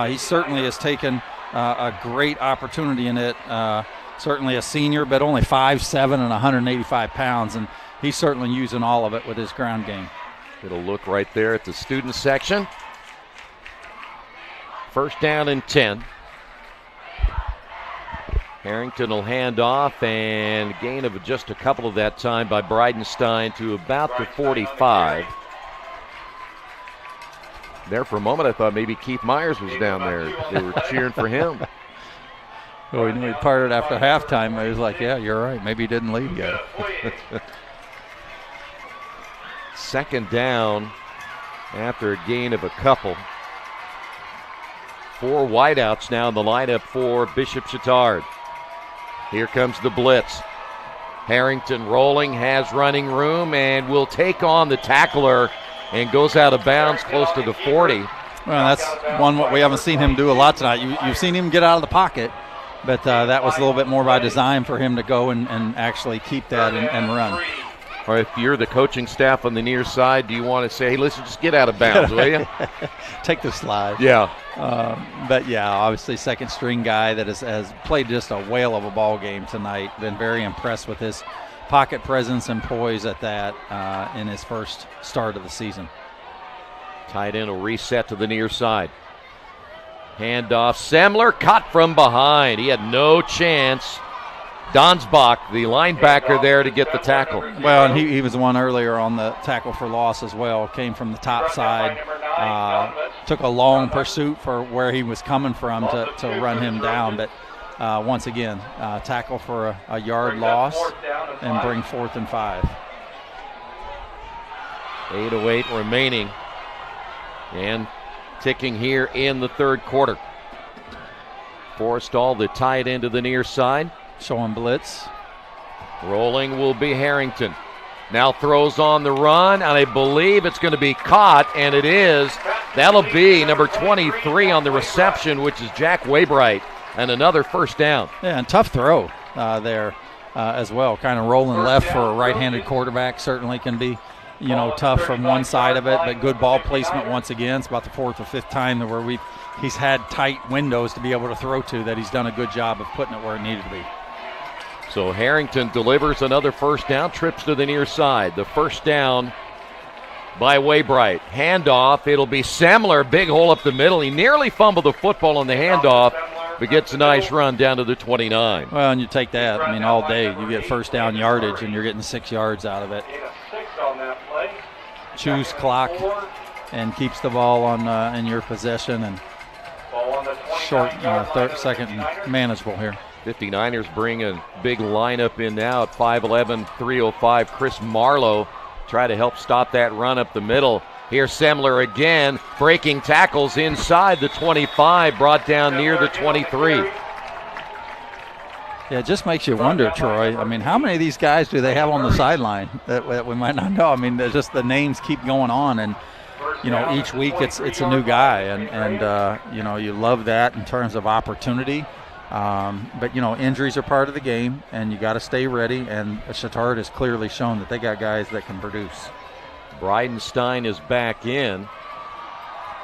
he certainly has taken a great opportunity in it. Certainly a senior, but only 5'7" and 185 pounds, and he's certainly using all of it with his ground game. Get a look right there at the student section. First down and 10. Harrington will hand off, and gain of just a couple of that time by Bridenstine to about the 45. There for a moment, I thought maybe Keith Myers was down there. They were cheering for him. Well, we knew he parted after halftime. I was like, yeah, you're right. Maybe he didn't leave yet. Second down after a gain of a couple. 4 wideouts now in the lineup for Bishop Chatard. Here comes the blitz. Harrington rolling, has running room, and will take on the tackler and goes out of bounds close to the 40. Well, that's one what we haven't seen him do a lot tonight. You've seen him get out of the pocket, but that was a little bit more by design for him to go and actually keep that and run. Or if you're the coaching staff on the near side, do you want to say, hey, listen, just get out of bounds, will you? Take the slide. Yeah. But, yeah, obviously second-string guy that has played just a whale of a ball game tonight. Been very impressed with his pocket presence and poise at that in his first start of the season. Tight end will reset to the near side. Handoff. Semler caught from behind. He had no chance. Donsbach, the linebacker there to get the tackle. Well, and he was the one earlier on the tackle for loss as well. Came from the top side. Took a long pursuit for where he was coming from to run him down. But once again, tackle for a yard loss and bring 4th and 5. 8:08 remaining. And ticking here in the third quarter. Forrestall, the tight end to the near side. Showing blitz. Rolling will be Harrington. Now throws on the run, and I believe it's going to be caught, and it is. That'll be number 23 on the reception, which is Jack Waybright, and another first down. Yeah, and tough throw there as well. Kind of rolling left for a right-handed quarterback certainly can be, tough from one side of it, but good ball placement once again. It's about the 4th or 5th time where he's had tight windows to be able to throw to that he's done a good job of putting it where it needed to be. So Harrington delivers another first down, trips to the near side. The first down by Waybright. Handoff, it'll be Semler, big hole up the middle. He nearly fumbled the football on the handoff, but gets a nice run down to the 29. Well, and you take that, all day. You get first down yardage, and you're getting 6 yards out of it. Chews clock and keeps the ball on in your possession, and short second and manageable here. 59ers bring a big lineup in now at 5'11", 305. Chris Marlowe try to help stop that run up the middle. Here's Semler again, breaking tackles inside the 25, brought down near the 23. Yeah, it just makes you wonder, Troy. How many of these guys do they have on the sideline that we might not know? Just the names keep going on, and each week it's a new guy, and you love that in terms of opportunity. But injuries are part of the game, and you got to stay ready. And Chatard has clearly shown that they got guys that can produce. Bridenstine is back in.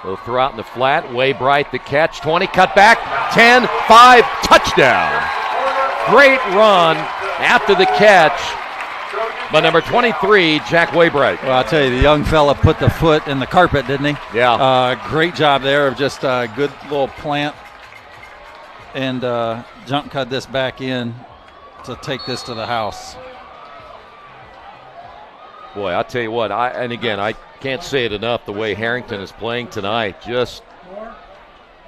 They'll throw out in the flat. Waybright the catch. 20 cut back. 10, 5, touchdown. Great run after the catch by number 23, Jack Waybright. Well, I'll tell you, the young fella put the foot in the carpet, didn't he? Yeah. Great job there of just a good little plant. And jump cut this back in to take this to the house. Boy, I'll tell you what, I can't say it enough, the way Harrington is playing tonight, just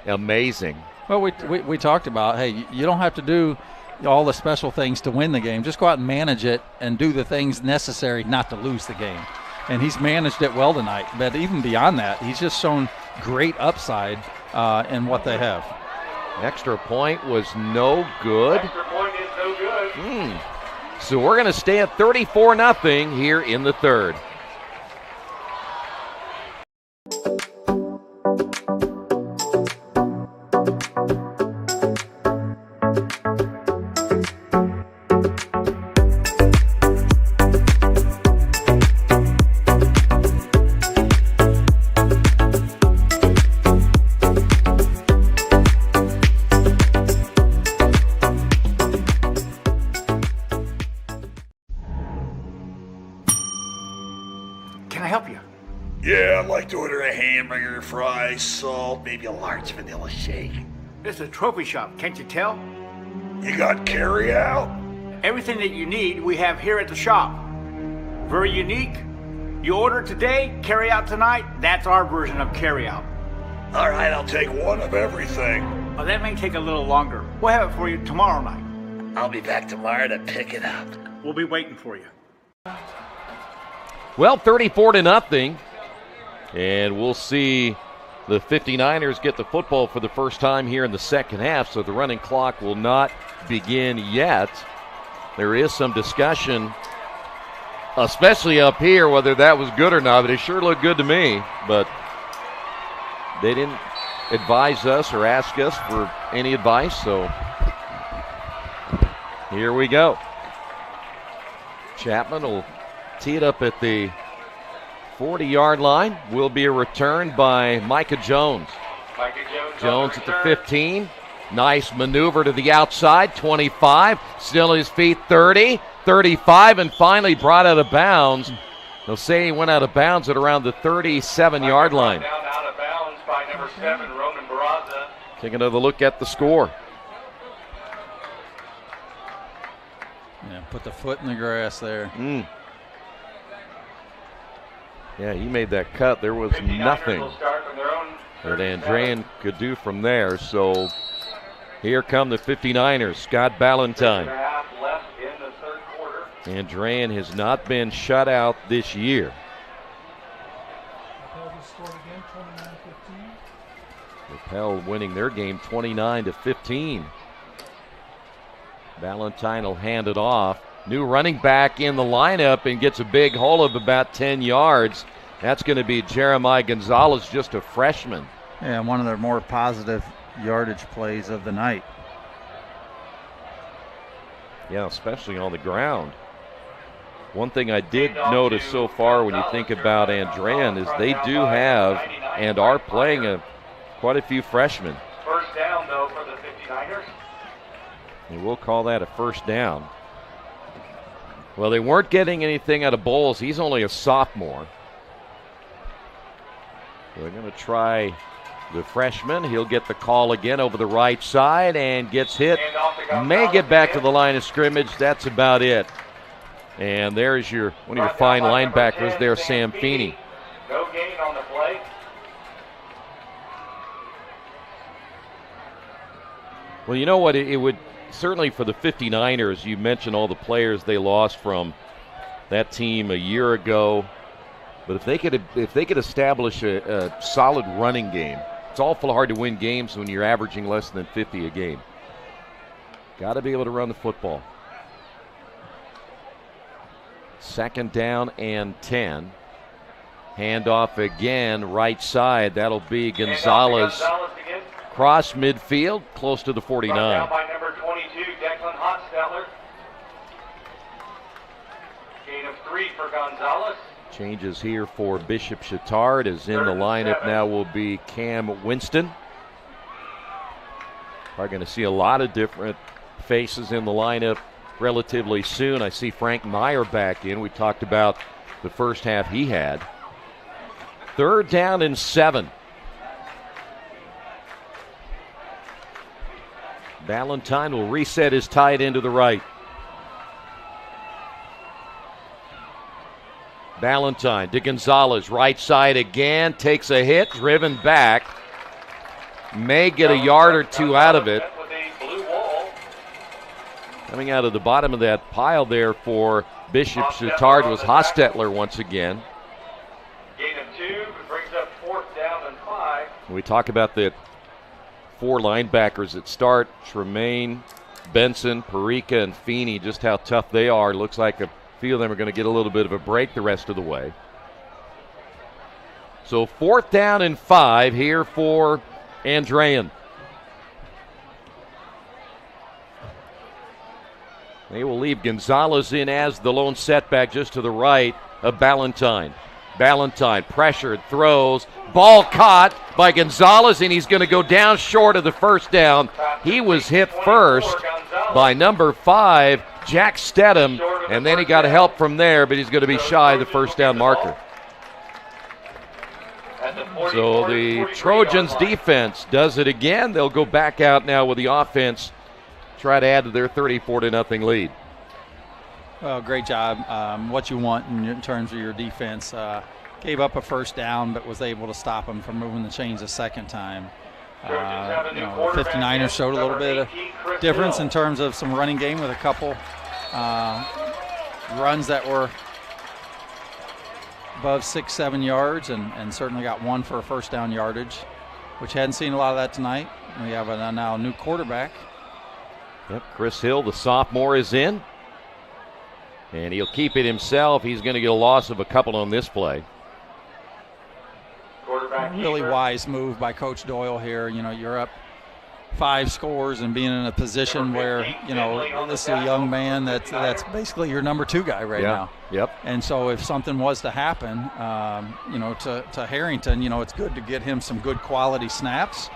amazing. Well, we talked about, hey, you don't have to do all the special things to win the game. Just go out and manage it and do the things necessary not to lose the game. And he's managed it well tonight. But even beyond that, he's just shown great upside in what they have. Extra point was no good. Extra point is no good. So we're going to stay at 34-0 here in the third. To order a hamburger, fries, salt, maybe a large vanilla shake. This is a trophy shop, can't you tell? You got carry out? Everything that you need, we have here at the shop. Very unique. You order today, carry out tonight. That's our version of carry out. All right, I'll take one of everything. Well, that may take a little longer. We'll have it for you tomorrow night. I'll be back tomorrow to pick it up. We'll be waiting for you. Well, 34-0. And we'll see the 59ers get the football for the first time here in the second half, so the running clock will not begin yet. There is some discussion, especially up here, whether that was good or not, but it sure looked good to me. But they didn't advise us or ask us for any advice, so here we go. Chapman will tee it up at the 40-yard line. Will be a return by Micah Jones. Jones at the 15. Nice maneuver to the outside. 25. Still on his feet. 30. 35. And finally brought out of bounds. They'll say he went out of bounds at around the 37-yard line. Out of bounds by number 7, Roman Barraza. Take another look at the score. Yeah, put the foot in the grass there. Yeah, he made that cut. There was nothing that Andrean could do from there. So here come the 59ers. Scott Ballantyne. Andrean has not been shut out this year. Rappel winning their game 29-15. Ballantyne will hand it off. New running back in the lineup and gets a big hole of about 10 yards. That's going to be Jeremiah Gonzalez, just a freshman. Yeah, one of their more positive yardage plays of the night. Yeah, especially on the ground. One thing I did notice so far when you think about Andrean is they do have and are playing quite a few freshmen. First down, though, for the 59ers. And we'll call that a first down. Well, they weren't getting anything out of Bowles. He's only a sophomore. So they're going to try the freshman. He'll get the call again over the right side and gets hit. May get back to the line of scrimmage. That's about it. And there's one of your fine linebackers there, Sam Feeney. No gain on the play. Well, you know what? It would certainly for the 59ers, you mentioned all the players they lost from that team a year ago. But if they could establish a solid running game, it's awful hard to win games when you're averaging less than 50 a game. Got to be able to run the football. Second down and 10. Handoff again, right side. That'll be Gonzalez. Cross midfield, close to the 49. Down by number 22, Declan Hotsteller. Gain of 3 for Gonzalez. Changes here for Bishop Chatard, as in the lineup now will be Cam Winston. We're going to see a lot of different faces in the lineup relatively soon. I see Frank Meyer back in. We talked about the first half he had. Third down and 7. Ballantyne will reset his tight end to the right. Ballantyne to Gonzalez, right side again, takes a hit, driven back. May get a yard or two out of it. Coming out of the bottom of that pile there for Bishop Chatard was Hostetler once again. Gain of 2, brings up 4th down and 5. We talk about the 4 linebackers that start, Tremaine, Benson, Parika, and Feeney, just how tough they are. Looks like a few of them are going to get a little bit of a break the rest of the way. So 4th down and 5 here for Andrean. They will leave Gonzalez in as the lone setback just to the right of Ballantyne. Ballantyne pressured, throws, ball caught by Gonzalez, and he's going to go down short of the first down. He was hit first by number 5, Jack Stedham, and then he got help from there, but he's going to be shy of the first down marker. So the Trojans defense does it again. They'll go back out now with the offense, try to add to their 34-0 lead. Well, great job. What you want in terms of your defense. Gave up a first down, but was able to stop them from moving the chains a second time. The 59ers showed a little bit of difference in terms of some running game with a couple runs that were above 6-7 yards, and certainly got one for a first down yardage, which hadn't seen a lot of that tonight. We have now a new quarterback. Yep, Chris Hill, the sophomore, is in. And he'll keep it himself. He's going to get a loss of a couple on this play. Really wise move by Coach Doyle here. You know, you're up 5 scores and being in a position where, you know, this is a young man that's basically your number 2 guy right now. Yep. And so if something was to happen, you know, to Harrington, you know, it's good to get him some good quality snaps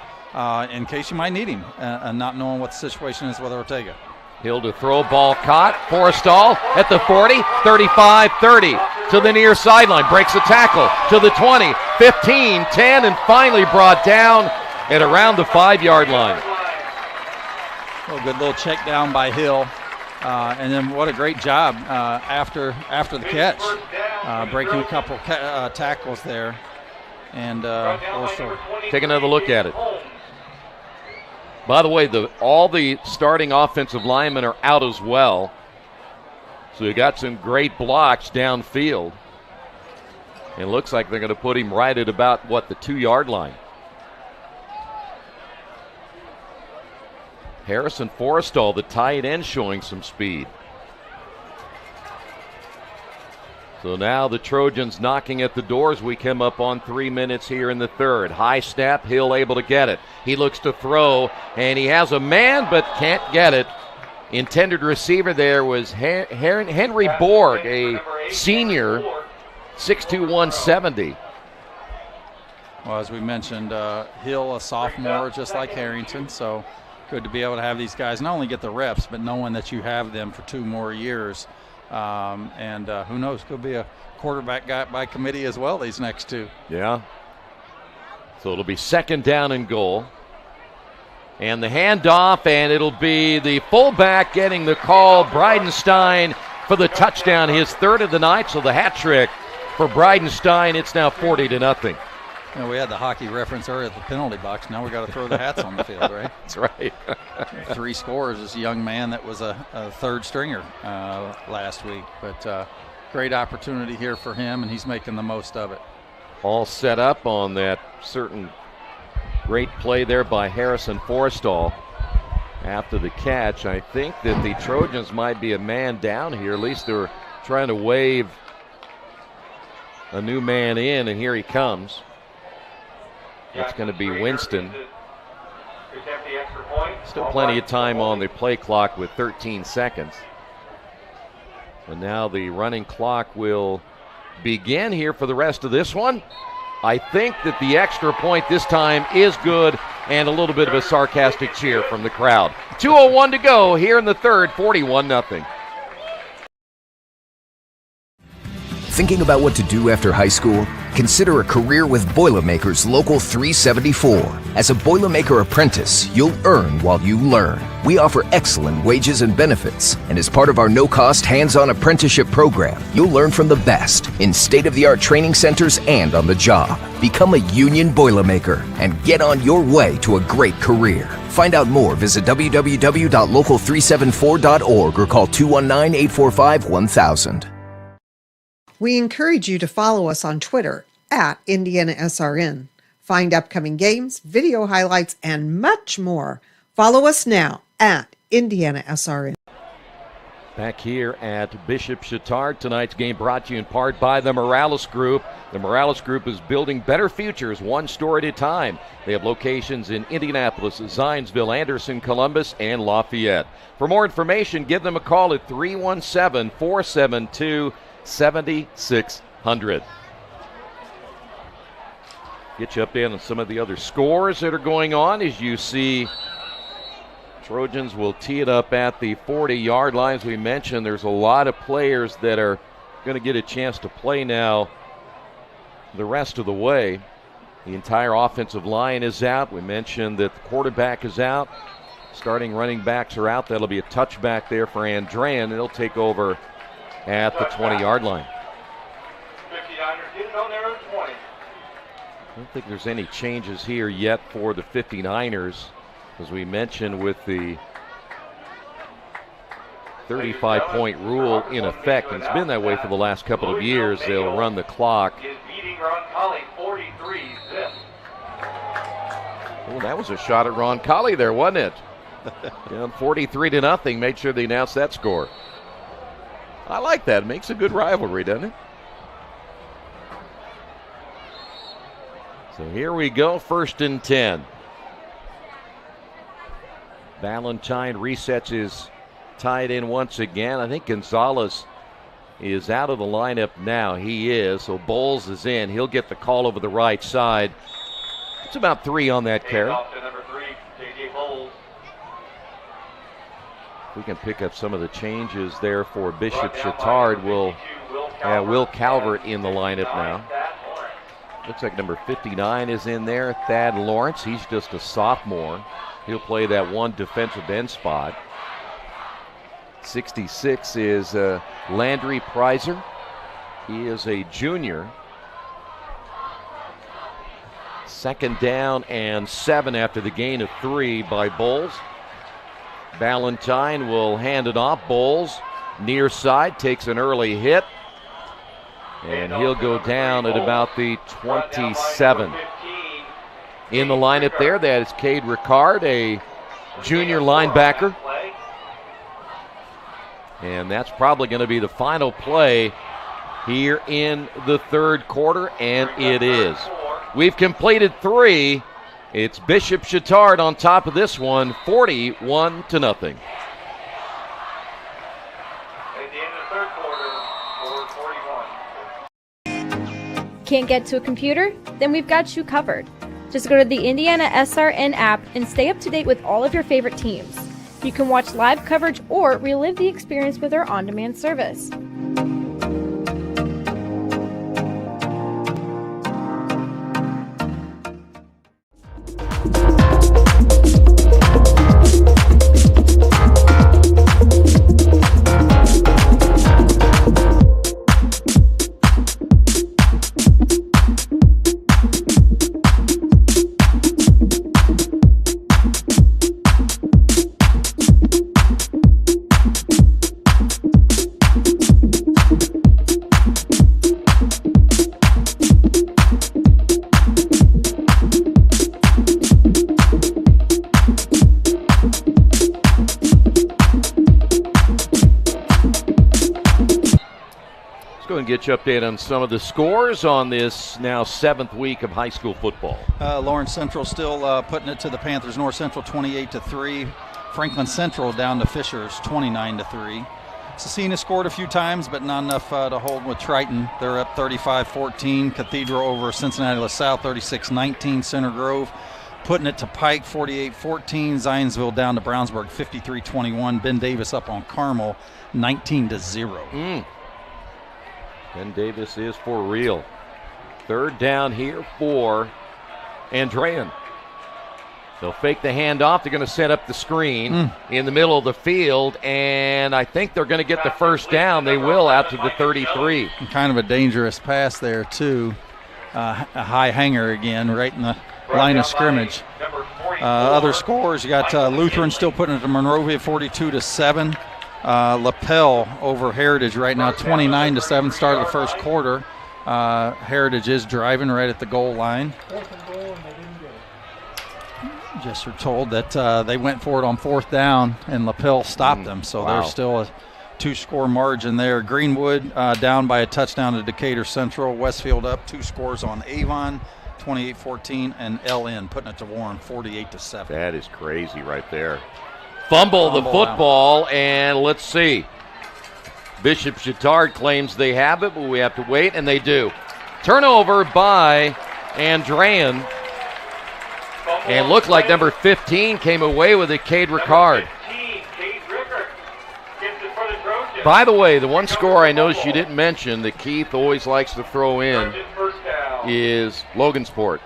in case you might need him, and not knowing what the situation is with Ortega. Hill to throw, ball caught. Forrestall at the 40, 35, 30 to the near sideline. Breaks a tackle to the 20, 15, 10, and finally brought down at around the 5-yard line. A good little check down by Hill. And then what a great job after the catch. Breaking a couple tackles there. And also take another look at it. By the way, all the starting offensive linemen are out as well. So you got some great blocks downfield. And it looks like they're going to put him right at about, the 2-yard line. Harrison Forrestall, the tight end, showing some speed. So now the Trojans knocking at the doors. We come up on 3 minutes here in the third. High snap, Hill able to get it. He looks to throw, and he has a man but can't get it. Intended receiver there was Henry Borg, a senior, 6'2", 170. Well, as we mentioned, Hill, a sophomore, just like Harrington, so good to be able to have these guys not only get the reps, but knowing that you have them for 2 more years. And who knows, could be a quarterback guy by committee as well these next 2. Yeah. So it'll be 2nd down and goal. And the handoff, and it'll be the fullback getting the call, Bridenstine, for the touchdown, his 3rd of the night. So the hat trick for Bridenstine. It's now 40-0. You know, we had the hockey reference earlier at the penalty box. Now we got to throw the hats on the field, right? That's right. 3 scores. This young man that was a 3rd stringer last week. But great opportunity here for him, and he's making the most of it. All set up on that certain great play there by Harrison Forrestall. After the catch, I think that the Trojans might be a man down here. At least they're trying to wave a new man in, and here he comes. It's going to be Winston. Still plenty of time on the play clock with 13 seconds. And now the running clock will begin here for the rest of this one. I think that the extra point this time is good, and a little bit of a sarcastic cheer from the crowd. 2:01 to go here in the third, 41-0. Thinking about what to do after high school? Consider a career with Boilermakers Local 374. As a Boilermaker apprentice, you'll earn while you learn. We offer excellent wages and benefits, and as part of our no-cost hands-on apprenticeship program, you'll learn from the best in state-of-the-art training centers and on the job. Become a union Boilermaker and get on your way to a great career. Find out more, visit www.local374.org or call 219-845-1000. We encourage you to follow us on Twitter at IndianaSRN. Find upcoming games, video highlights, and much more. Follow us now at IndianaSRN. Back here at Bishop Chatard, tonight's game brought to you in part by the Morales Group. The Morales Group is building better futures one store at a time. They have locations in Indianapolis, Zionsville, Anderson, Columbus, and Lafayette. For more information, give them a call at 317-472-7600. Get you updated on some of the other scores that are going on as you see Trojans will tee it up at the 40-yard line. As we mentioned, there's a lot of players that are going to get a chance to play now the rest of the way. The entire offensive line is out. We mentioned that the quarterback is out. Starting running backs are out. That'll be a touchback there for Andrean. He'll take over at the 20-yard line. I don't think there's any changes here yet for the 59ers. As we mentioned, with the 35-point rule in effect, and it's been that way for the last couple of years, they'll run the clock. Oh, that was a shot at Ron Colley there, wasn't it? 43-0, made sure they announced that score. I like that. It makes a good rivalry, doesn't it? So here we go, 1st and 10. Valentine resets his tight end once again. I think Gonzalez is out of the lineup now. He is. So Bowles is in. He'll get the call over the right side. It's about 3 on that carry. We can pick up some of the changes there for Bishop Chatard. Will Calvert in the lineup now. Looks like number 59 is in there. Thad Lawrence. He's just a sophomore. He'll play that one defensive end spot. 66 is Landry Prizer. He is a junior. 2nd down and 7 after the gain of 3 by Bowles. Valentine will hand it off. Bowles near side takes an early hit. And he'll go down at about the 27. In the lineup there, that is Cade Ricard, a junior linebacker. And that's probably going to be the final play here in the 3rd quarter, and it is. We've completed 3. It's Bishop Chatard on top of this one, 41-0. Can't get to a computer? Then we've got you covered. Just go to the IndianaSRN app and stay up to date with all of your favorite teams. You can watch live coverage or relive the experience with our on-demand service. Get you updated on some of the scores on this now 7th week of high school football. Lawrence Central still putting it to the Panthers. North Central 28-3. Franklin Central down to Fishers 29-3. Cecina scored a few times, but not enough to hold with Triton. They're up 35-14. Cathedral over Cincinnati LaSalle 36-19. Center Grove putting it to Pike 48-14. Zionsville down to Brownsburg 53-21. Ben Davis up on Carmel 19-0. Ben Davis is for real. Third down here for Andrean. They'll fake the handoff. They're going to set up the screen in the middle of the field, and I think they're going to get the first down. They will out to the 33. Kind of a dangerous pass there, too. A high hanger again, right in the line of scrimmage. Other scores, you got Lutheran still putting it to Monrovia 42-7. Lapel over Heritage right now 29-7, start of the first quarter. Heritage is driving right at the goal line. Just are told that they went for it on fourth down and Lapel stopped them, so there's still a 2-score margin there. Greenwood down by a touchdown to Decatur Central. Westfield up 2 scores on Avon, 28-14, and LN putting it to Warren 48-7. That is crazy right there. Fumble the football, and let's see. Bishop Chatard claims they have it, but we have to wait, and they do. Turnover by Andrean. And looked like number 15 came away with it, Cade Ricard. By the way, the one score I noticed you didn't mention that Keith always likes to throw in is Logansport.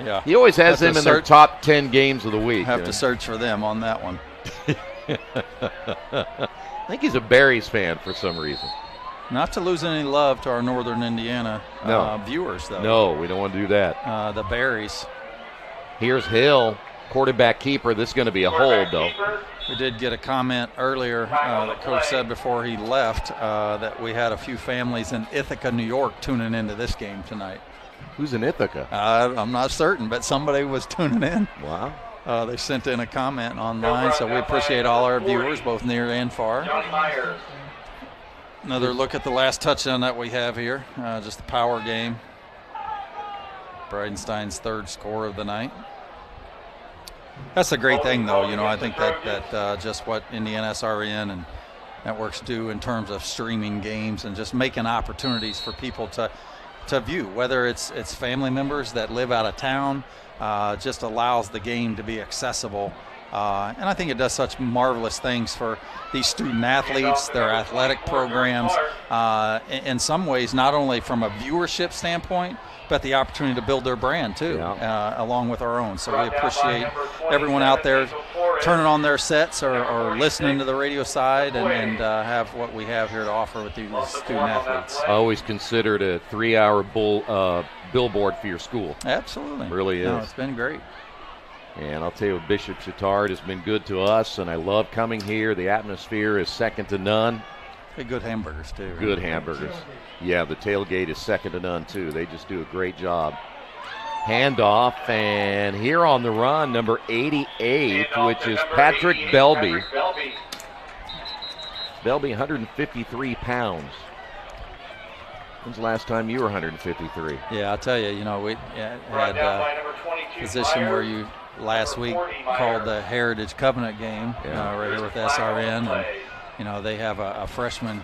Yeah, he always has them in their top 10 games of the week. Have to search for them on that one. I think he's a Berries fan for some reason. Not to lose any love to our Northern Indiana viewers, though. No, we don't want to do that. The Berries. Here's Hill, quarterback keeper. This is going to be a hold, though. We did get a comment earlier that Coach said before he left that we had a few families in Ithaca, New York, tuning into this game tonight. Who's in Ithaca? I'm not certain, but somebody was tuning in. Wow. They sent in a comment online, so we appreciate all our viewers, both near and far. Another look at the last touchdown that we have here, just the power game. Bridenstine's 3rd score of the night. That's a great thing, though. I think that just what IndianaSRN and networks do in terms of streaming games and just making opportunities for people to view, whether it's family members that live out of town, just allows the game to be accessible. And I think it does such marvelous things for these student athletes, their athletic programs, in some ways, not only from a viewership standpoint, but the opportunity to build their brand too, along with our own. So we appreciate everyone out there turning on their sets or listening to the radio side and have what we have here to offer with these student athletes. I always consider it a 3-hour billboard for your school. Absolutely. It really is. No, it's been great. And I'll tell you, Bishop Chatard has been good to us, and I love coming here. The atmosphere is second to none. Hey, good hamburgers, too. Good hamburgers. Yeah, the tailgate is second to none, too. They just do a great job. Handoff, and here on the run, number 88, which is Patrick Belby. Belby, 153 pounds. When's the last time you were 153? Yeah, I'll tell you, we had a position where you last week called the Heritage Covenant game right here with SRN, and they have a freshman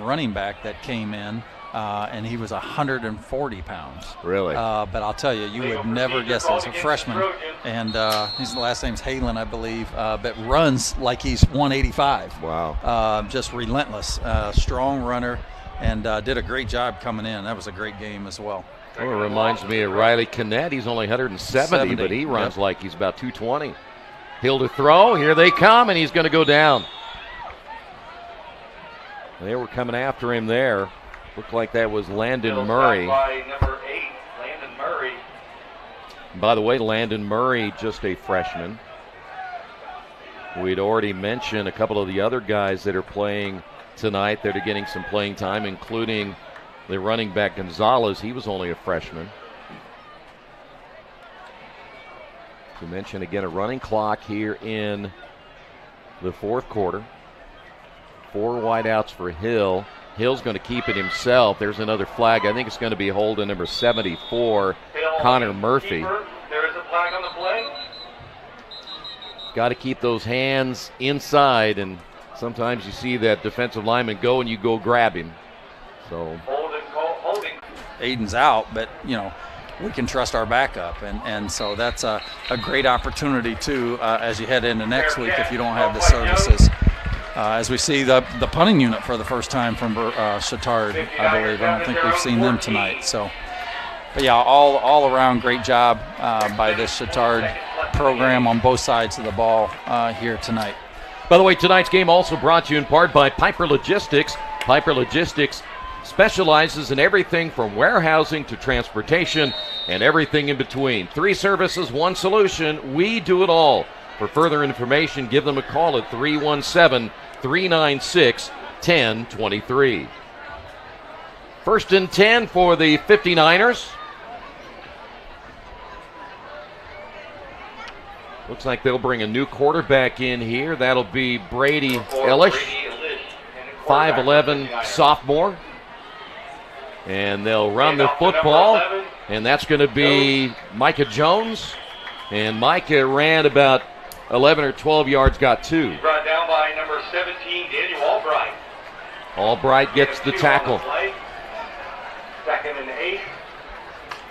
running back that came in, and he was 140 pounds. Really? But I'll tell you, you would never guess it was a freshman, and his last name's Halen, I believe, but runs like he's 185. Wow. Just relentless, strong runner, and did a great job coming in. That was a great game as well. Well, it reminds me of Riley Kinnett. He's only 170, but he runs like he's about 220. Hill to throw. Here they come, and he's going to go down. They were coming after him there. Looked like that was Landon Murray. By number 8, Landon Murray. By the way, Landon Murray, just a freshman. We'd already mentioned a couple of the other guys that are playing tonight that are getting some playing time, including the running back Gonzalez. He was only a freshman. To mention again, a running clock here in the 4th quarter. 4 wideouts for Hill. Hill's going to keep it himself. There's another flag. I think it's going to be holding number 74, Connor Murphy. There is a flag on the play. Got to keep those hands inside, and sometimes you see that defensive lineman go and you go grab him. So holding. Aiden's out, but we can trust our backup, and so that's a great opportunity too as you head into next week if you don't have the services. as we see the punting unit for the first time from Chatard, I believe. I don't think we've seen them tonight. So, but yeah, all around great job by this Chatard program on both sides of the ball here tonight. By the way, tonight's game also brought to you in part by Piper Logistics. Piper Logistics specializes in everything from warehousing to transportation and everything in between. 3 services, 1 solution. We do it all. For further information, give them a call at 317-396-1023. 1st and 10 for the 59ers. Looks like they'll bring a new quarterback in here. That'll be Brady Ellish, 5'11" sophomore. And they'll run the football, and that's going to be Micah Jones. And Micah ran about 11 or 12 yards, got 2. Brought down by number 17, Daniel Albright. Albright gets the tackle. 2nd and 8.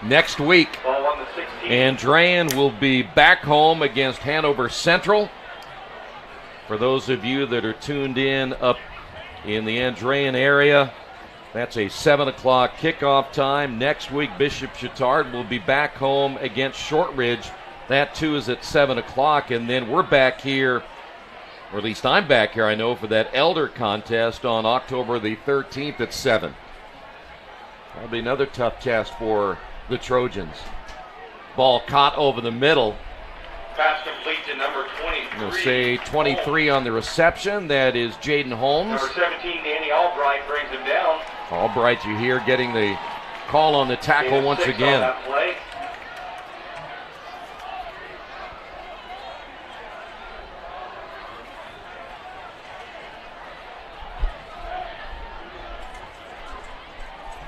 Next week, Andrean will be back home against Hanover Central. For those of you that are tuned in up in the Andrean area, that's a 7 o'clock kickoff time. Next week, Bishop Chatard will be back home against Shortridge. That, too, is at 7 o'clock. And then we're back here, or at least I'm back here, I know, for that Elder contest on October the 13th at 7. That'll be another tough test for the Trojans. Ball caught over the middle. Pass complete to number 23. We'll say 23 on the reception. That is Jaden Holmes. Number 17, Danny Albright, brings him down. Albright, you hear, getting the call on the tackle once again. On that play.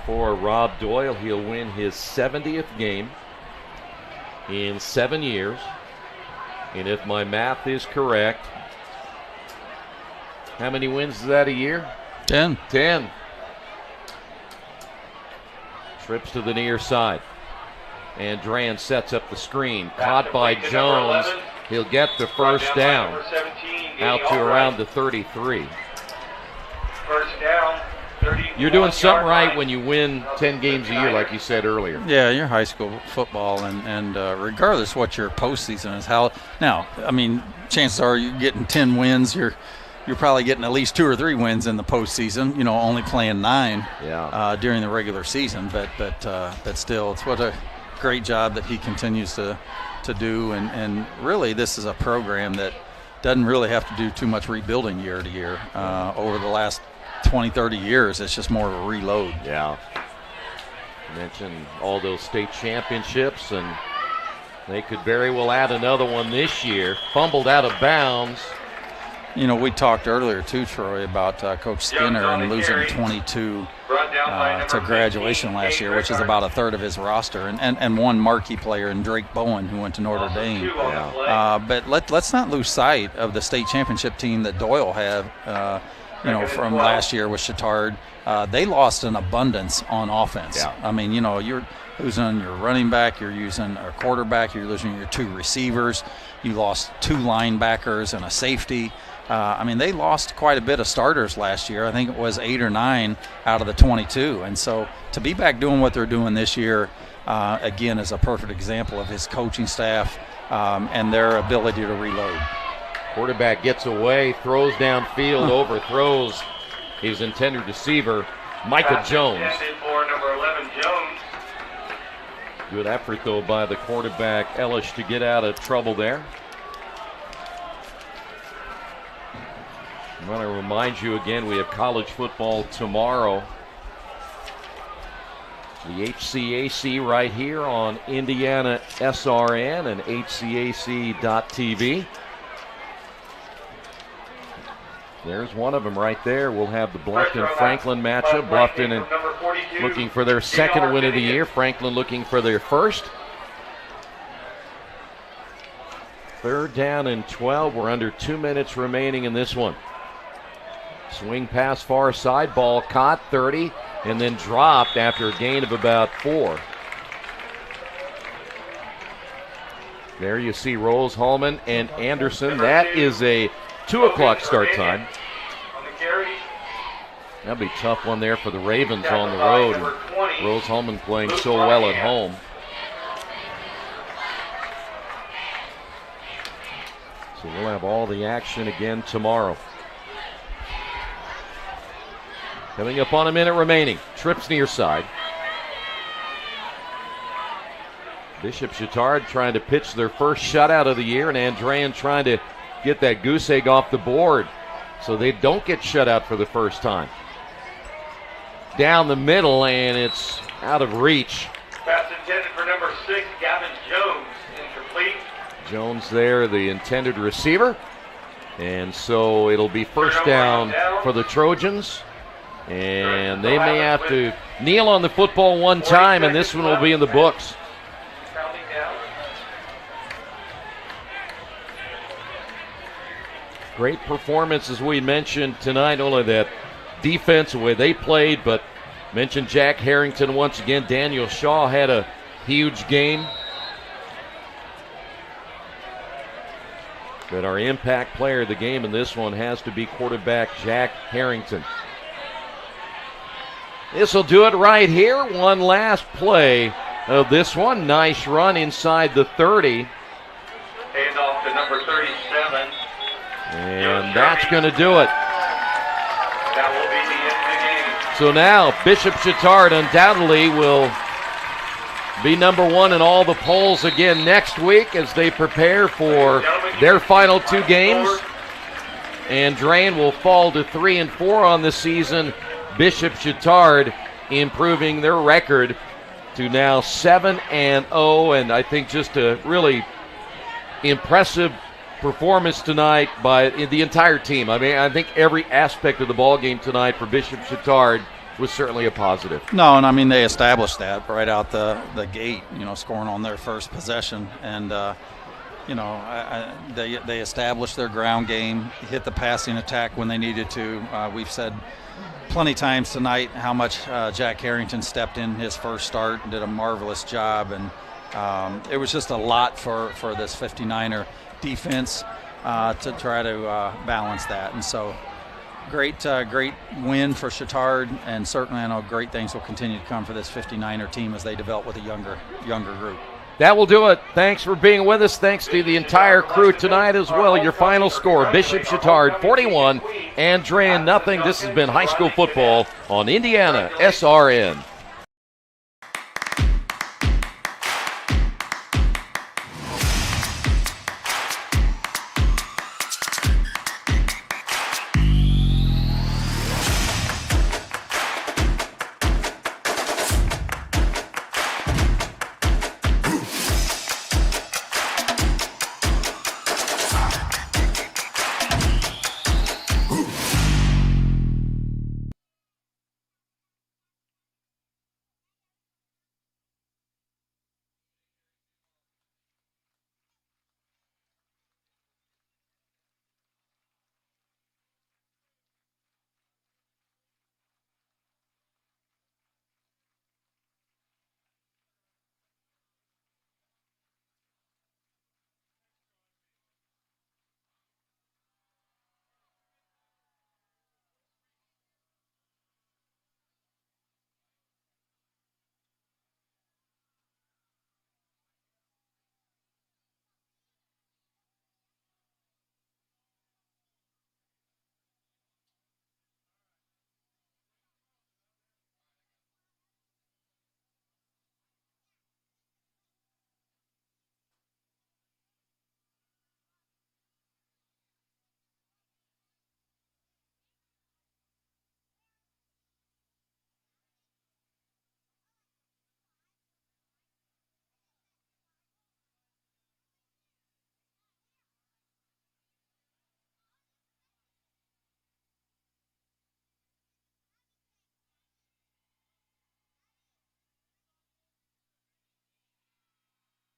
For Rob Doyle, he'll win his 70th game in 7 years. And if my math is correct, how many wins is that a year? 10. 10. Trips to the near side. Andrean sets up the screen. Caught by Jones. He'll get the first down. Out to around the 33. First down. You're doing something right when you win 10 games a year, like you said earlier. Yeah, you're high school football, and regardless what your postseason is, now, I mean, chances are you're getting 10 wins. You're probably getting at least 2 or 3 wins in the postseason. Only playing 9 during the regular season. But still, it's what a great job that he continues to do. And really, this is a program that doesn't really have to do too much rebuilding year to year. Over the last 20, 30 years, it's just more of a reload. Yeah. You mentioned all those state championships, and they could very well add another one this year. Fumbled out of bounds. We talked earlier too, Troy, about Coach Skinner and losing 22 to graduation last year, which is about a third of his roster, and one marquee player in Drake Bowen, who went to Notre Dame. But let's not lose sight of the state championship team that Doyle had. From last year with Chatard, they lost an abundance on offense. Yeah. I mean, you're losing your running back, you're using a quarterback, you're losing your 2 receivers, you lost 2 linebackers and a safety. They lost quite a bit of starters last year. I think it was 8 or 9 out of the 22. And so to be back doing what they're doing this year, again, is a perfect example of his coaching staff and their ability to reload. Quarterback gets away, throws downfield, overthrows his intended receiver, Micah Jones. For number 11, Jones. Good effort, though, by the quarterback, Ellish, to get out of trouble there. I want to remind you again, we have college football tomorrow. The HCAC right here on IndianaSRN and HCAC.tv. There's one of them right there. We'll have the Bluffton-Franklin matchup. Bluffton looking for their 2nd win of the year. Franklin looking for their 1st. 3rd down and 12. We're under 2 minutes remaining in this one. Swing pass far side. Ball caught 30 and then dropped after a gain of about 4. There you see Rose, Hallman, and Anderson. That is a 2 o'clock start time. That'll be a tough one there for the Ravens on the road. And Rose-Hulman playing so well at home. So we'll have all the action again tomorrow. Coming up on a minute remaining. Trips near side. Bishop Chatard trying to pitch their first shutout of the year, and Andrean trying to get that goose egg off the board so they don't get shut out for the first time. Down the middle, and it's out of reach. Pass intended for number 6, Gavin Jones, incomplete. Jones there, the intended receiver. And so it'll be first down for the Trojans. And they may have to kneel on the football one time, and this one will be in the books. Great performance, as we mentioned tonight. Only that defense, the way they played, but mentioned Jack Harrington once again. Daniel Shaw had a huge game. But our impact player of the game in this one has to be quarterback Jack Harrington. This will do it right here. One last play of this one. Nice run inside the 30. Hand off to number 37. And that's going to do it. That will be the end of the game. So now Bishop Chatard undoubtedly will be number one in all the polls again next week as they prepare for their final 2 games. Andrean will fall to 3-4 on the season. Bishop Chatard improving their record to now 7-0, and I think just a really impressive performance tonight by the entire team. I mean, I think every aspect of the ball game tonight for Bishop Chatard was certainly a positive. No, and I mean, they established that right out the gate, scoring on their first possession. And, they established their ground game, hit the passing attack when they needed to. We've said plenty times tonight how much Jack Harrington stepped in his first start and did a marvelous job. And it was just a lot for this 59er defense to try to balance that. And so great win for Chatard, and certainly I know great things will continue to come for this 59er team as they develop with a younger group. That will do it. Thanks for being with us. Thanks to the entire crew tonight as well. Your final score, Bishop Chatard 41, Andrean nothing. This has been high school football on Indiana SRN.